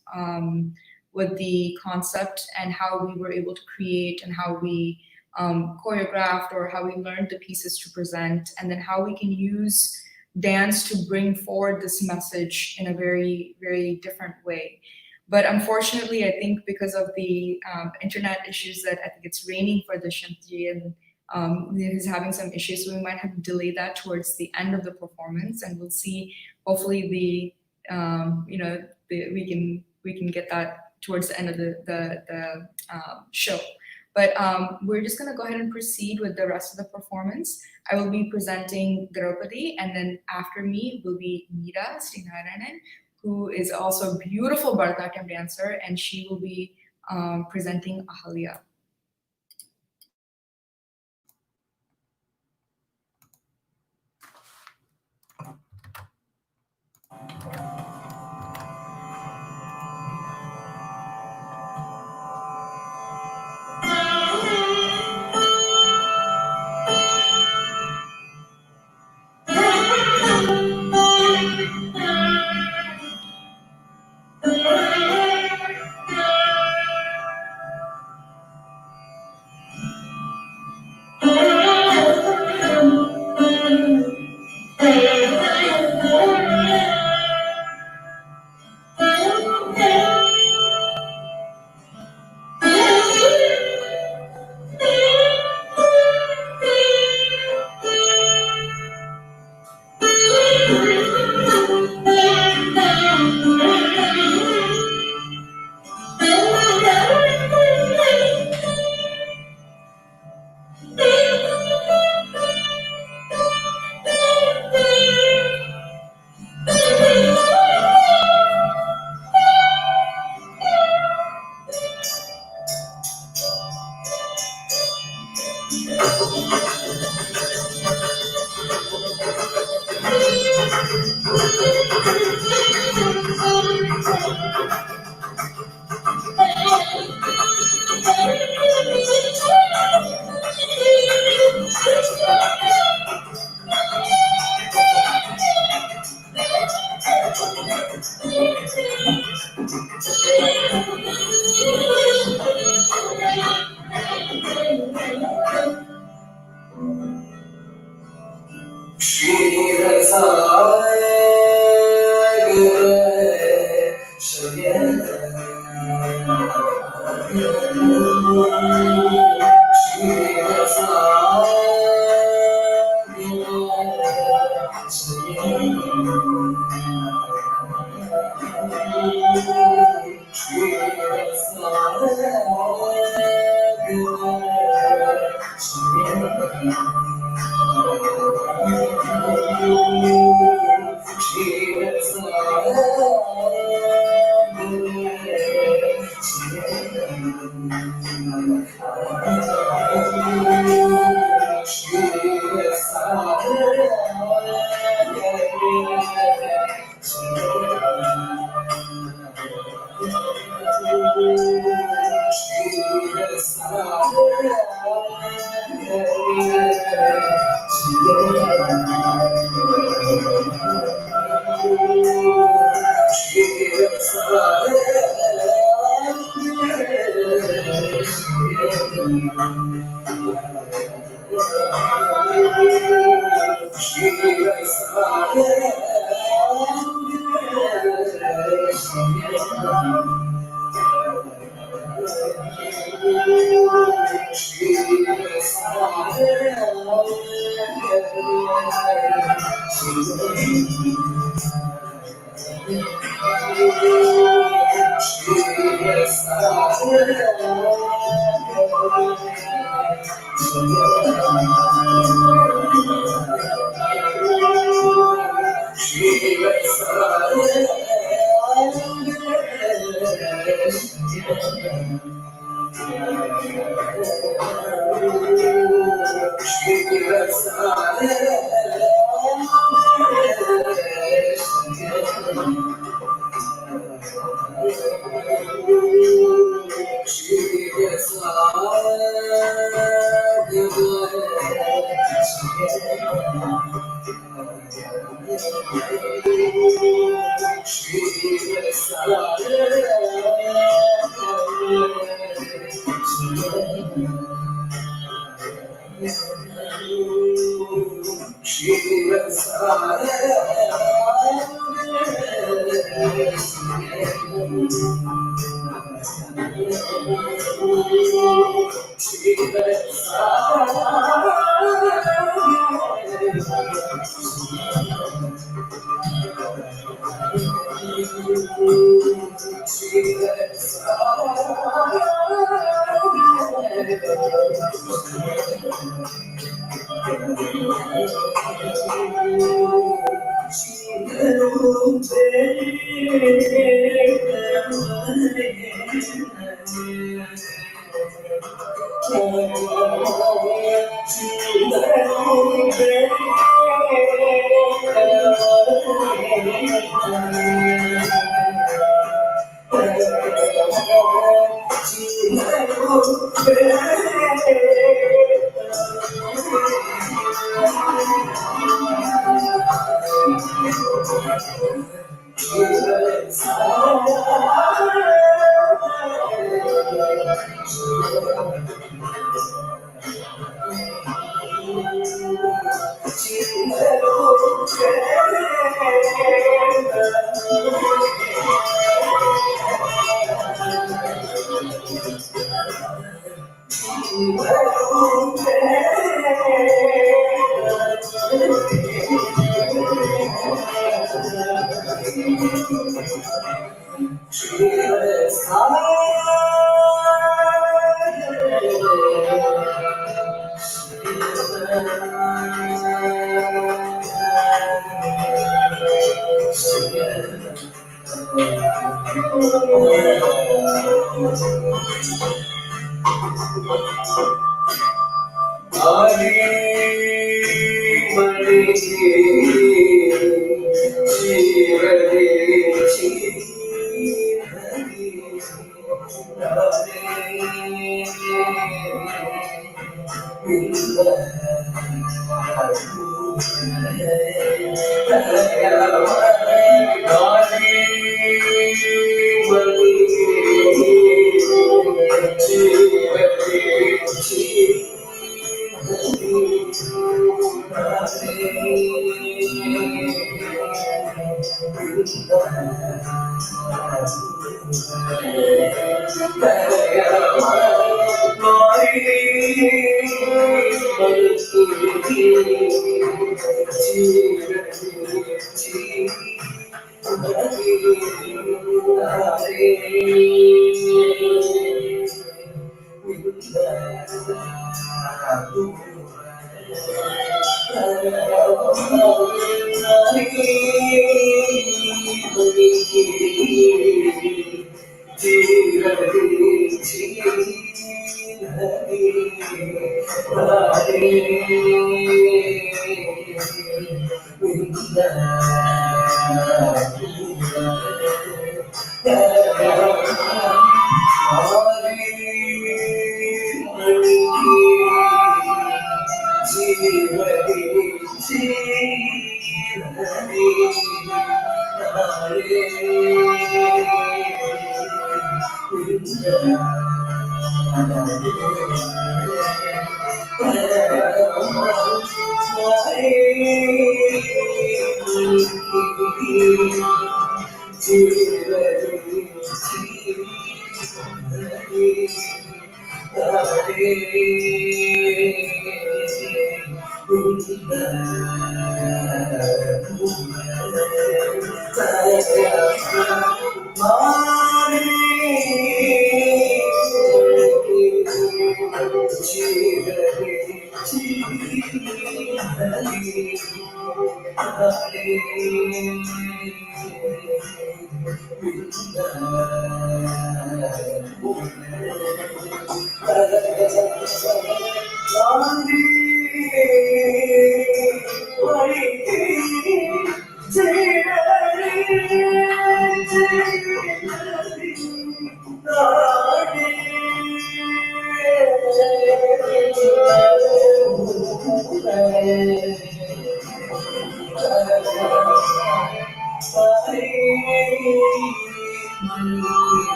with the concept, and how we were able to create, and how we choreographed, or how we learned the pieces to present, and then how we can use dance to bring forward this message in a very, very different way. But unfortunately, I think because of the internet issues, that I think it's raining for the Shanti, and he's having some issues, so we might have to delay that towards the end of the performance, and we'll see. Hopefully, we can get that towards the end of the show. But we're just gonna go ahead and proceed with the rest of the performance. I will be presenting Draupadi, and then after me will be Meera Sreenarayanan, who is also a beautiful Bharatanatyam dancer, and she will be presenting Ahalya.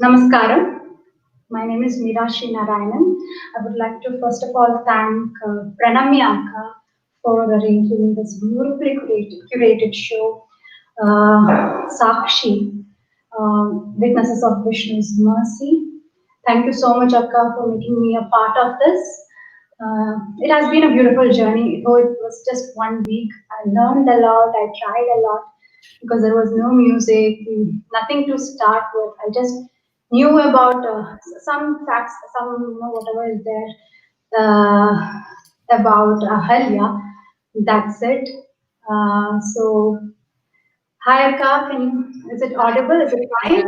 Namaskaram. My name is Meera Sreenarayanan. I would like to first of all thank Pranamya for arranging this beautifully curated show, SＡKSHI, Witnesses of Vishnu's Mercy. Thank you so much, Akka, for making me a part of this. It has been a beautiful journey, though it was just 1 week. I learned a lot, I tried a lot because there was no music, nothing to start with. I just knew about some facts, some whatever is there about Ahalya. That's it. So, hi Akka, is it audible? Is it fine?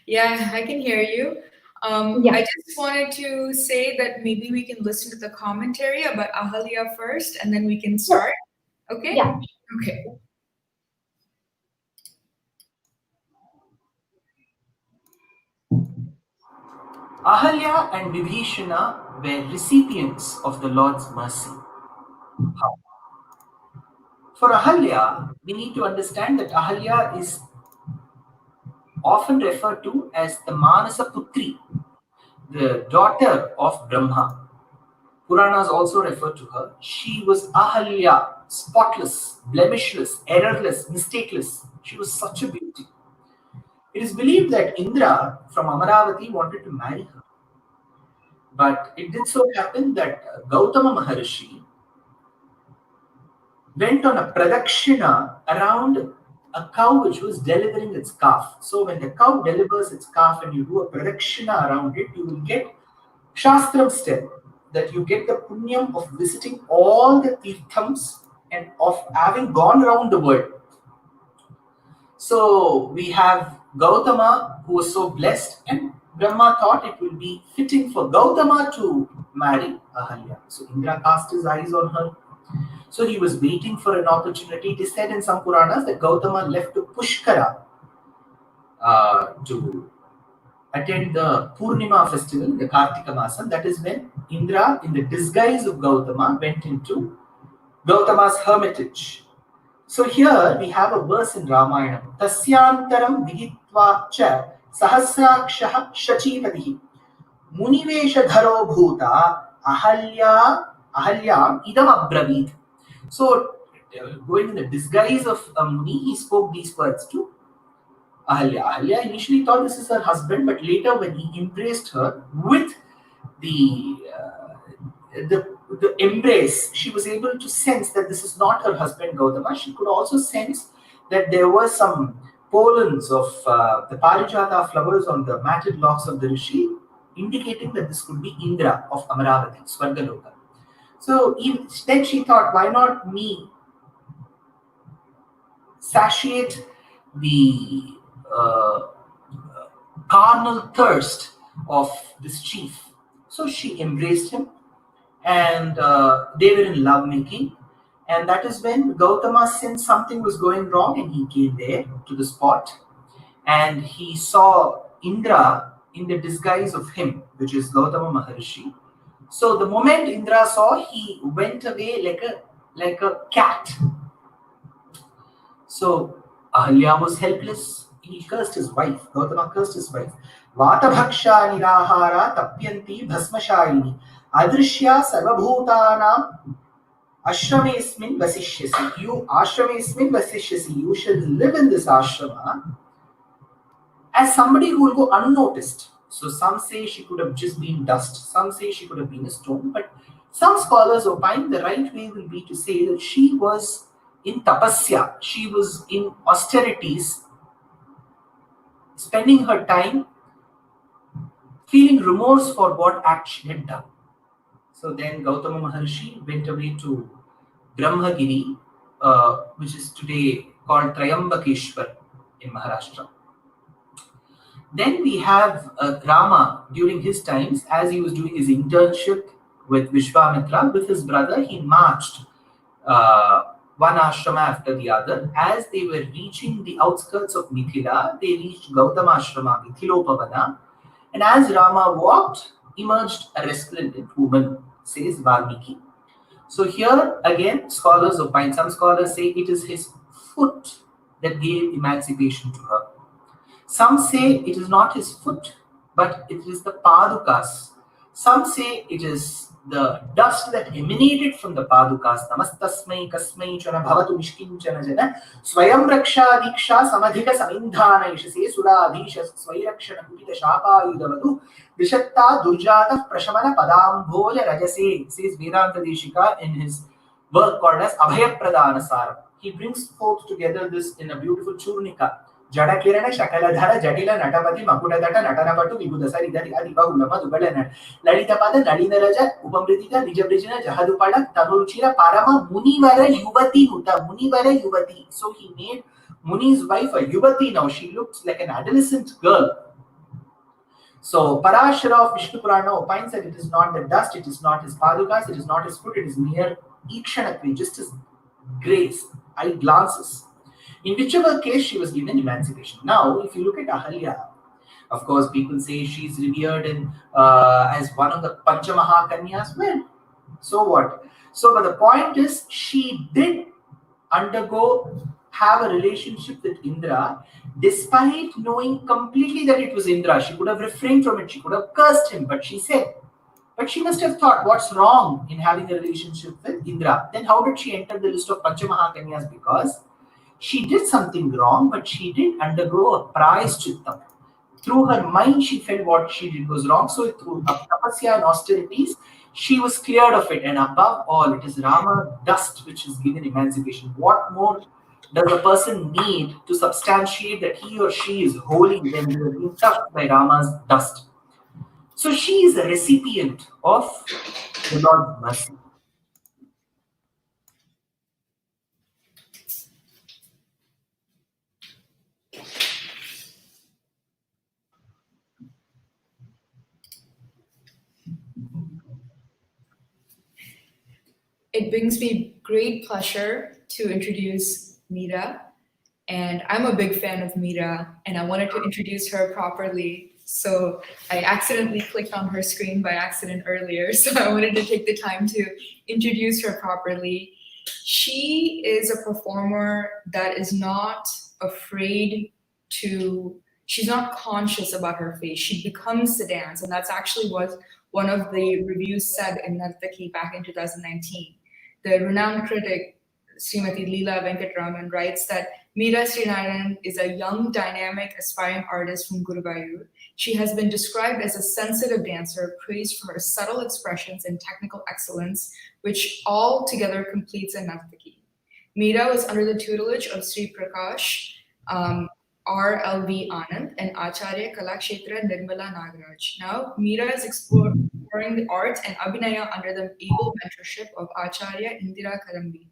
Yeah, I can hear you. Yeah. I just wanted to say that maybe we can listen to the commentary about Ahalya first, and then we can start. Okay? Yeah. Okay. Ahalya and Vibheeshana were recipients of the Lord's mercy. How? For Ahalya, we need to understand that Ahalya is often referred to as the Manasa Putri, the daughter of Brahma. Puranas also refer to her. She was Ahalya, spotless, blemishless, errorless, mistakeless. She was such a beauty. It is believed that Indra from Amaravati wanted to marry her. But it did so happen that Gautama Maharshi went on a pradakshina around a cow which was delivering its calf. So when the cow delivers its calf and you do a pradakshina around it, you will get Shastram step that you get the punyam of visiting all the tirthams and of having gone around the world. So we have Gautama who was so blessed, and Brahma thought it will be fitting for Gautama to marry Ahalya. So Indra cast his eyes on her. So he was waiting for an opportunity. It is said in some Puranas that Gautama left to Pushkara to attend the Purnima festival, the Kartika Masam. That is when Indra, in the disguise of Gautama, went into Gautama's hermitage. So here we have a verse in Ramayana. Tasyantaram viditva cha sahasrakshaha shachipatihi munivesha dharo bhuta ahalyam idam abravit. So going in the disguise of a Muni, he spoke these words to Ahalya. Ahalya initially thought this is her husband, but later when he embraced her with the embrace, she was able to sense that this is not her husband Gautama. She could also sense that there were some pollens of the Parijata flowers on the matted locks of the Rishi, indicating that this could be Indra of Amaravati, Swargaloka. So then she thought, why not me satiate the carnal thirst of this chief? So she embraced him, and they were in lovemaking. And that is when Gautama sensed something was going wrong, and he came there to the spot, and he saw Indra in the disguise of him, which is Gautama Maharshi. So the moment Indra saw, he went away like a cat. So Ahalya was helpless. He cursed his wife. Gautama cursed his wife. Vatabhaksha nirahara tapyanti bhasmashayini adrishya sarvabhutanam ashramesmin vasishyasi. You ashramesmin vasishyasi. You shall live in this ashrama as somebody who will go unnoticed. So some say she could have just been dust. Some say she could have been a stone. But some scholars opine the right way will be to say that she was in tapasya. She was in austerities, spending her time feeling remorse for what act she had done. So then Gautama Maharshi went away to Brahmagiri, which is today called Trayambakeshwar in Maharashtra. Then we have Rama during his times, as he was doing his internship with Vishwamitra, with his brother, he marched one ashrama after the other. As they were reaching the outskirts of Mithila, they reached Gautama Ashrama, Mithilopavana, and as Rama walked, emerged a resplendent woman, says Valmiki. So here again, scholars opine. Some scholars say it is his foot that gave emancipation to her. Some say it is not his foot, but it is the padukas. Some say it is the dust that emanated from the padukas. Namastasmai kasmai chana bhavatu mishkinchana jana swayam raksha diksha samadhika samindhana ishase suradhisha swairakshana kupita shapayudavadu vishatta durjata prashamana padambhoja rajase, says Vedanta Deshika in his work called as Abhayapradana Saram. He brings forth together this in a beautiful Churnika. Jada Kirana Shakaladhara Jatila Natapati Makudadata Natanapatu Vibudasari Adipa Ulama Dubalana Laditapada Ladina Raja Upamritika Dijabrijana Jahadupada Tanuruchira Parama Munivara Yuvati Nuta Munivara Yuvati. So he made Muni's wife a Yuvati now. She looks like an adolescent girl. So Parashara of Vishnu Purana opines that it is not the dust, it is not his padukas, it is not his foot, it is mere Ikshanatvi, just his grace, eye glances. In whichever case she was given emancipation. Now, if you look at Ahalya, of course, people say she's revered as one of the Panchamahakanyas. Well, so what? So, but the point is, she did have a relationship with Indra, despite knowing completely that it was Indra. She could have refrained from it, she could have cursed him, but she said, but she must have thought, what's wrong in having a relationship with Indra? Then how did she enter the list of Panchamahakanyas? Because she did something wrong, but she did undergo a prayashchittam. Through her mind, she felt what she did was wrong. So through tapasya and austerities, she was cleared of it. And above all, it is Rama's dust which is given emancipation. What more does a person need to substantiate that he or she is holy when they are being touched by Rama's dust? So she is a recipient of the Lord's mercy. It brings me great pleasure to introduce Meera. And I'm a big fan of Meera, and I wanted to introduce her properly. So I accidentally clicked on her screen by accident earlier. So I wanted to take the time to introduce her properly. She is a performer that is not afraid to, she's not conscious about her face. She becomes the dance. And that's actually what one of the reviews said in Nartaki back in 2019. The renowned critic, Srimati Leela Venkataraman, writes that Meera Sreenarayanan is a young, dynamic, aspiring artist from Guruvayur. She has been described as a sensitive dancer, praised for her subtle expressions and technical excellence, which all together completes a Nartaki. Meera was under the tutelage of Sri Prakash, R.L.V. Anand, and Acharya Kalakshetra Nirmala Nagaraj. Now, Meera is exploring the art and Abhinaya under the able mentorship of Acharya Indira Kadambi.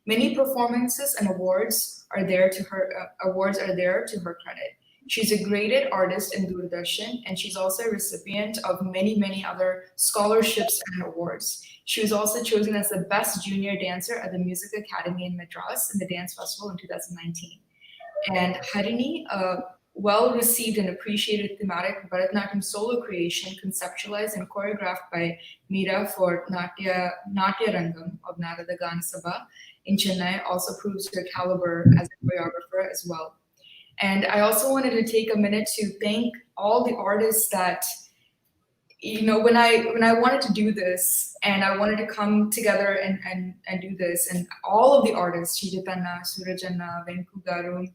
Many performances and awards are there to her credit. She's a graded artist in Doordarshan, and she's also a recipient of many other scholarships and awards. She was also chosen as the best junior dancer at the Music Academy in Madras in the Dance Festival in 2019. And Harini, a well-received and appreciated thematic Bharatanatyam solo creation conceptualized and choreographed by Meera for Natya Rangam of Narada Gana Sabha in Chennai, also proves her caliber as a choreographer as well. And I also wanted to take a minute to thank all the artists that, you know, when I wanted to do this and I wanted to come together and do this, and all of the artists, Shijith Nambiar, Sooraj Irinjalakuda,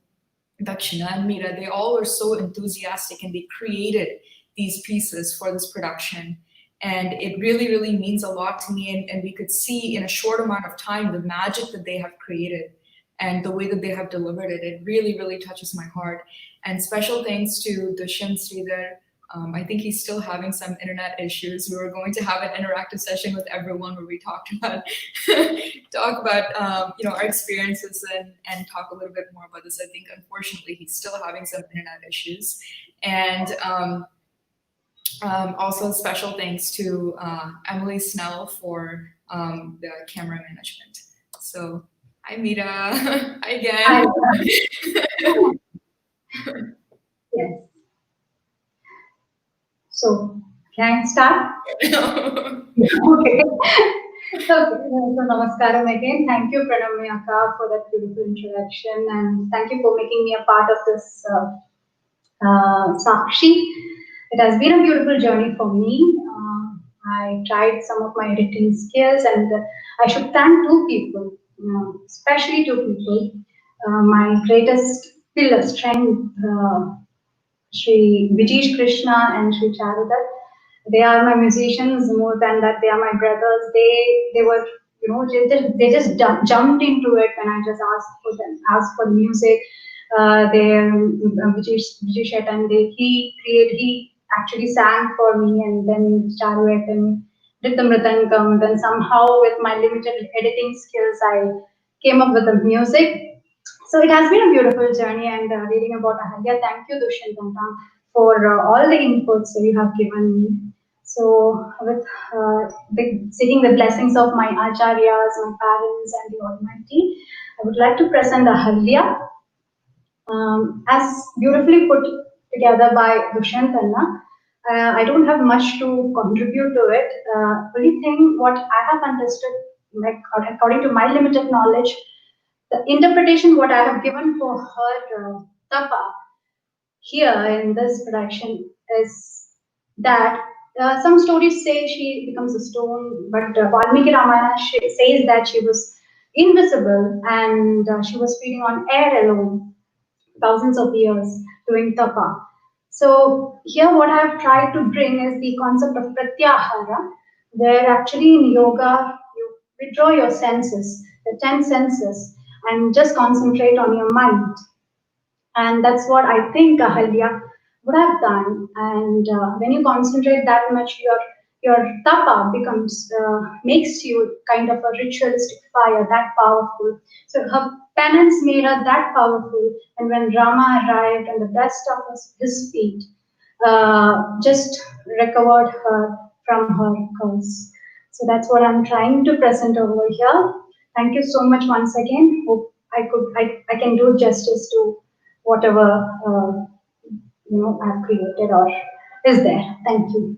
Dakshina and Meera, they all were so enthusiastic and they created these pieces for this production. And it really means a lot to me. And we could see in a short amount of time the magic that they have created and the way that they have delivered it. It really touches my heart. And special thanks to Dushyanth Sridhar. I think he's still having some internet issues. We were going to have an interactive session with everyone where we talked about our experiences and talk a little bit more about this. I think unfortunately he's still having some internet issues. And also special thanks to Emily Snell for the camera management. So hi Meera, hi again. Hi. Yes. So, can I start? Okay. So, namaskaram again. Thank you, Pranamya for that beautiful introduction, and thank you for making me a part of this SＡKSHI. It has been a beautiful journey for me. I tried some of my editing skills, and I should thank two people, especially two people. My greatest pillar strength, Shri Vijay Krishna and Shri Charita. They are my musicians. More than that, they are my brothers. They were, they just jumped into it when I just asked for the music. Vijay Shet, and he actually sang for me, and then Charuet and did the mridangam. Then somehow with my limited editing skills, I came up with the music. So it has been a beautiful journey, and reading about Ahalya. Thank you, Dushyanth, for all the inputs that you have given me. So, with seeking the blessings of my acharyas, my parents, and the Almighty, I would like to present Ahalya, as beautifully put together by Dushyanth. I don't have much to contribute to it. Only thing what I have understood, like according to my limited knowledge, the interpretation what I have given for her tapa here in this production is that some stories say she becomes a stone, but Valmiki Ramayana says that she was invisible and she was feeding on air alone thousands of years doing tapa. So here what I have tried to bring is the concept of pratyahara, where actually in yoga you withdraw your senses, the 10 senses, and just concentrate on your mind. And that's what I think Ahalya would have done. And when you concentrate that much, your tapa becomes makes you kind of a ritualistic fire that powerful. So her penance made her that powerful. And when Rama arrived on the dust of his feet, just recovered her from her curse. So that's what I'm trying to present over here. Thank you so much once again. Hope I can do justice to whatever I've created or is there. Thank you.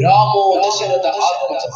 Ramo Dasharatha Atmaja.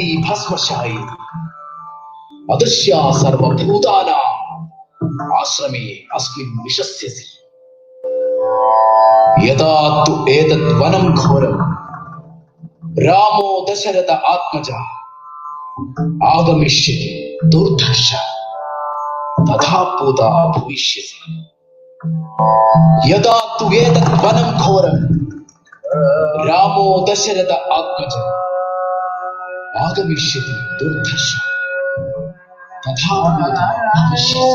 भवति भस्मशायी अदृश्या सर्वभूतानां आश्रमे अस्मिन् विशस्यसि यदा तु एतद् वनं घोरं रामो दशरथ आत्मजा आगमिष्यति दुर्धर्ष तथा पूता भविष्यसि यदा तु एतद् वनं घोरं रामो दशरथ आत्मजा आगमिष्यति दुर्धर्ष तथा पूता भविष्यसि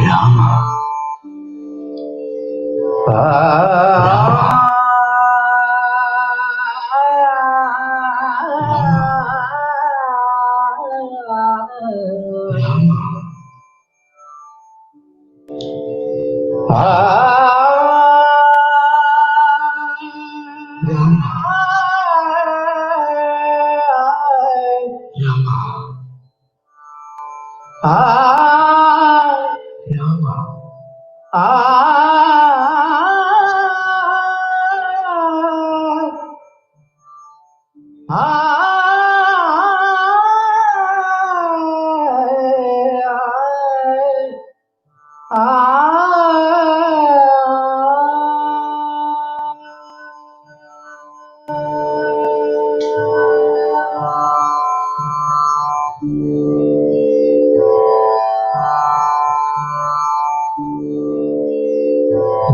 राम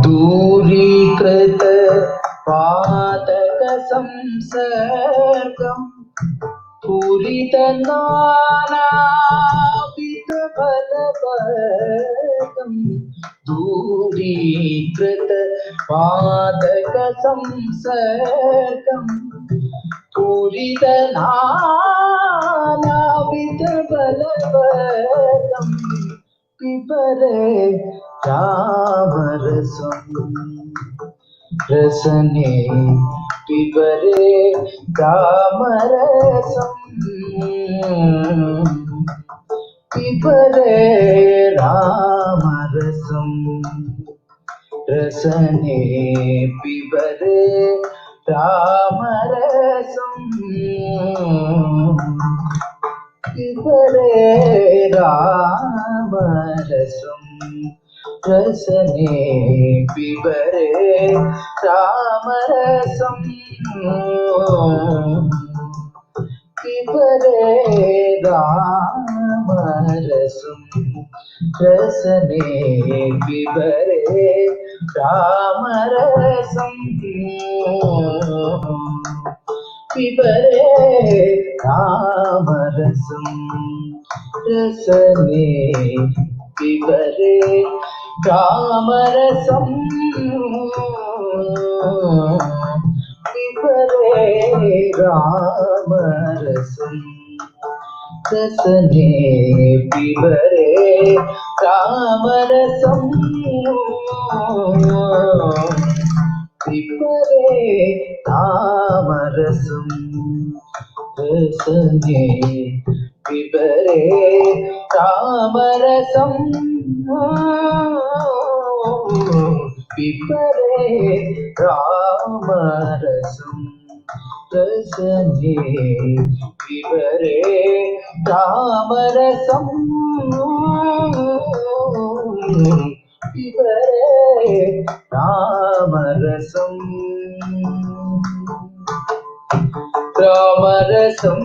दूरीकृत पातक संसर्गं पूरितनानाविध फलवर्गं दूरीकृत पातक संसर्गं पूरितनानाविध फलवर्गं पिबरे रामरसं रसने पिबरे रामरसं पिबरे रामरसं रसने पिबरे रामरसं पिबरे रामरसं रसने पिबरे रामरसं पिबरे रामरसं रसने पिबरे रामरसं पिबरे रामरसं रसने पिबरे रामरसं पिबरे रामरसं रसने पिबरे रामरसं पिबरे रामरसं रसने पिबरे रामरसं पिबरे रामरसं रसने पिबरे रामरसं पिबरे रामरसं रामरसं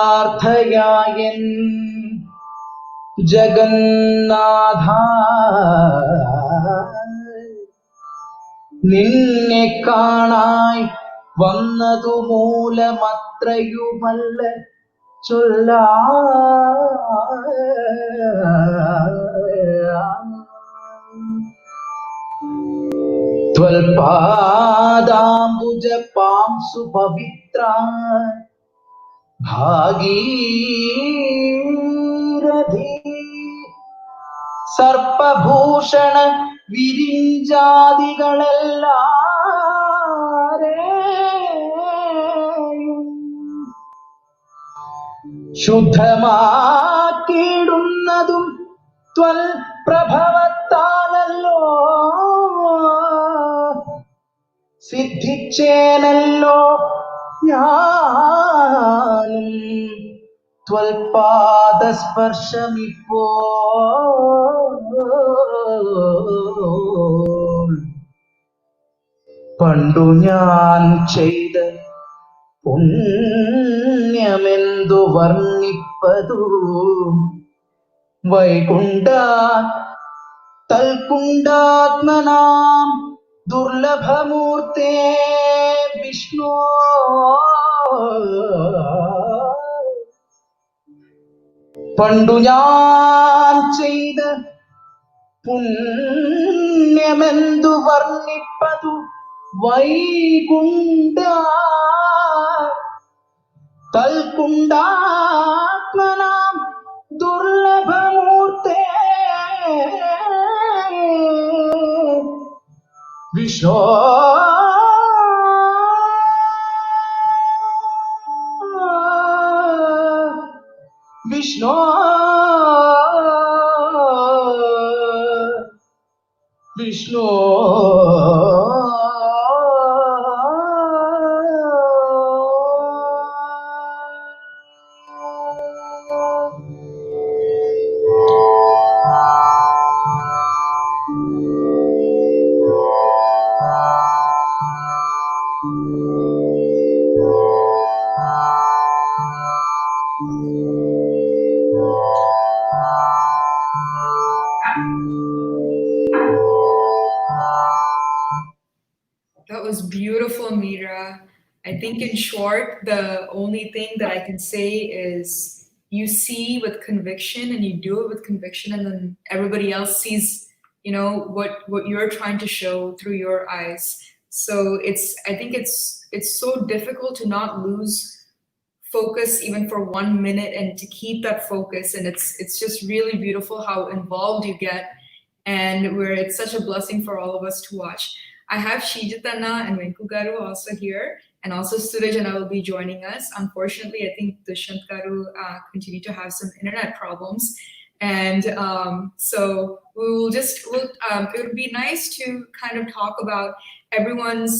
കൃതാർത്ഥയായൻ ജഗന്നാഥ നിന്നെ കാണായി വന്നതു മൂലമത്രയുമല്ല ചൊല്ലാ ത്വൽപാദാംബുജ പാംസു പവിത്ര ഭാഗീരഥി സർപ്പഭൂഷണ വിരിഞ്ചാദികളെല്ലാരെയും ശുദ്ധമാക്കിയിടുന്നതും ത്വൽ പ്രഭവത്താനല്ലോ സിദ്ധിച്ചേനല്ലോ ഞാനും ത്വൽപാദസ്പർശമിപ്പോ പണ്ടു ഞാൻ ചെയ്ത പുണ്യമെന്തു വർണ്ണിപ്പതു വൈകുണ്ഠ തൽകുണ്ടാത്മനാം ദുർലഭമൂർത്തേ വിഷ്ണു പണ്ടു ഞാൻ ചെയ്ത പുണ്യമെന്തു വർണ്ണിപ്പതു Vaikuntha തൽകുണ്ടാത്മനാം ദുർലഭമൂർത്തേ Vishnu Vishnu Vishnu That was beautiful, Meera. I think in short, the only thing that I can say is you see with conviction and you do it with conviction, and then everybody else sees, you know, what you're trying to show through your eyes. So I think it's so difficult to not lose focus even for 1 minute and to keep that focus. And it's just really beautiful how involved you get, and where it's such a blessing for all of us to watch. I have Shijith and Venku Garu also here, and also Sooraj and I will be joining us. Unfortunately, I think Dushyanth Garu continue to have some internet problems. And so it would be nice to kind of talk about everyone's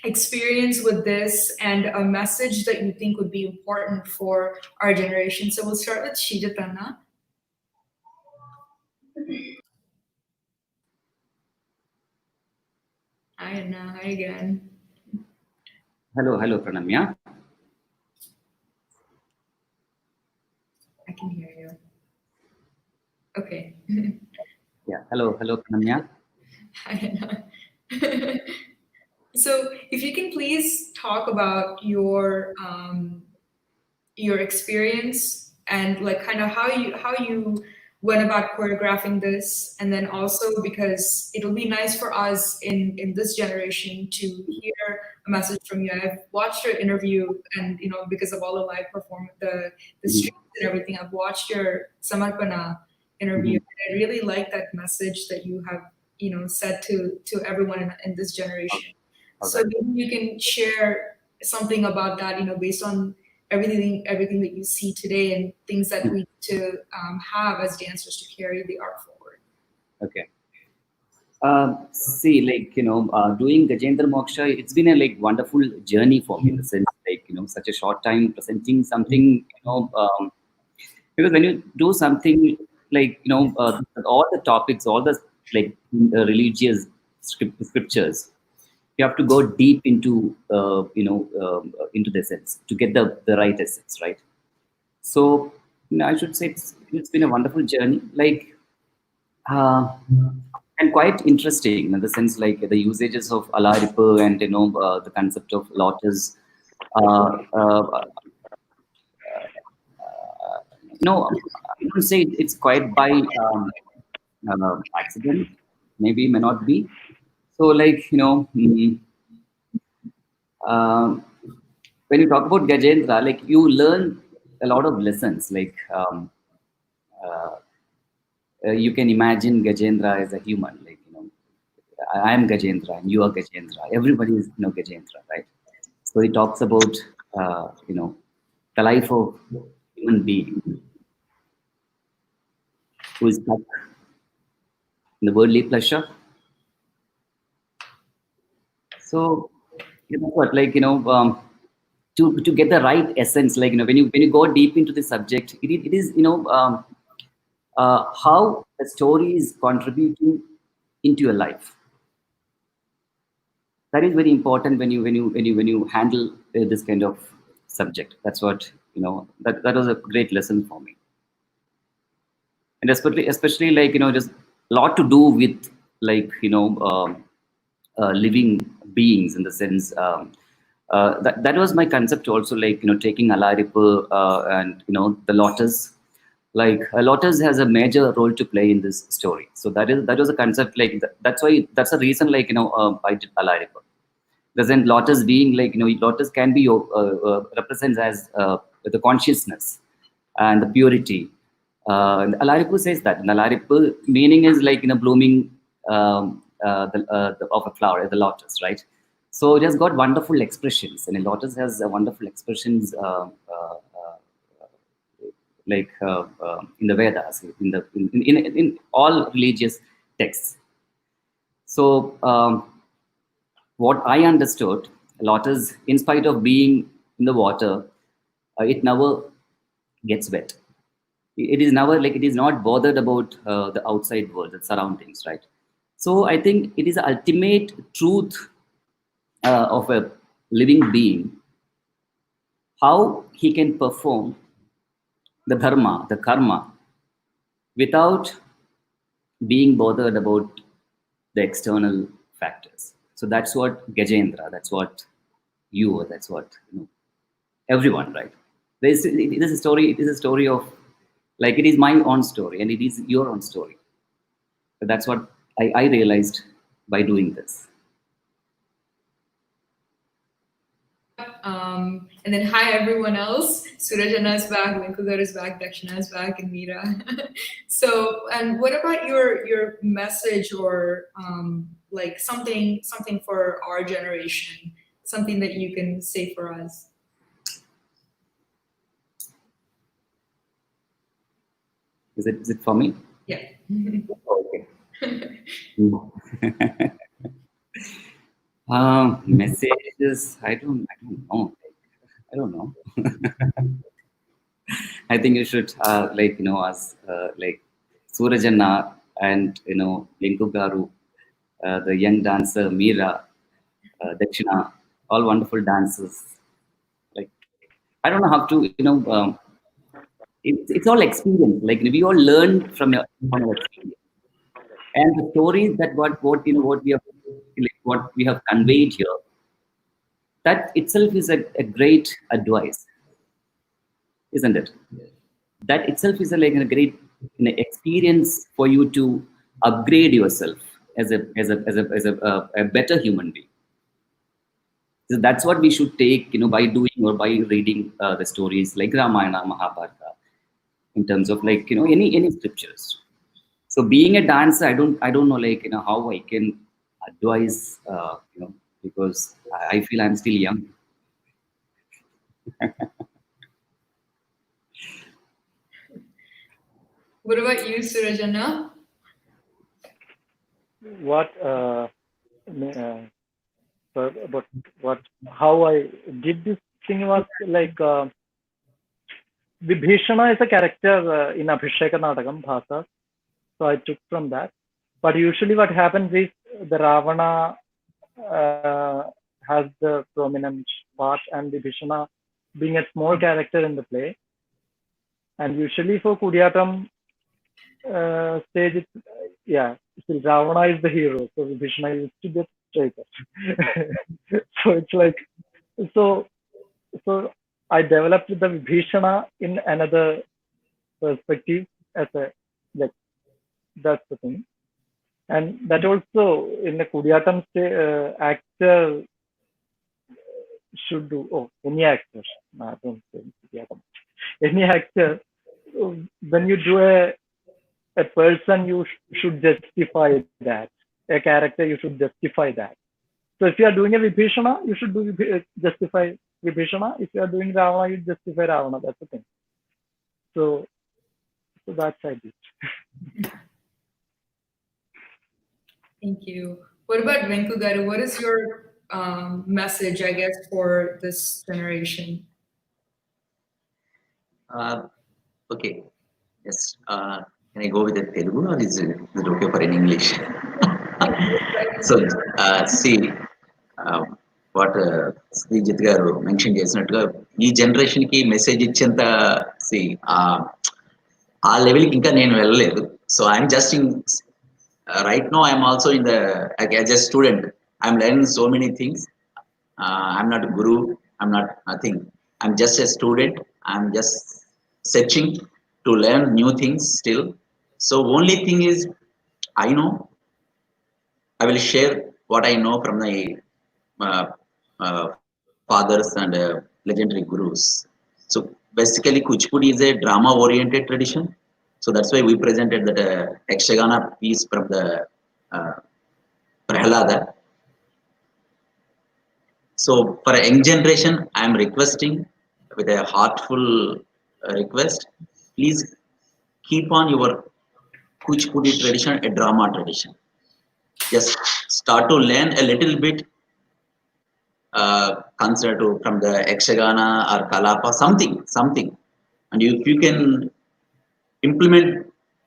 experience with this and a message that you think would be important for our generation. So we'll start with Shijith Anna. Hi Anna, hi again. Hello, Pranamya. I can hear you. Okay. Yeah, hello, Pranamya. Hi Anna. So if you can please talk about your experience and like kind of how you went about choreographing this, and then also because it'll be nice for us in this generation to hear a message from you. I've watched your interview, and because of all the live performance, the streams and everything, I've watched your Samarpana interview. I really like that message that you have said to everyone in this generation. So maybe you can share something about that, based on everything that you see today and things that we need to have as dancers to carry the art forward. Okay. See, doing Gajendra Moksha, it's been a wonderful journey for me in the sense, such a short time presenting something, because when you do something all the topics, all the religious scriptures, you have to go deep into into the essence to get the right essence, right? So I should say it's been a wonderful journey, and quite interesting in the sense the usages of Alaripu and the concept of lotus. I would say it's quite by accident, maybe may not be. So when you talk about Gajendra, you learn a lot of lessons. You can imagine Gajendra as a human. I am Gajendra and you are Gajendra. Everybody is Gajendra, right? So he talks about the life of human being who is stuck in the worldly pleasure. So what, to get the right essence, when you go deep into the subject, it is how the story is contributing into your life. That is very important when you handle this kind of subject. That's what that was a great lesson for me, and especially just a lot to do with living beings in the sense. That was my concept also, taking Alaripu and the lotus. A lotus has a major role to play in this story. So that was a concept, that's the reason I did Alaripu. Doesn't lotus being lotus can be represents as the consciousness and the purity. Alaripu says that. And Alaripu meaning is blooming of a flower, the lotus, right? So it has got wonderful expressions, and a lotus has wonderful expressions in the Vedas, in all religious texts. So what I understood, lotus, in spite of being in the water, it never gets wet. It is never it is not bothered about the outside world, the surroundings, right? So I think it is the ultimate truth of a living being, how he can perform the dharma, the karma, without being bothered about the external factors. So that's what Gajendra, that's what you, that's what everyone, right? It is a story of it is my own story and it is your own story. So that's what I realized by doing this. And then hi everyone else. Sooraj is back, Vinkugar is back, Dakshina is back, and Meera. So, and what about your message or something for our generation, something that you can say for us? Is it for me? Yeah. Okay. Messages, I don't know. I don't know. I think you should, as like Surajanna and, Venku Garu, the young dancer Meera, Dakshina, all wonderful dancers. Like, I don't know how to, it's all experience. Like, we all learn from our experience. And the stories that what we have conveyed here, that itself is a great advice, isn't it? That itself is like a great experience for you to upgrade yourself as a better human being. So that's what we should take, by doing or by reading the stories like Ramayana, Mahabharata, in terms of like, any scriptures. So being a dancer, I don't know, like, how I can advise, because I feel I'm still young. What about you, Surajanna? How I did this thing was like Vibheeshana is a character in Abhisheka Nadagam Bhasa, so I took from that. But usually what happens is the Ravana has the prominent part and Vibheeshana being a small character in the play. And usually for Kudiyatam stage, still Ravana is the hero, so Vibheeshana used to be a traitor. So it's like, so I developed the Vibheeshana in another perspective as a, like, that's the thing. And that also in the Kudiyatam actor should do, any actor, no, I don't say Kudiyatam. Any actor, when you do a person, you should justify that. A character, you should justify that. So if you are doing a Vibheeshana, you should justify Vibheeshana. If you are doing Ravana, you justify Ravana. That's the thing. So that's how I did. Thank you. What about Venku Garu? What is your message, I guess, for this generation? Okay. Yes. Can I go with the Telugu or is it okay for in English? So, see, what Shijith garu mentioned చేసినట్టుగా ఈ generation కి message ఇచ్చేంత ఆ level కి ఇంకా నేను వెళ్ళలేదు. So I'm just in right no I'm also in the as a student I'm learning so many things. I'm not guru, I'm not nothing. I'm just a student. I'm just searching to learn new things still. So only thing is, I know, I will share what I know from my fathers and legendary gurus. So basically Kuchipudi is a drama oriented tradition. So that's why we presented that Yakshagana piece from the Prahalada. So for a young generation, I am requesting with a heartful request, please keep on your Kuchipudi tradition, a drama tradition. Just start to learn a little bit concept from the Yakshagana or Kalapa, something. And if you can implement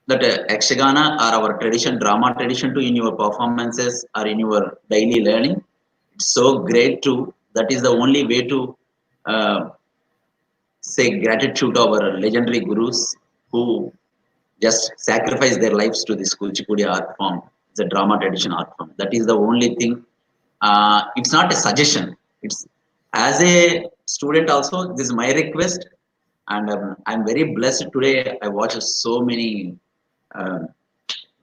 that Yakshagana or our tradition, drama tradition in your performances or in your daily learning, it's so great too. That is the only way to say gratitude to our legendary gurus who just sacrifice their lives to this Kuchipudi art form. It's a drama tradition art form. That is the only thing. It's not a suggestion. It's as a student also, this is my request. And I'm very blessed today. I watched so many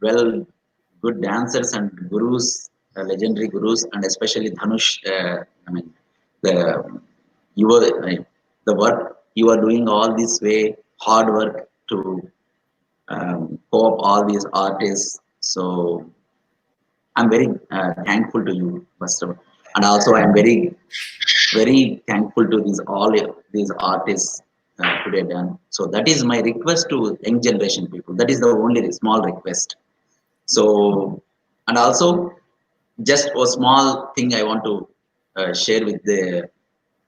good dancers and gurus, legendary gurus, and especially Dhanush. The work you are doing all this way, hard work to co-op all these artists. So I'm very thankful to you, first of all. And also I'm very, very thankful to all these artists today done. So that is my request to young generation people. That is the only small request. So, and also just a small thing I want to share with the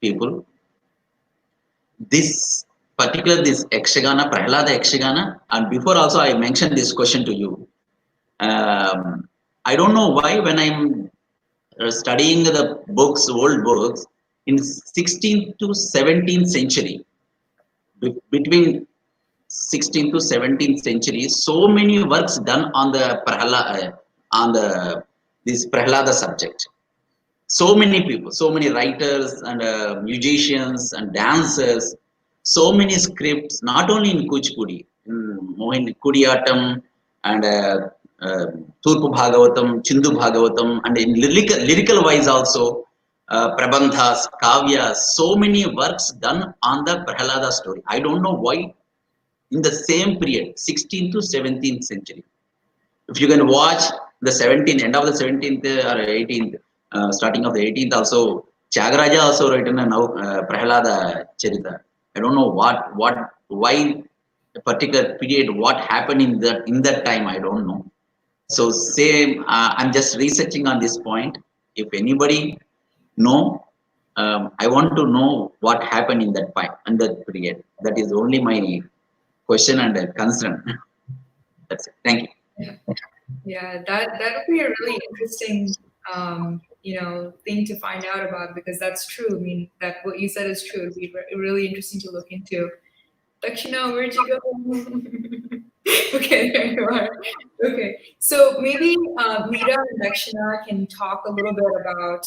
people. This Yakshagana, Prahalada Yakshagana, and before also I mentioned this question to you. I don't know why when I'm studying the books, old books, in 16th to 17th century, between 16th to 17th century, so many works done on the this Prahalada subject. So many people, so many writers and musicians and dancers, so many scripts, not only in Kuchipudi, in Kudiyatam and Turpu Bhagavatam, Chindu Bhagavatam, and in lyrical wise also, Prabandhas, Kavyas, so many works done on the Prahalada story. I don't know why in the same period, 16th to 17th century. If you can watch the 17th, end of the 17th or 18th, starting of the 18th also, Tyagaraja also written a Prahalada Charita. I don't know why a particular period, what happened in that time, I don't know. So same, I'm just researching on this point. If anybody know, I want to know what happened in that period. That is only my question and concern. That's it. Thank you. Yeah, that would be a really interesting, thing to find out about, because that's true. I mean, that what you said is true. It'd be really interesting to look into. Dakshina, where'd you go? Okay, there you are. Okay, so maybe Meera and Dakshina can talk a little bit about,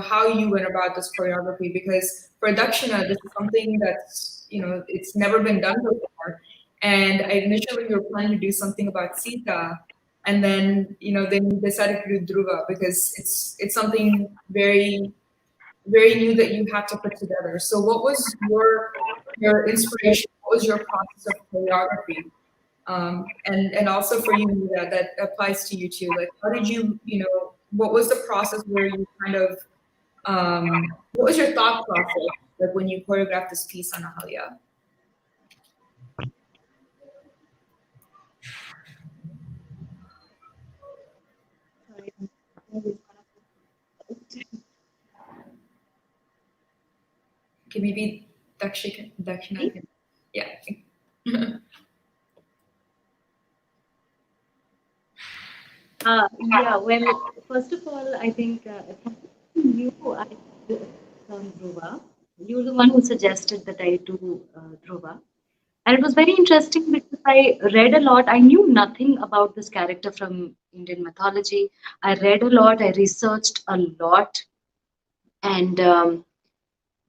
how you went about this choreography, because for Dakshina, this is something that's, it's never been done before. And initially we were planning to do something about Sita, and then, then we decided to do Dhruva, because it's something very, very new that you had to put together. So what was your inspiration? What was your process of choreography? And also for you, Meera, that applies to you too. Like, how did you, what was the process where you kind of, what was your thought process, like when you choreographed this piece on Ahalya? Okay, maybe Dakshina can, yeah. Yeah, well, first of all, I think you on Dhruva. You were the one who suggested that I do Dhruva. And it was very interesting because I read a lot. I knew nothing about this character from Indian mythology. I read a lot, I researched a lot. And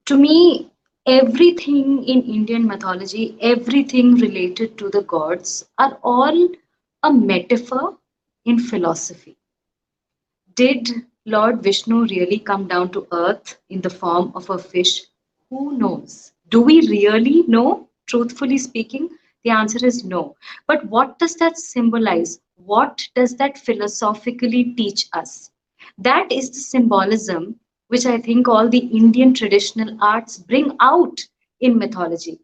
to me, everything in Indian mythology, everything related to the gods are all a metaphor in philosophy. Did Lord Vishnu really come down to earth in the form of a fish? Who knows? Do we really know? Truthfully speaking, the answer is no. But what does that symbolize? What does that philosophically teach us? That is the symbolism which I think all the Indian traditional arts bring out in mythology.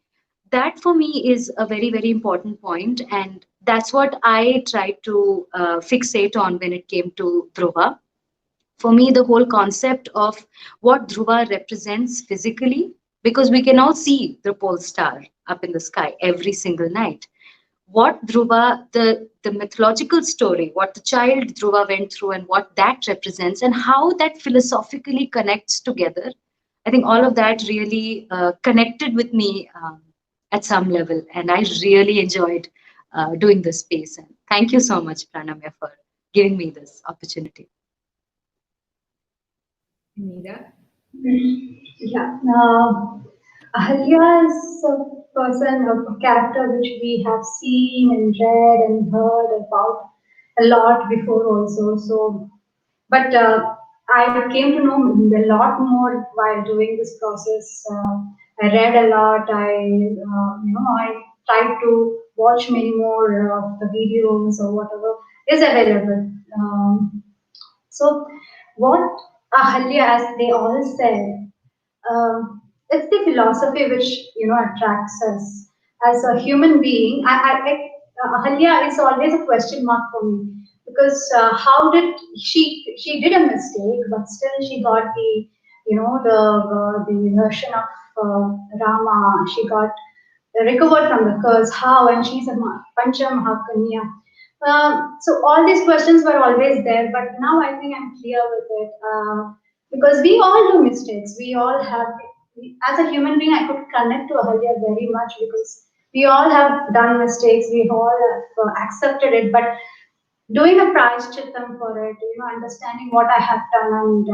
That for me is a very, very important point, and that's what I tried to fixate on when it came to Dhruva. For me, the whole concept of what Dhruva represents physically, because we can all see the pole star up in the sky every single night. What Dhruva, the mythological story, what the child Dhruva went through and what that represents and how that philosophically connects together, I think all of that really connected with me at some level. And I really enjoyed doing this space. And thank you so much, Pranamya, for giving me this opportunity. Meera? Yeah. Ahalya is a person, a character which we have seen and read and heard about a lot before also. So, but I came to know a lot more while doing this process. I read a lot. I tried to watch many more of the videos or whatever is available. So, what Ahalya, as they all said, it's the philosophy which attracts us as a human being. Ahalya is always a question mark for me, because how did she did a mistake, but still she got the the version of Rama. She got recovered from the curse. How? And she's a Pancha Mahakanya. So all these questions were always there, but now I think I'm clear with it, because we all do mistakes. We all have. As a human being, I could connect to Ahalya very much because we all have done mistakes. We all have accepted it, but doing a prayashchittam for it, understanding what I have done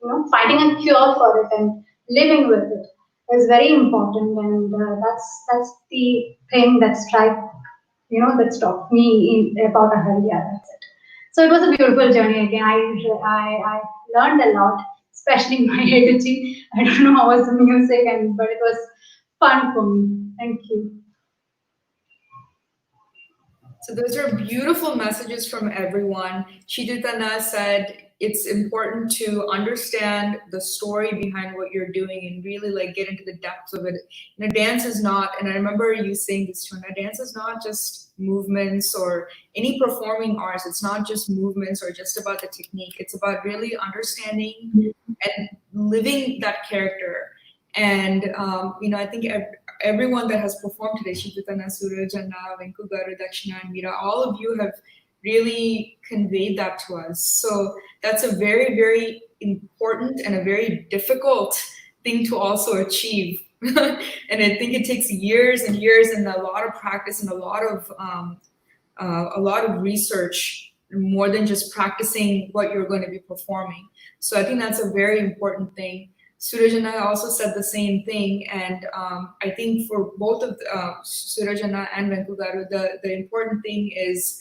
and finding a cure for it and living with it is very important. And that's the thing that that struck me about Ahalya. That's it. So it was a beautiful journey again. I learned a lot, especially my editing. I don't know how was the music, but it was fun for me. Thank you. So those are beautiful messages from everyone. Shijith said it's important to understand the story behind what you're doing and really like get into the depths of it. Dance is not, and I remember you saying this too, dance is not just movements or any performing arts. It's not just movements or just about the technique. It's about really understanding and living that character. And I think everyone that has performed today, Shijith, Sooraj, Venku Garu, Dakshina, and Meera, all of you have really conveyed that to us. So that's a very, very important and a very difficult thing to also achieve. And I think it takes years and years and a lot of practice and a lot of research, more than just practicing what you're going to be performing. So I think that's a very important thing. Sooraj also said the same thing, and I think for both of Sooraj and Venku Garu, the important thing is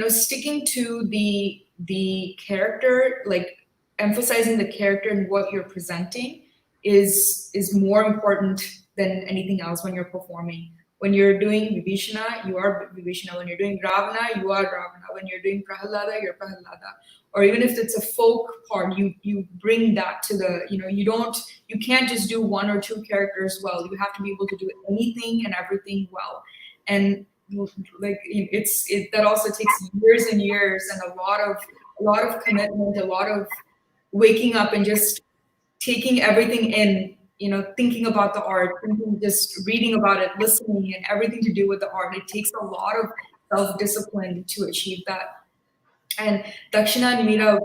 sticking to the character, like emphasizing the character and what you're presenting is more important than anything else when you're performing. When you're doing Vibheeshana, you are Vibheeshana. When you're doing Ravana, you are Ravana. When you're doing Prahalada, you're Prahalada. Or even if it's a folk part, you bring that to the, you can't just do one or two characters well. You have to be able to do anything and everything well. And like that also takes years and years and a lot of commitment, a lot of waking up and just taking everything in, thinking about the art, just reading about it, listening, and everything to do with the art. It takes a lot of self-discipline to achieve that. And Dakshina and Meera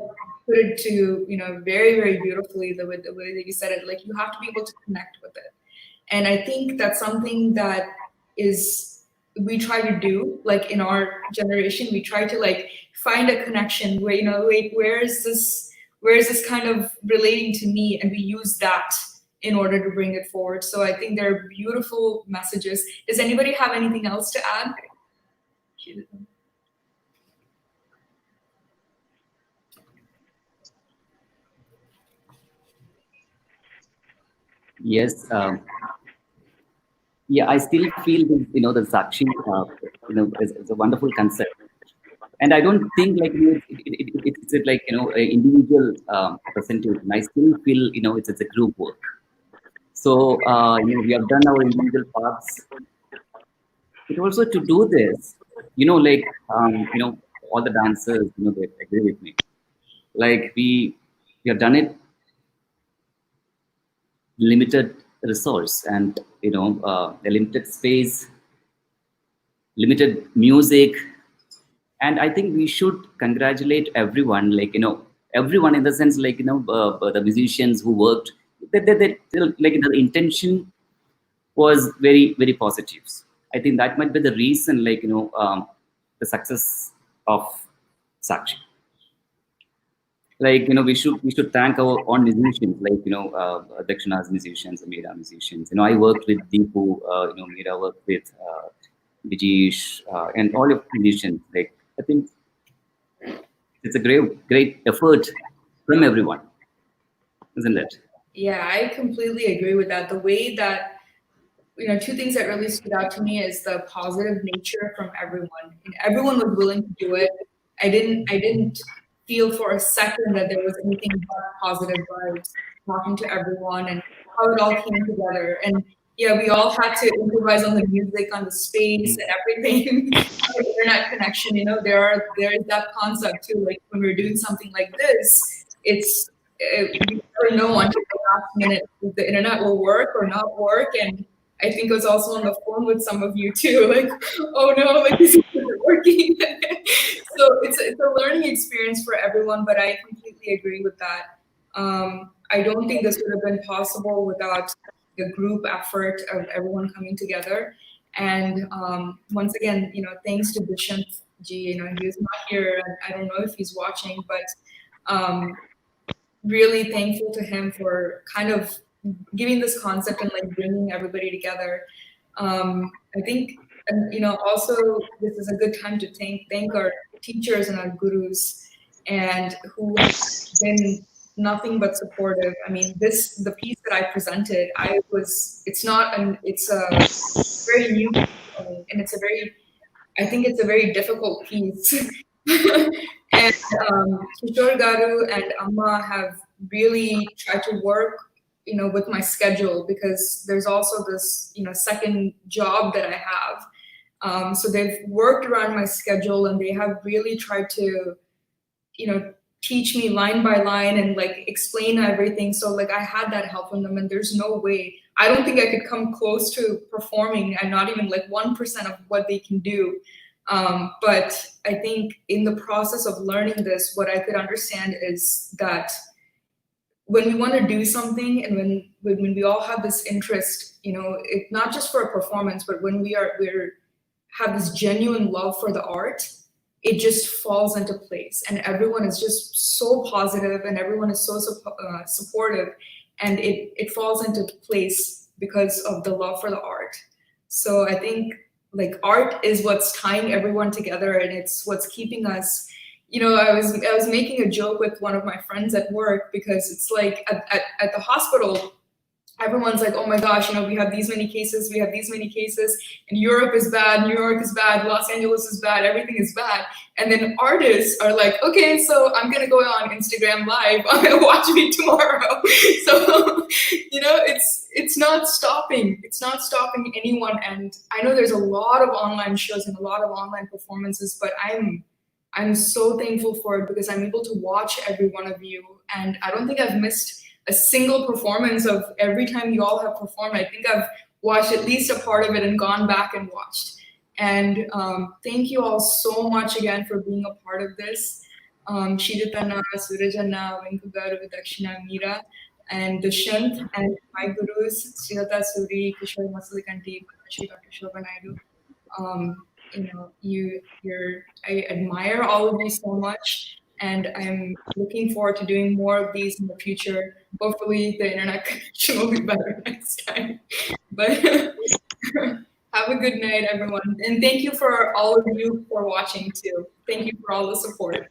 put it to, very, very beautifully the way that you said it. Like, you have to be able to connect with it. And I think that's something that we try to do, like in our generation, we try to like find a connection where, wait, where is this kind of relating to me? And we use that in order to bring it forward. So I think they're beautiful messages. Does anybody have anything else to add? Yes. Yeah, I still feel this, the SÄKSHI, is a wonderful concept. And I don't think like it's like an individual presentation. I still feel it's a group work. So we have done our individual parts. But also to do this, all the dancers, they agree with me. Like we have done it limited resource and a limited space, limited music. And I think we should congratulate everyone, everyone in the sense, the musicians who worked, like the intention was very, very positive. I think that might be the reason, the success of SÄKSHI. We should thank our own musicians, Dakshina's musicians, Meera musicians. I worked with Deepu, Meera worked with Vijesh, and all of musicians. I think it's a great effort from everyone, isn't it? Yeah, I completely agree with that. The way that, two things that really stood out to me is the positive nature from everyone. And everyone was willing to do it. I didn't feel for a second that there was anything but positive vibes talking to everyone and how it all came together. And yeah, we all had to improvise on the music, on the space and everything. The internet connection, you know, there is that concept too. Like when we're doing something like this, it's we never know until the last minute if the internet will work or not work. And I think I was also on the phone with some of you too, like, oh no, like this isn't working. So it's a learning experience for everyone, but I completely agree with that. I don't think this would have been possible without the group effort of everyone coming together. And once again, you know, thanks to Dushyanth ji, you know, he's not here, and I don't know if he's watching, but really thankful to him for kind of giving this concept and like bringing everybody together. I think, and you know, also this is a good time to thank our teachers and our gurus, and who have been nothing but supportive. I mean, the piece that I presented, it's a very new piece, and I think it's a very difficult piece. And Kishore Garu and Amma have really tried to work, you know, with my schedule, because there's also this, you know, second job that I have. So they've worked around my schedule, and they have really tried to, you know, teach me line by line and like explain everything. So like I had that help from them, and there's no way, I don't think I could come close to performing, and not even like 1% of what they can do. But I think in the process of learning this, what I could understand is that when we want to do something, and when we all have this interest, you know, it, not just for a performance, but when we have this genuine love for the art, it just falls into place, and everyone is just so positive, and everyone is so supportive, and it falls into place because of the love for the art. So I think like art is what's tying everyone together, and it's what's keeping us. You know, I was making a joke with one of my friends at work, because it's like at the hospital, everyone's like, oh my gosh, you know, we have these many cases, and Europe is bad, New York is bad, Los Angeles is bad, everything is bad. And then artists are like, okay, so I'm gonna go on Instagram Live, watch me tomorrow. So, you know, it's not stopping anyone. And I know there's a lot of online shows and a lot of online performances, but I'm so thankful for it, because I'm able to watch every one of you. And I don't think I've missed a single performance of every time you all have performed. I think I've watched at least a part of it and gone back and watched. And thank you all so much again for being a part of this. Shijith Nambiar, Sooraj Irinjalakuda, Venkatachalapathy, Dakshina, Meera, and Dushyanth, and my gurus, Shijith Suri, Kishore Masalikanti, Dr. Shobha Naidu. You know, I admire all of you so much. And I'm looking forward to doing more of these in the future. Hopefully the internet connection will be better next time. But have a good night, everyone. And thank you for all of you for watching too. Thank you for all the support.